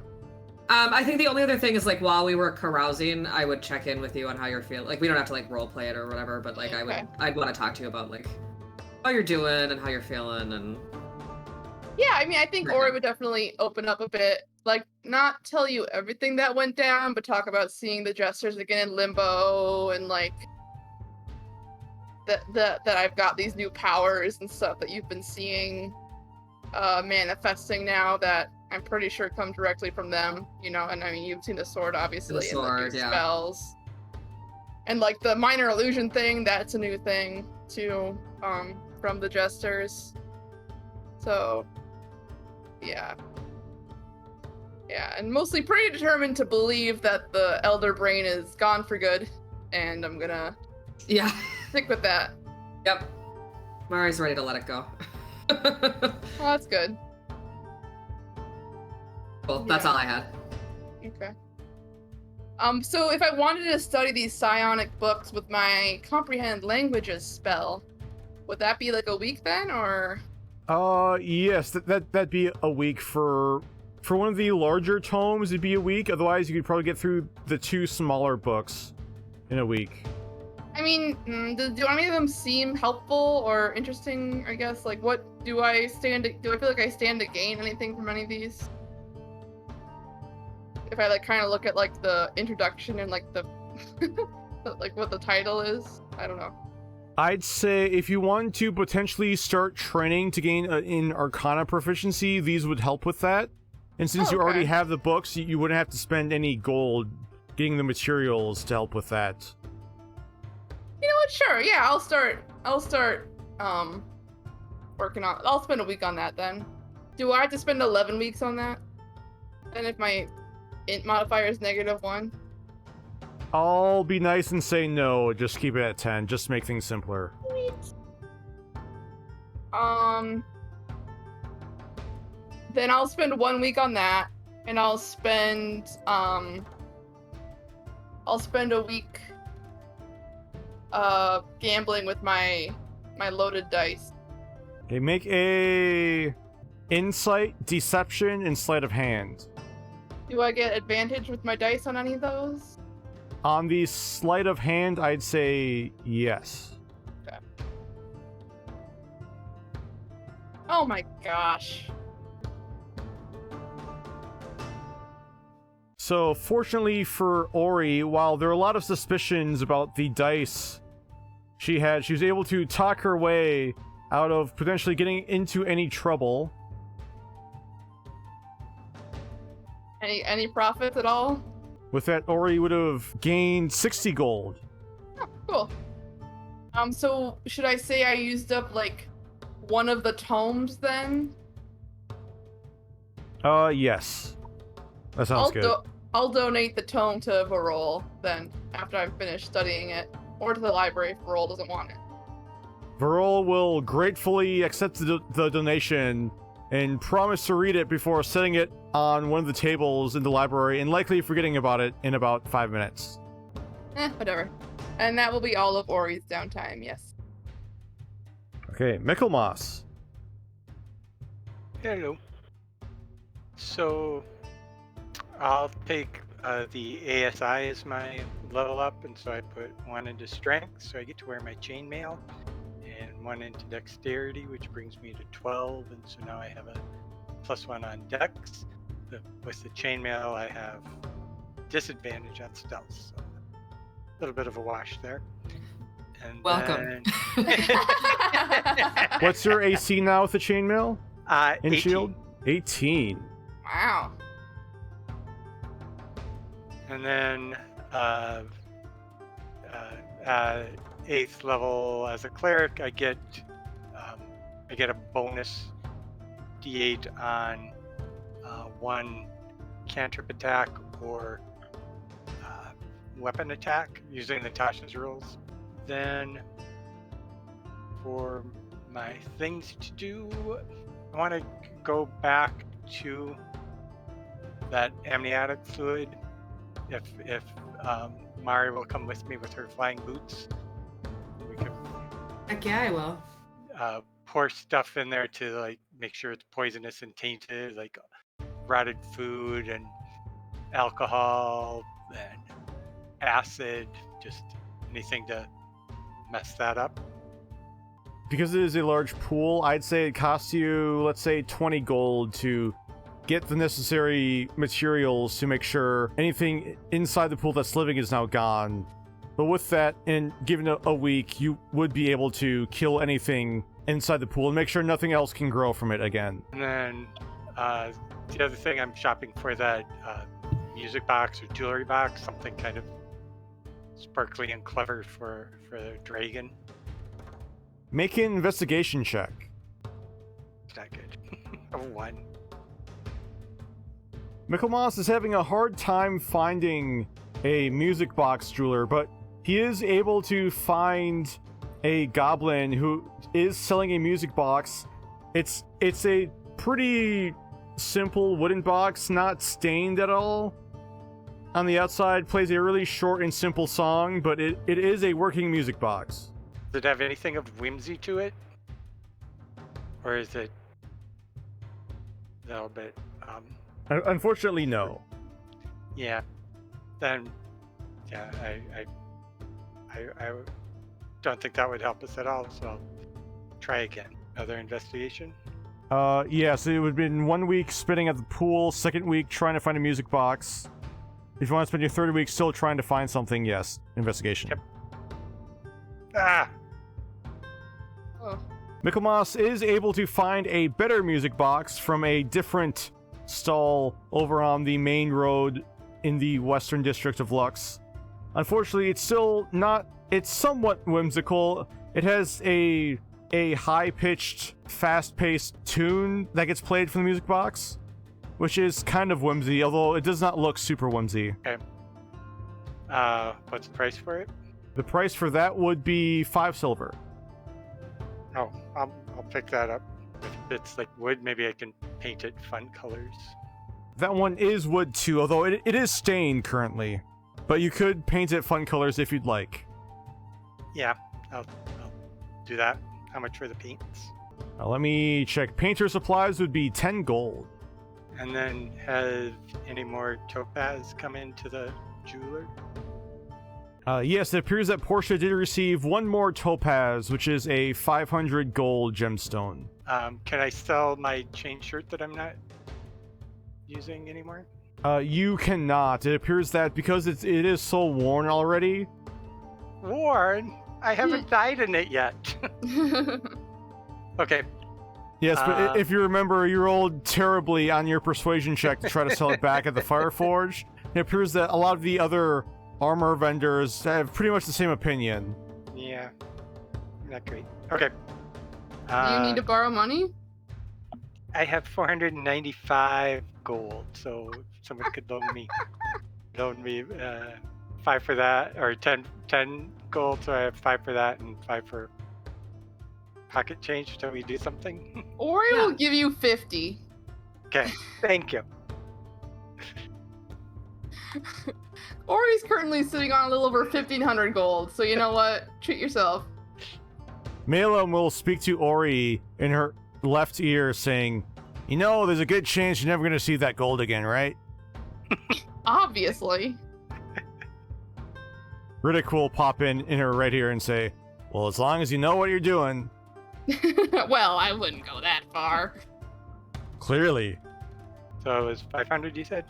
I think the only other thing is while we were carousing, I would check in with you on how you're feeling. We don't have to role play it or whatever, but Okay. I'd want to talk to you about how you're doing and how you're feeling and Yeah, I mean, I think Ori would definitely open up a bit. Not tell you everything that went down, but talk about seeing the jesters again in Limbo and that I've got these new powers and stuff that you've been seeing manifesting now that I'm pretty sure come directly from them, you know, and I mean you've seen the sword obviously The sword, and the new yeah. spells. And like the minor illusion thing, that's a new thing too, from the jesters. So yeah. Yeah, and mostly pretty determined to believe that the elder brain is gone for good, and I'm gonna stick with that. Yep. Mari's ready to let it go. Well, that's good. Cool. That's all I had. Okay. So if I wanted to study these psionic books with my comprehend languages spell, would that be like a week then, or? Yes, that'd be a week for one of the larger tomes. It'd be a week. Otherwise, you could probably get through the 2 smaller books in a week. I mean, do any of them seem helpful or interesting? I guess. Like, what do I stand? Do I feel like I stand to gain anything from any of these? If I like kind of look at like the introduction and like the like what the title is, I don't know. I'd say if you want to potentially start training to gain in Arcana proficiency, these would help with that. And since you already have the books, you wouldn't have to spend any gold getting the materials to help with that. You know what? Sure. Yeah, I'll start working on. I'll spend a week on that then. Do I have to spend 11 weeks on that? And if my int modifier is -1? I'll be nice and say no. Just keep it at 10. Just to make things simpler. Then I'll spend 1 week on that, and I'll spend a week gambling with my loaded dice. Okay, make a insight, deception, and sleight of hand. Do I get advantage with my dice on any of those? On the sleight of hand, I'd say yes. Okay. Oh my gosh. So, fortunately for Ori, while there are a lot of suspicions about the dice she was able to talk her way out of potentially getting into any trouble. Any profits at all? With that, Ori would have gained 60 gold. Oh, cool. So should I say I used up like one of the tomes then? Yes. That sounds good. I'll donate the tome to Varol then after I've finished studying it, or to the library if Varol doesn't want it. Varol will gratefully accept the donation and promise to read it before setting it on one of the tables in the library and likely forgetting about it in about 5 minutes. Whatever. And that will be all of Ori's downtime, yes. Okay, Michelmas. Hello. So, I'll take the ASI as my level up, and so I put 1 into strength, so I get to wear my chainmail, and 1 into dexterity, which brings me to 12, and so now I have a +1 on dex. With the chainmail, I have disadvantage on stealth, so a little bit of a wash there. And Welcome. What's your AC now with the chainmail? In 18. shield? 18. Wow. And then 8th level as a cleric, I get a bonus D8 on 1 cantrip attack or weapon attack using Natasha's rules. Then for my things to do, I want to go back to that amniotic fluid. If Mari will come with me with her flying boots, we could Heck yeah, I will. pour stuff in there to like make sure it's poisonous and tainted, like rotted food and alcohol and acid, just anything to mess that up. Because it is a large pool, I'd say it costs you, let's say, 20 gold to get the necessary materials to make sure anything inside the pool that's living is now gone. But with that, and given a week, you would be able to kill anything inside the pool and make sure nothing else can grow from it again. And then the other thing, I'm shopping for that music box or jewelry box, something kind of sparkly and clever for the dragon. Make an investigation check. It's not good. A 1. Michelmas is having a hard time finding a music box jeweler, but he is able to find a goblin who is selling a music box. It's a pretty simple wooden box, not stained at all. On the outside, plays a really short and simple song, but it is a working music box. Does it have anything of whimsy to it? Or is it a little bit, Unfortunately, no. yeah. Then, yeah, I don't think that would help us at all, so I'll try again. Another investigation? Yeah, so it would have been 1 week spinning at the pool, second week trying to find a music box. If you want to spend your third week still trying to find something, yes, investigation. Yep. Ah! Oh. Michelmas is able to find a better music box from a different stall over on the main road in the western district of Lux. Unfortunately, it's still not... It's somewhat whimsical. It has a high-pitched, fast-paced tune that gets played from the music box, which is kind of whimsy, although it does not look super whimsy. Okay. What's the price for it? The price for that would be 5 silver. Oh, I'll pick that up. If it's like wood, maybe I can paint it fun colors. That one is wood too, although it is stained currently. But you could paint it fun colors if you'd like. Yeah, I'll do that. How much for the paints? Let me check. Painter supplies would be 10 gold. And then have any more topaz come into the jeweler? Yes, it appears that Portia did receive one more topaz, which is a 500 gold gemstone. Can I sell my chain shirt that I'm not using anymore? You cannot. It appears that because it is so worn already. Worn? I haven't died in it yet. Okay. Yes, but if you remember, you rolled terribly on your persuasion check to try to sell it back at the Fireforge. It appears that a lot of the other armor vendors have pretty much the same opinion. Yeah. Not great. Okay. Do you need to borrow money? I have 495 gold, so someone could loan me 5 for that, or 10 gold, so I have 5 for that and 5 for pocket change until we do something. Ori will give you 50. Okay, thank you. Ori's currently sitting on a little over 1,500 gold, so you know what? Treat yourself. Maelum will speak to Ori in her left ear, saying, "You know, there's a good chance you're never going to see that gold again, right?" Obviously. Ridic will pop in her right ear and say, "Well, as long as you know what you're doing." Well, I wouldn't go that far. Clearly. So it was 500, you said?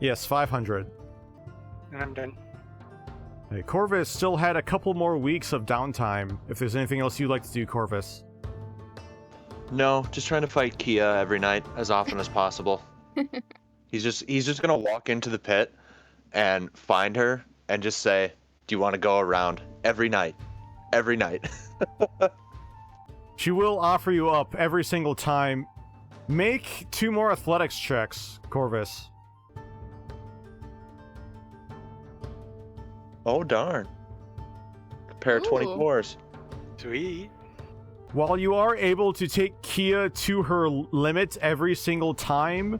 Yes, 500. And I'm done. Hey, Corvus still had a couple more weeks of downtime. If there's anything else you'd like to do, Corvus. No, just trying to fight Kia every night as often as possible. He's just gonna walk into the pit and find her and just say, "Do you want to go around?" Every night. Every night. She will offer you up every single time. Make 2 more athletics checks, Corvus. Oh, darn. A pair of Ooh. 24s. Sweet. While you are able to take Kia to her limit every single time,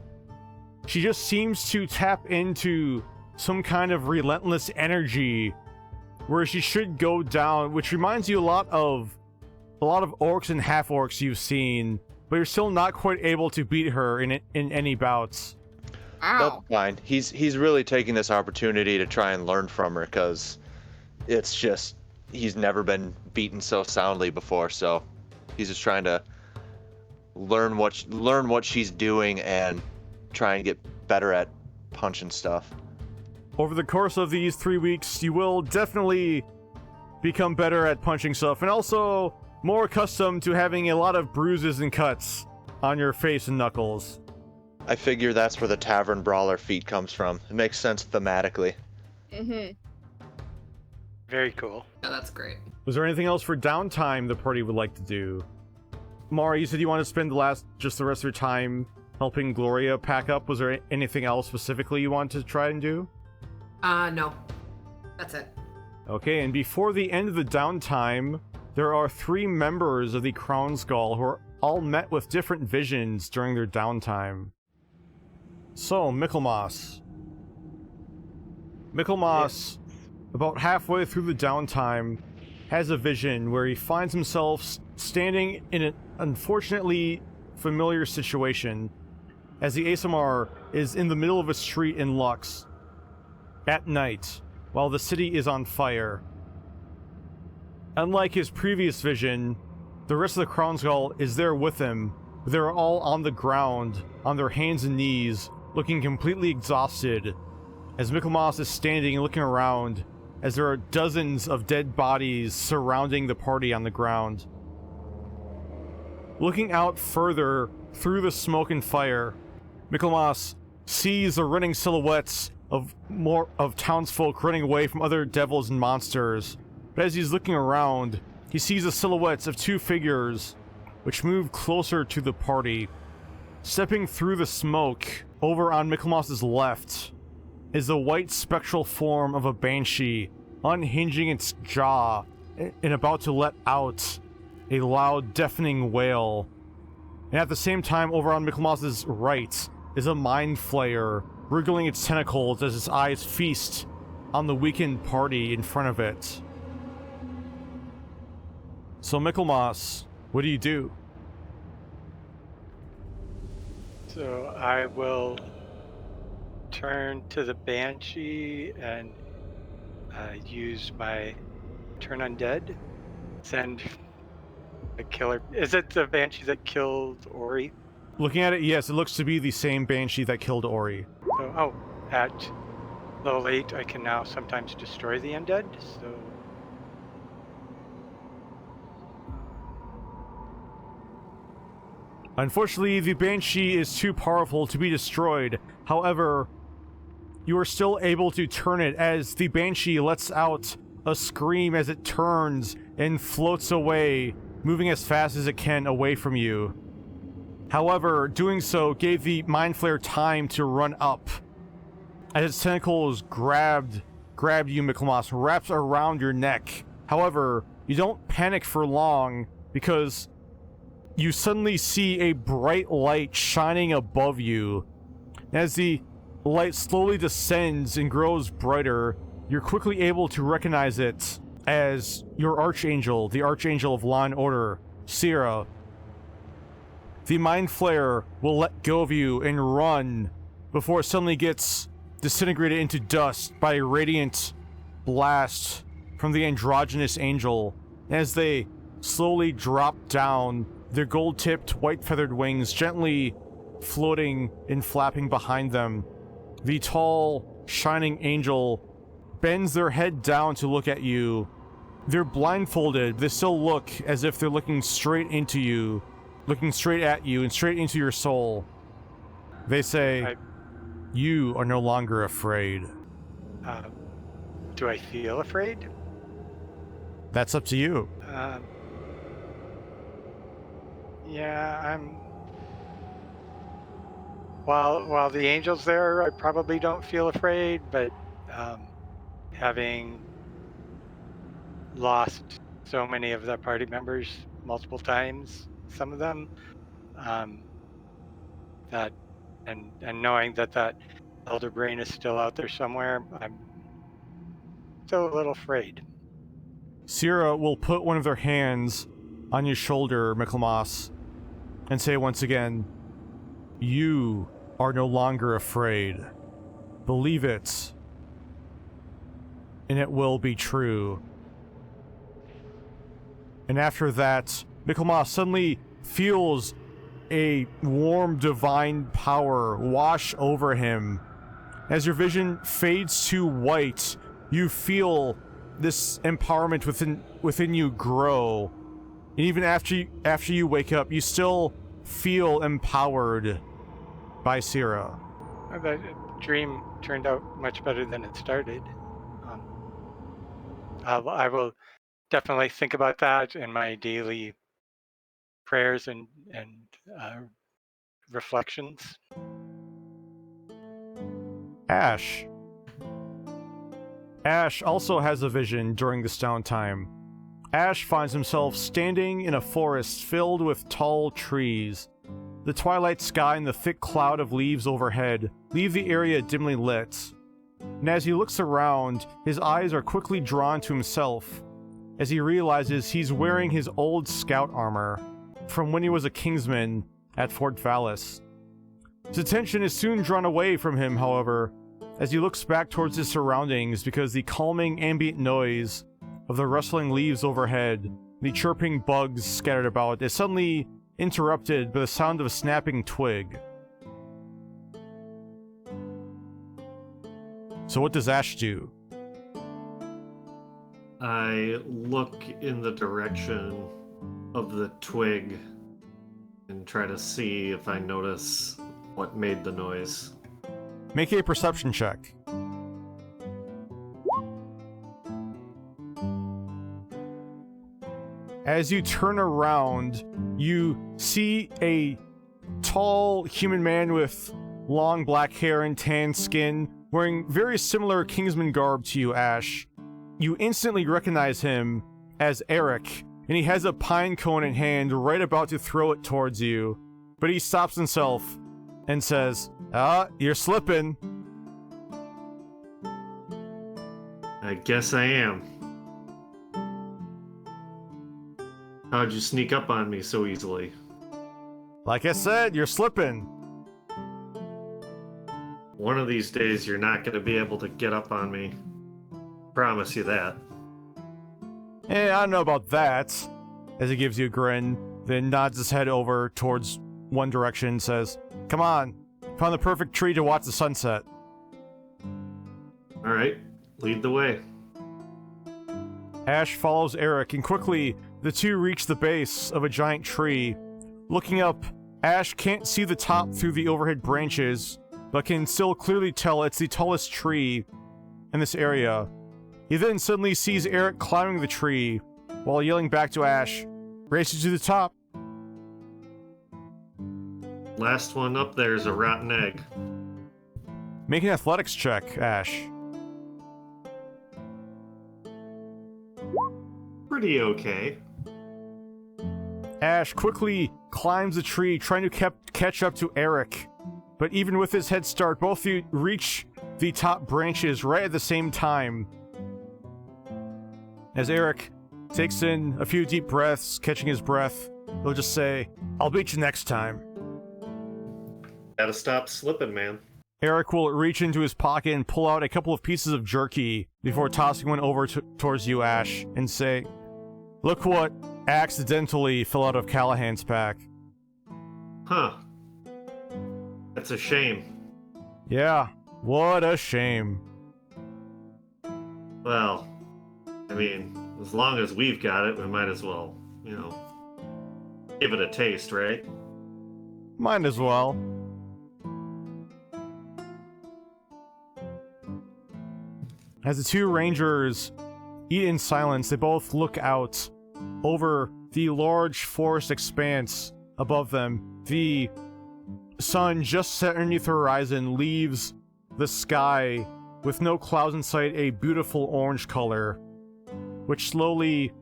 she just seems to tap into some kind of relentless energy where she should go down, which reminds you a lot of orcs and half-orcs you've seen, but you're still not quite able to beat her in any bouts. That's Ow. fine. He's really taking this opportunity to try and learn from her, because it's just he's never been beaten so soundly before. So he's just trying to learn what she's doing and try and get better at punching stuff. over the course of these 3 weeks, you will definitely become better at punching stuff, and also more accustomed to having a lot of bruises and cuts on your face and knuckles. I figure that's where the tavern brawler feat comes from. It makes sense thematically. Very cool. Yeah, that's great. Was there anything else for downtime the party would like to do? Mari, you said you want to spend the rest of your time helping Gloria pack up. Was there anything else specifically you want to try and do? No. That's it. Okay, and before the end of the downtime, there are 3 members of the Crown Gall who are all met with different visions during their downtime. So, Michelmas. Michelmas, about halfway through the downtime, has a vision where he finds himself standing in an unfortunately familiar situation as the ASMR is in the middle of a street in Lux at night while the city is on fire. Unlike his previous vision, the rest of the Crown Gall is there with him. They're all on the ground, on their hands and knees, looking completely exhausted, as Michelmas is standing and looking around as there are dozens of dead bodies surrounding the party on the ground. Looking out further through the smoke and fire, Michelmas sees the running silhouettes of townsfolk running away from other devils and monsters. But as he's looking around, he sees the silhouettes of 2 figures which move closer to the party. Stepping through the smoke, over on Michelmas's left, is the white spectral form of a banshee, unhinging its jaw and about to let out a loud, deafening wail. And at the same time, over on Michelmas's right, is a mind flayer, wriggling its tentacles as its eyes feast on the weakened party in front of it. So Michelmas, what do you do? So I will turn to the Banshee and use my turn undead. Send a killer. Is it the Banshee that killed Ori? Looking at it, yes, it looks to be the same Banshee that killed Ori. So, at level 8, I can now sometimes destroy the undead, so... Unfortunately, the Banshee is too powerful to be destroyed. However, you are still able to turn it as the Banshee lets out a scream as it turns and floats away, moving as fast as it can away from you. However, doing so gave the Mind Flayer time to run up. As its tentacles grabbed you, Michelmas, wrapped around your neck. However, you don't panic for long because you suddenly see a bright light shining above you. As the light slowly descends and grows brighter, you're quickly able to recognize it as your Archangel, the Archangel of Law and Order, Sierra. The Mind Flayer will let go of you and run before it suddenly gets disintegrated into dust by a radiant blast from the androgynous angel. As they slowly drop down, their gold-tipped, white-feathered wings gently floating and flapping behind them, the tall, shining angel bends their head down to look at you. They're blindfolded, they still look as if they're looking straight into you, looking straight at you and straight into your soul. They say, you are no longer afraid. Do I feel afraid? That's up to you. Yeah, I'm... While the angel's there, I probably don't feel afraid, but having lost so many of the party members multiple times, some of them, that and knowing that elder brain is still out there somewhere, I'm still a little afraid. Sierra will put one of their hands on your shoulder, Michelmas, and say once again, you are no longer afraid. Believe it, and it will be true. And after that, Michelmas suddenly feels a warm divine power wash over him As your vision fades to white, you feel this empowerment within you grow. And even after you wake up, you still feel empowered by Syrah. The dream turned out much better than it started. I will definitely think about that in my daily prayers and reflections. Ash. Ash also has a vision during this downtime. Ash finds himself standing in a forest filled with tall trees. The twilight sky and the thick cloud of leaves overhead leave the area dimly lit. And as he looks around, his eyes are quickly drawn to himself, as he realizes he's wearing his old scout armor from when he was a Kingsman at Fort Valis. His attention is soon drawn away from him, however, as he looks back towards his surroundings because the calming ambient noise of the rustling leaves overhead, the chirping bugs scattered about, is suddenly interrupted by the sound of a snapping twig. So what does Ash do? I look in the direction of the twig and try to see if I notice what made the noise. Make a perception check. As you turn around, you see a tall human man with long black hair and tan skin, wearing very similar Kingsman garb to you, Ash. You instantly recognize him as Eric, and he has a pine cone in hand, right about to throw it towards you. But he stops himself and says, you're slipping. I guess I am. How'd you sneak up on me so easily? Like I said, you're slipping. One of these days you're not going to be able to get up on me. Promise you that. I don't know about that. As he gives you a grin, then nods his head over towards one direction and says, come on, found the perfect tree to watch the sunset. Alright, lead the way. Ash follows Eric, and quickly the two reach the base of a giant tree. Looking up, Ash can't see the top through the overhead branches, but can still clearly tell it's the tallest tree in this area. He then suddenly sees Eric climbing the tree, while yelling back to Ash, races to the top. Last one up there is a rotten egg. Make an athletics check, Ash. Pretty okay. Ash quickly climbs the tree, trying to catch up to Eric. But even with his head start, both of you reach the top branches right at the same time. As Eric takes in a few deep breaths, catching his breath, he'll just say, I'll beat you next time. Gotta stop slipping, man. Eric will reach into his pocket and pull out a couple of pieces of jerky before tossing one over towards you, Ash, and say, look what accidentally fell out of Callahan's pack. Huh. That's a shame. Yeah, what a shame. Well, I mean, as long as we've got it, we might as well, give it a taste, right? Might as well. As the two rangers eat in silence, they both look out over the large forest expanse above them. The sun just set underneath the horizon leaves the sky with no clouds in sight a beautiful orange color, which slowly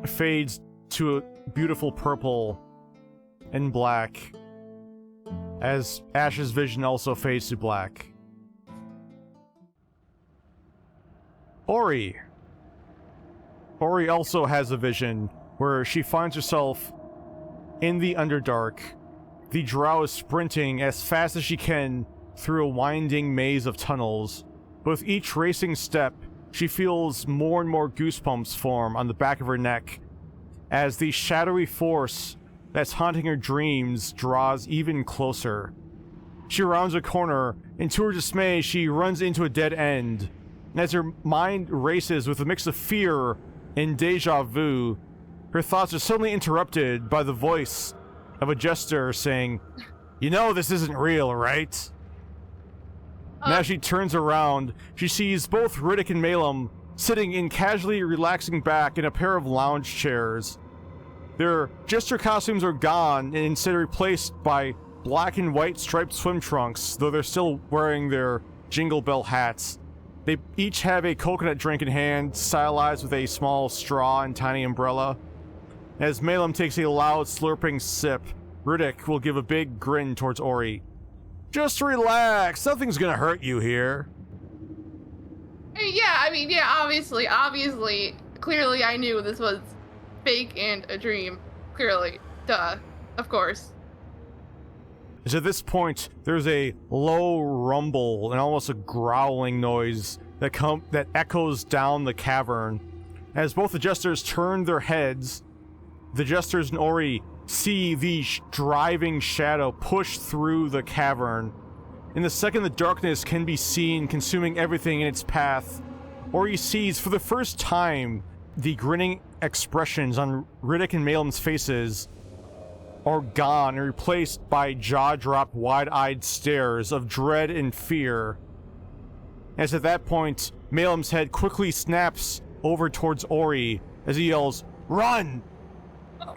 fades to a beautiful purple and black, as Ash's vision also fades to black. Ori also has a vision where she finds herself in the Underdark. The drow is sprinting as fast as she can through a winding maze of tunnels. With each racing step, she feels more and more goosebumps form on the back of her neck as the shadowy force that's haunting her dreams draws even closer. she rounds a corner, and to her dismay, she runs into a dead end. And as her mind races with a mix of fear and deja vu, her thoughts are suddenly interrupted by the voice of a jester saying, "You know this isn't real, right?" Now she turns around, she sees both Ridic and Maelum sitting and casually relaxing back in a pair of lounge chairs. Their jester costumes are gone and instead replaced by black and white striped swim trunks, though they're still wearing their jingle bell hats. They each have a coconut drink in hand, stylized with a small straw and tiny umbrella. As Maelum takes a loud slurping sip, Ridic will give a big grin towards Ori. "Just relax, nothing's gonna hurt you here." Yeah, I mean, yeah, obviously, clearly I knew this was fake and a dream. Clearly. Duh. Of course. As at this point, there's a low rumble and almost a growling noise that echoes down the cavern. As both the jesters turn their heads, the jesters and Ori see the driving shadow push through the cavern. In the second the darkness can be seen consuming everything in its path, Ori sees for the first time the grinning expressions on Ridic and Maelum's faces are gone and replaced by jaw-dropped, wide-eyed stares of dread and fear. As at that point, Maelum's head quickly snaps over towards Ori as he yells, "Run!"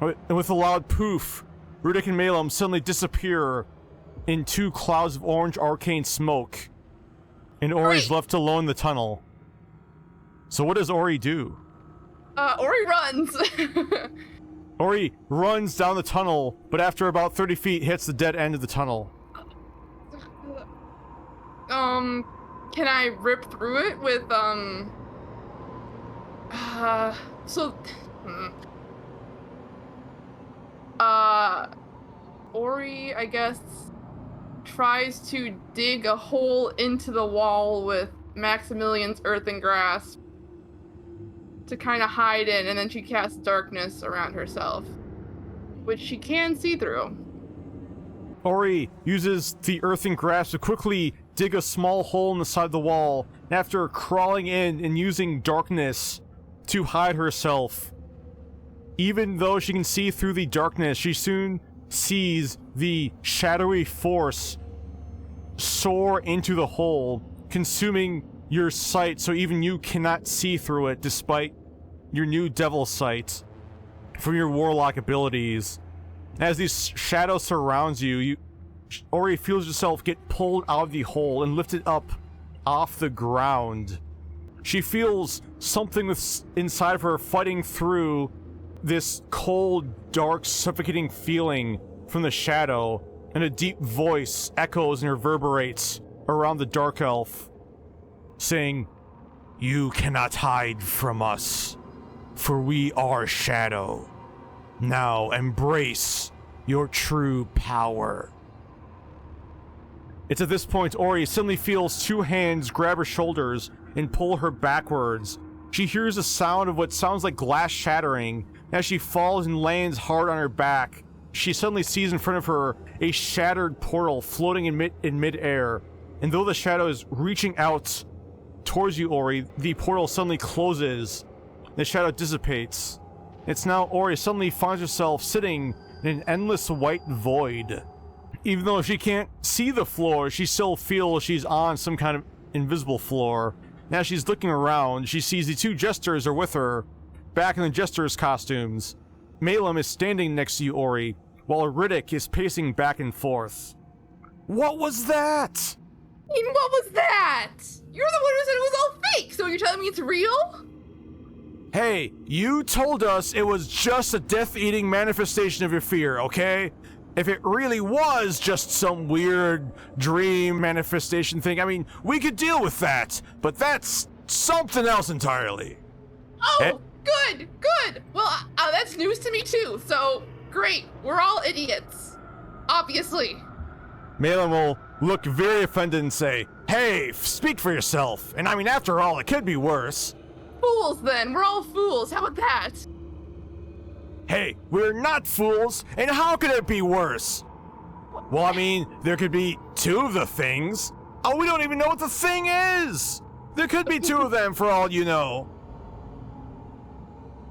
And with a loud poof, Ridic and Maelum suddenly disappear in two clouds of orange arcane smoke, and Ori's left alone in the tunnel. So what does Ori do? Ori runs. Ori runs down the tunnel, but after about 30 feet hits the dead end of the tunnel. Can I rip through it with, Ori, I guess, tries to dig a hole into the wall with Maximilian's earthen grasp to kind of hide in, and then she casts darkness around herself, which she can see through. Ori uses the earthen grasp to quickly dig a small hole in the side of the wall, after crawling in and using darkness to hide herself. Even though she can see through the darkness, she soon sees the shadowy force soar into the hole, consuming your sight so even you cannot see through it despite your new devil sight from your warlock abilities. As this shadow surrounds you, Ori feels yourself get pulled out of the hole and lifted up off the ground. She feels something inside of her fighting through this cold, dark, suffocating feeling from the shadow, and a deep voice echoes and reverberates around the dark elf, saying, "You cannot hide from us, for we are shadow. Now embrace your true power." It's at this point Ori suddenly feels two hands grab her shoulders and pull her backwards. She hears a sound of what sounds like glass shattering. As she falls and lands hard on her back, she suddenly sees in front of her a shattered portal floating in mid-air. And though the shadow is reaching out towards you, Ori, the portal suddenly closes. The shadow dissipates. It's now Ori suddenly finds herself sitting in an endless white void. Even though she can't see the floor, she still feels she's on some kind of invisible floor. Now she's looking around, she sees the two jesters are with her, back in the jesters' costumes. Maelum is standing next to you, Ori, while Ridic is pacing back and forth. "What was that?" I mean, what was that? You're the one who said it was all fake, so you're telling me it's real? Hey, you told us it was just a death-eating manifestation of your fear, okay? If it really was just some weird dream manifestation thing, I mean, we could deal with that, but that's something else entirely. Oh, good. Well, that's news to me too, so great. We're all idiots. Obviously. Maelum will look very offended and say, "Hey, speak for yourself. And I mean, after all, it could be worse." Fools then. We're all fools. How about that? Hey, we're not fools, and how could it be worse? Well, I mean, there could be 2 of the things. Oh, we don't even know what the thing is! There could be 2 of them for all you know.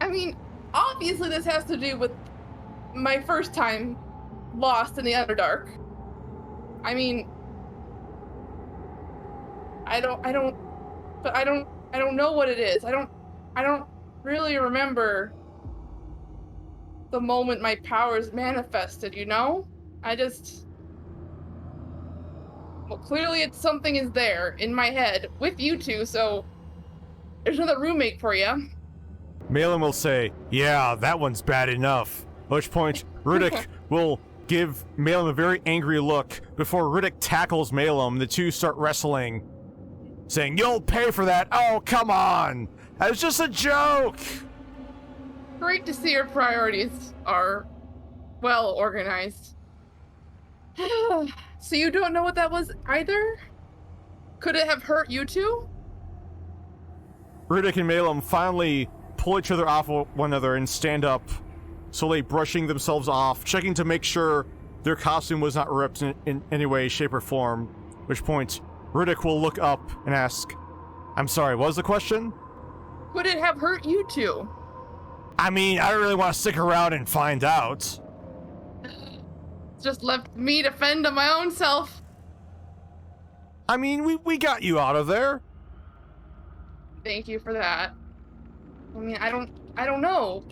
I mean, obviously this has to do with my first time lost in the Underdark. I mean, I don't know what it is. I don't really remember the moment my powers manifested, you know? Well, clearly it's something is there in my head with you 2, so there's another roommate for you. Maelum will say, yeah, that one's bad enough. At which point, Ridic will give Maelum a very angry look before Ridic tackles Maelum. The 2 start wrestling, saying, you'll pay for that. Oh, come on. That was just a joke. Great to see your priorities are well organized. So you don't know what that was either? Could it have hurt you 2? Ridic and Maelum finally pull each other off one another and stand up, slowly brushing themselves off, checking to make sure their costume was not ripped in any way, shape, or form. At which point, Ridic will look up and ask, I'm sorry, what was the question? Could it have hurt you 2? I mean, I don't really want to stick around and find out. Just left me to fend on my own self. I mean, we got you out of there. Thank you for that. I mean, I don't know.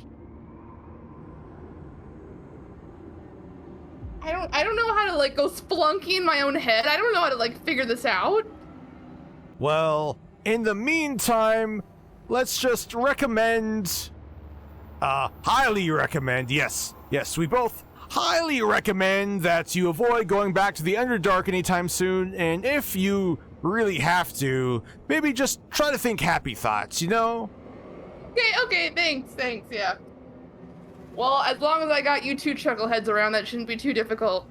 I don't know how to, like, go splunky in my own head. I don't know how to, like, figure this out. Well, in the meantime, let's just recommend... highly recommend, yes, we both highly recommend that you avoid going back to the Underdark anytime soon, and if you really have to, maybe just try to think happy thoughts, you know? Okay, thanks, yeah. Well, as long as I got you 2 chuckleheads around, that shouldn't be too difficult.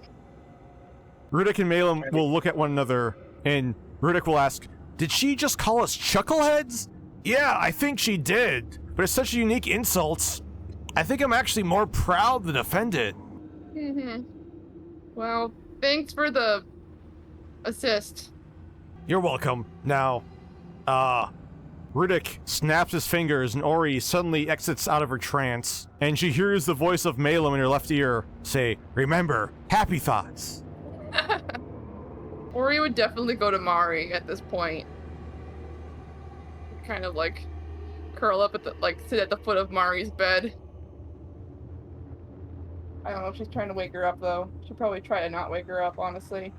Ridic and Maelum will look at one another, and Ridic will ask, did she just call us chuckleheads? Yeah, I think she did, but it's such a unique insult. I think I'm actually more proud than offended. Well, thanks for the assist. You're welcome. Now, Ridic snaps his fingers and Ori suddenly exits out of her trance, and she hears the voice of Maelum in her left ear say, remember, happy thoughts. Ori would definitely go to Mari at this point. Kind of like curl up at the, like, sit at the foot of Mari's bed. I don't know if she's trying to wake her up, though. She'll probably try to not wake her up, honestly.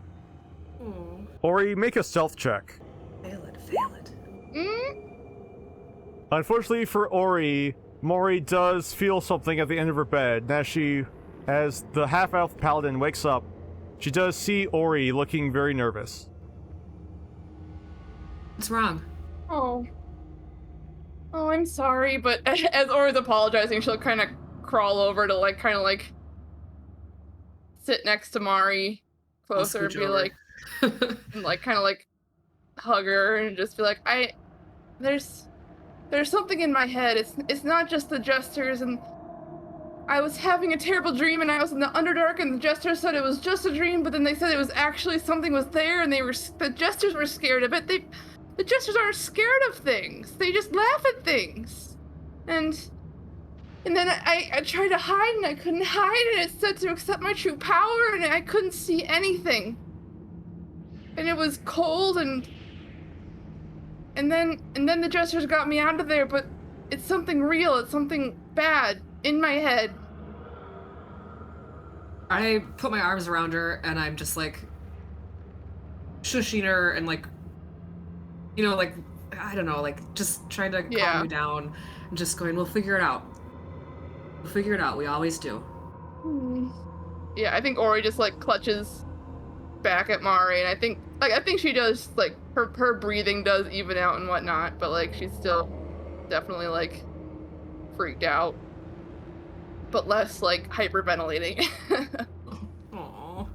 Ori, make a stealth check. Fail it. Unfortunately for Ori, Mari does feel something at the end of her bed. As the half-elf paladin wakes up, she does see Ori looking very nervous. What's wrong? Oh, I'm sorry, but as Ori's apologizing, she'll kind of crawl over to, like, kind of, like, sit next to Mari closer and be over. like, and, like, kind of, like, hug her and just be like, there's something in my head. It's not just the jesters, and I was having a terrible dream and I was in the Underdark and the jesters said it was just a dream, but then they said it was actually something was there and the jesters were scared of it. The jesters aren't scared of things. They just laugh at things. And then I tried to hide and I couldn't hide, and it said to accept my true power, and I couldn't see anything. And it was cold, and then the jesters got me out of there, but it's something real, it's something bad in my head. I put my arms around her and I'm just like shushing her and, like, you know, like, I don't know, like, just trying to calm you down and just going, we'll figure it out. We'll figure it out. We always do. Yeah, I think Ori just, like, clutches back at Mari, and I think she does, like, her breathing does even out and whatnot, but, like, she's still definitely, like, freaked out, but less, like, hyperventilating. Aww.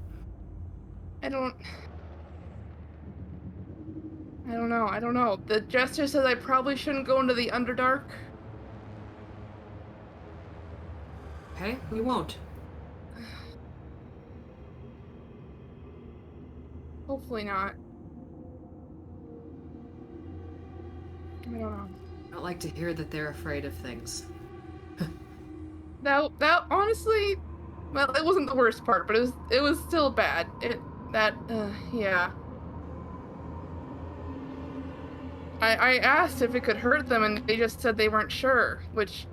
I don't know. The jester says I probably shouldn't go into the Underdark. Okay, we won't. Hopefully not. I don't know. I don't like to hear that they're afraid of things. That honestly, well, it wasn't the worst part, but it was still bad. Yeah. I asked if it could hurt them, and they just said they weren't sure, which,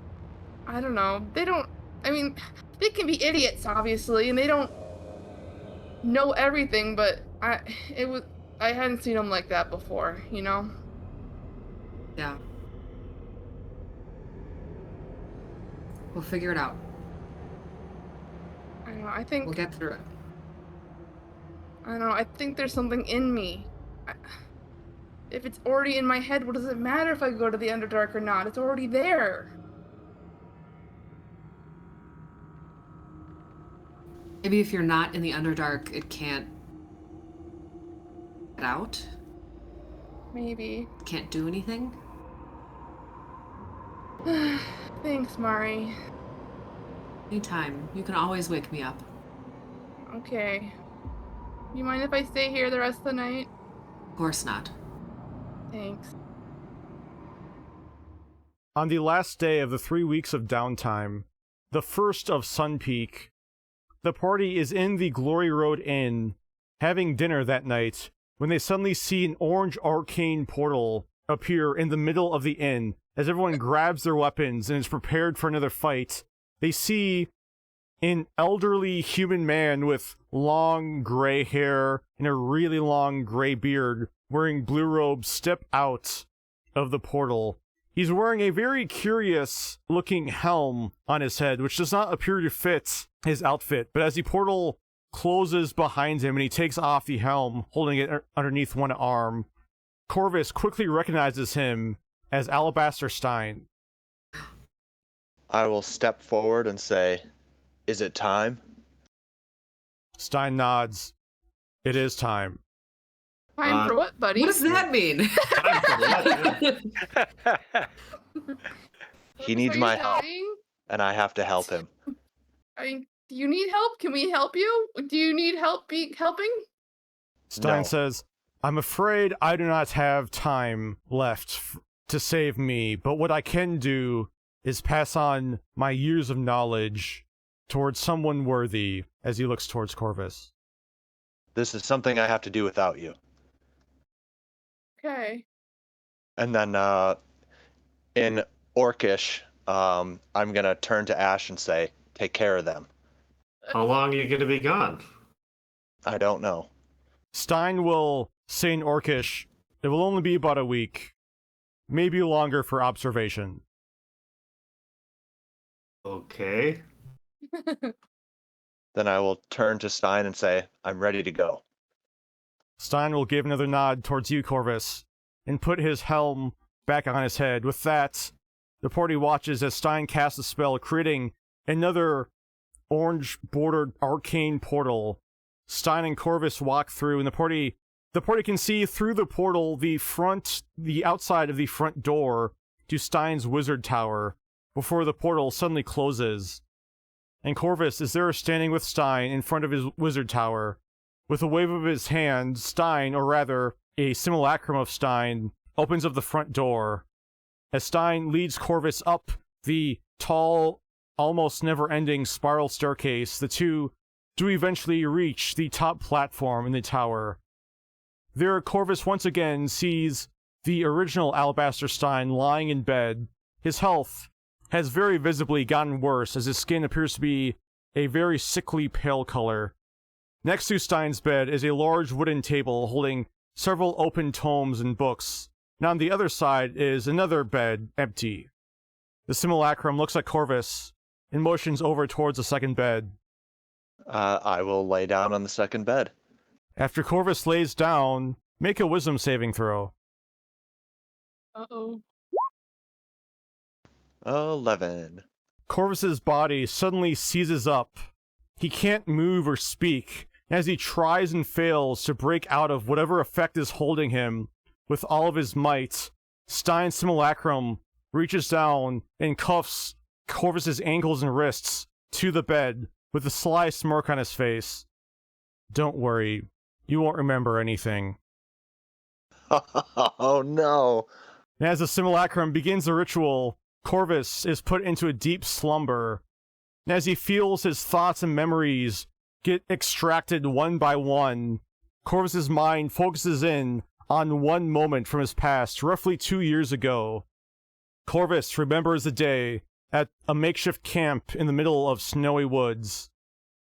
I don't know. I mean, they can be idiots, obviously, and they don't know everything, but I hadn't seen them like that before, you know? Yeah. We'll figure it out. I don't know, I think... We'll get through it. I don't know, I think there's something in me. If it's already in my head, what does it matter if I go to the Underdark or not? It's already there. Maybe if you're not in the Underdark, it can't get out? Maybe. Can't do anything? Thanks, Mari. Anytime. You can always wake me up. Okay. You mind if I stay here the rest of the night? Of course not. Thanks. On the last day of the 3 weeks of downtime, the first of Sun Peak, the party is in the Glory Road Inn, having dinner that night, when they suddenly see an orange arcane portal appear in the middle of the inn. As everyone grabs their weapons and is prepared for another fight, they see an elderly human man with long gray hair and a really long gray beard, wearing blue robes, step out of the portal. He's wearing a very curious looking helm on his head, which does not appear to fit his outfit, but as the portal closes behind him and he takes off the helm, holding it underneath one arm, Corvus quickly recognizes him as Alabaster Stein. I will step forward and say, "Is it time?" Stein nods. It is time. Time for what, buddy? What does that mean? He needs Are my you help, dying? and I have to help him. I mean, do you need help? Can we help you? Do you need help helping? Stein No. says, I'm afraid I do not have time left to save me, but what I can do is pass on my years of knowledge towards someone worthy, as he looks towards Corvus. This is something I have to do without you. Okay. And then, in Orcish, I'm gonna turn to Ash and say, "Take care of them." How long are you going to be gone? I don't know. Stein will say in Orcish, it will only be about a week, maybe longer for observation. Okay. Then I will turn to Stein and say, "I'm ready to go." Stein will give another nod towards you, Corvus, and put his helm back on his head. With that, the party watches as Stein casts a spell, creating another orange-bordered arcane portal. Stein and Corvus walk through, and the party can see through the portal the outside of the front door to Stein's wizard tower, before the portal suddenly closes. And Corvus is there standing with Stein in front of his wizard tower. With a wave of his hand, Stein, or rather, a simulacrum of Stein, opens up the front door. As Stein leads Corvus up the tall, almost never-ending spiral staircase, the two do eventually reach the top platform in the tower. There, Corvus once again sees the original Alabaster Stein lying in bed. His health has very visibly gotten worse, as his skin appears to be a very sickly pale color. Next to Stein's bed is a large wooden table holding several open tomes and books. Now on the other side is another bed, empty. The simulacrum looks at Corvus and motions over towards the second bed. I will lay down on the second bed. After Corvus lays down, make a wisdom saving throw. Uh-oh. 11. Corvus's body suddenly seizes up. He can't move or speak, as he tries and fails to break out of whatever effect is holding him. With all of his might, Stein's simulacrum reaches down and cuffs Corvus's ankles and wrists to the bed with a sly smirk on his face. Don't worry, You won't remember anything. Oh no. And as the simulacrum begins the ritual, Corvus is put into a deep slumber. And as he feels his thoughts and memories get extracted one by one, Corvus's mind focuses in on one moment from his past, roughly 2 years ago. Corvus remembers the day at a makeshift camp in the middle of snowy woods.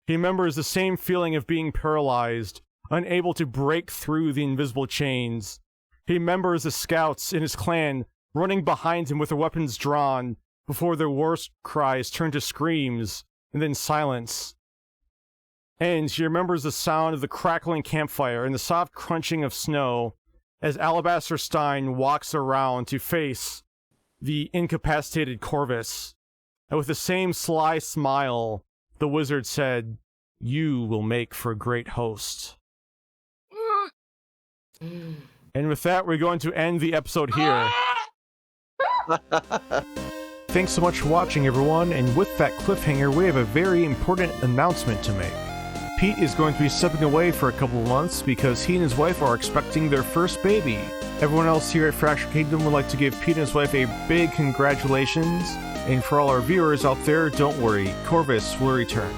He remembers the same feeling of being paralyzed, unable to break through the invisible chains. He remembers the scouts in his clan running behind him with their weapons drawn before their worst cries turned to screams and then silence. And he remembers the sound of the crackling campfire and the soft crunching of snow as Alabaster Stein walks around to face the incapacitated Corvus. And with the same sly smile, the wizard said, "You will make for a great host." And with that, we're going to end the episode here. Thanks so much for watching, everyone, and with that cliffhanger, we have a very important announcement to make. Pete is going to be stepping away for a couple of months because he and his wife are expecting their first baby. Everyone else here at Fractured Kingdom would like to give Pete and his wife a big congratulations, and for all our viewers out there, don't worry, Corvus will return.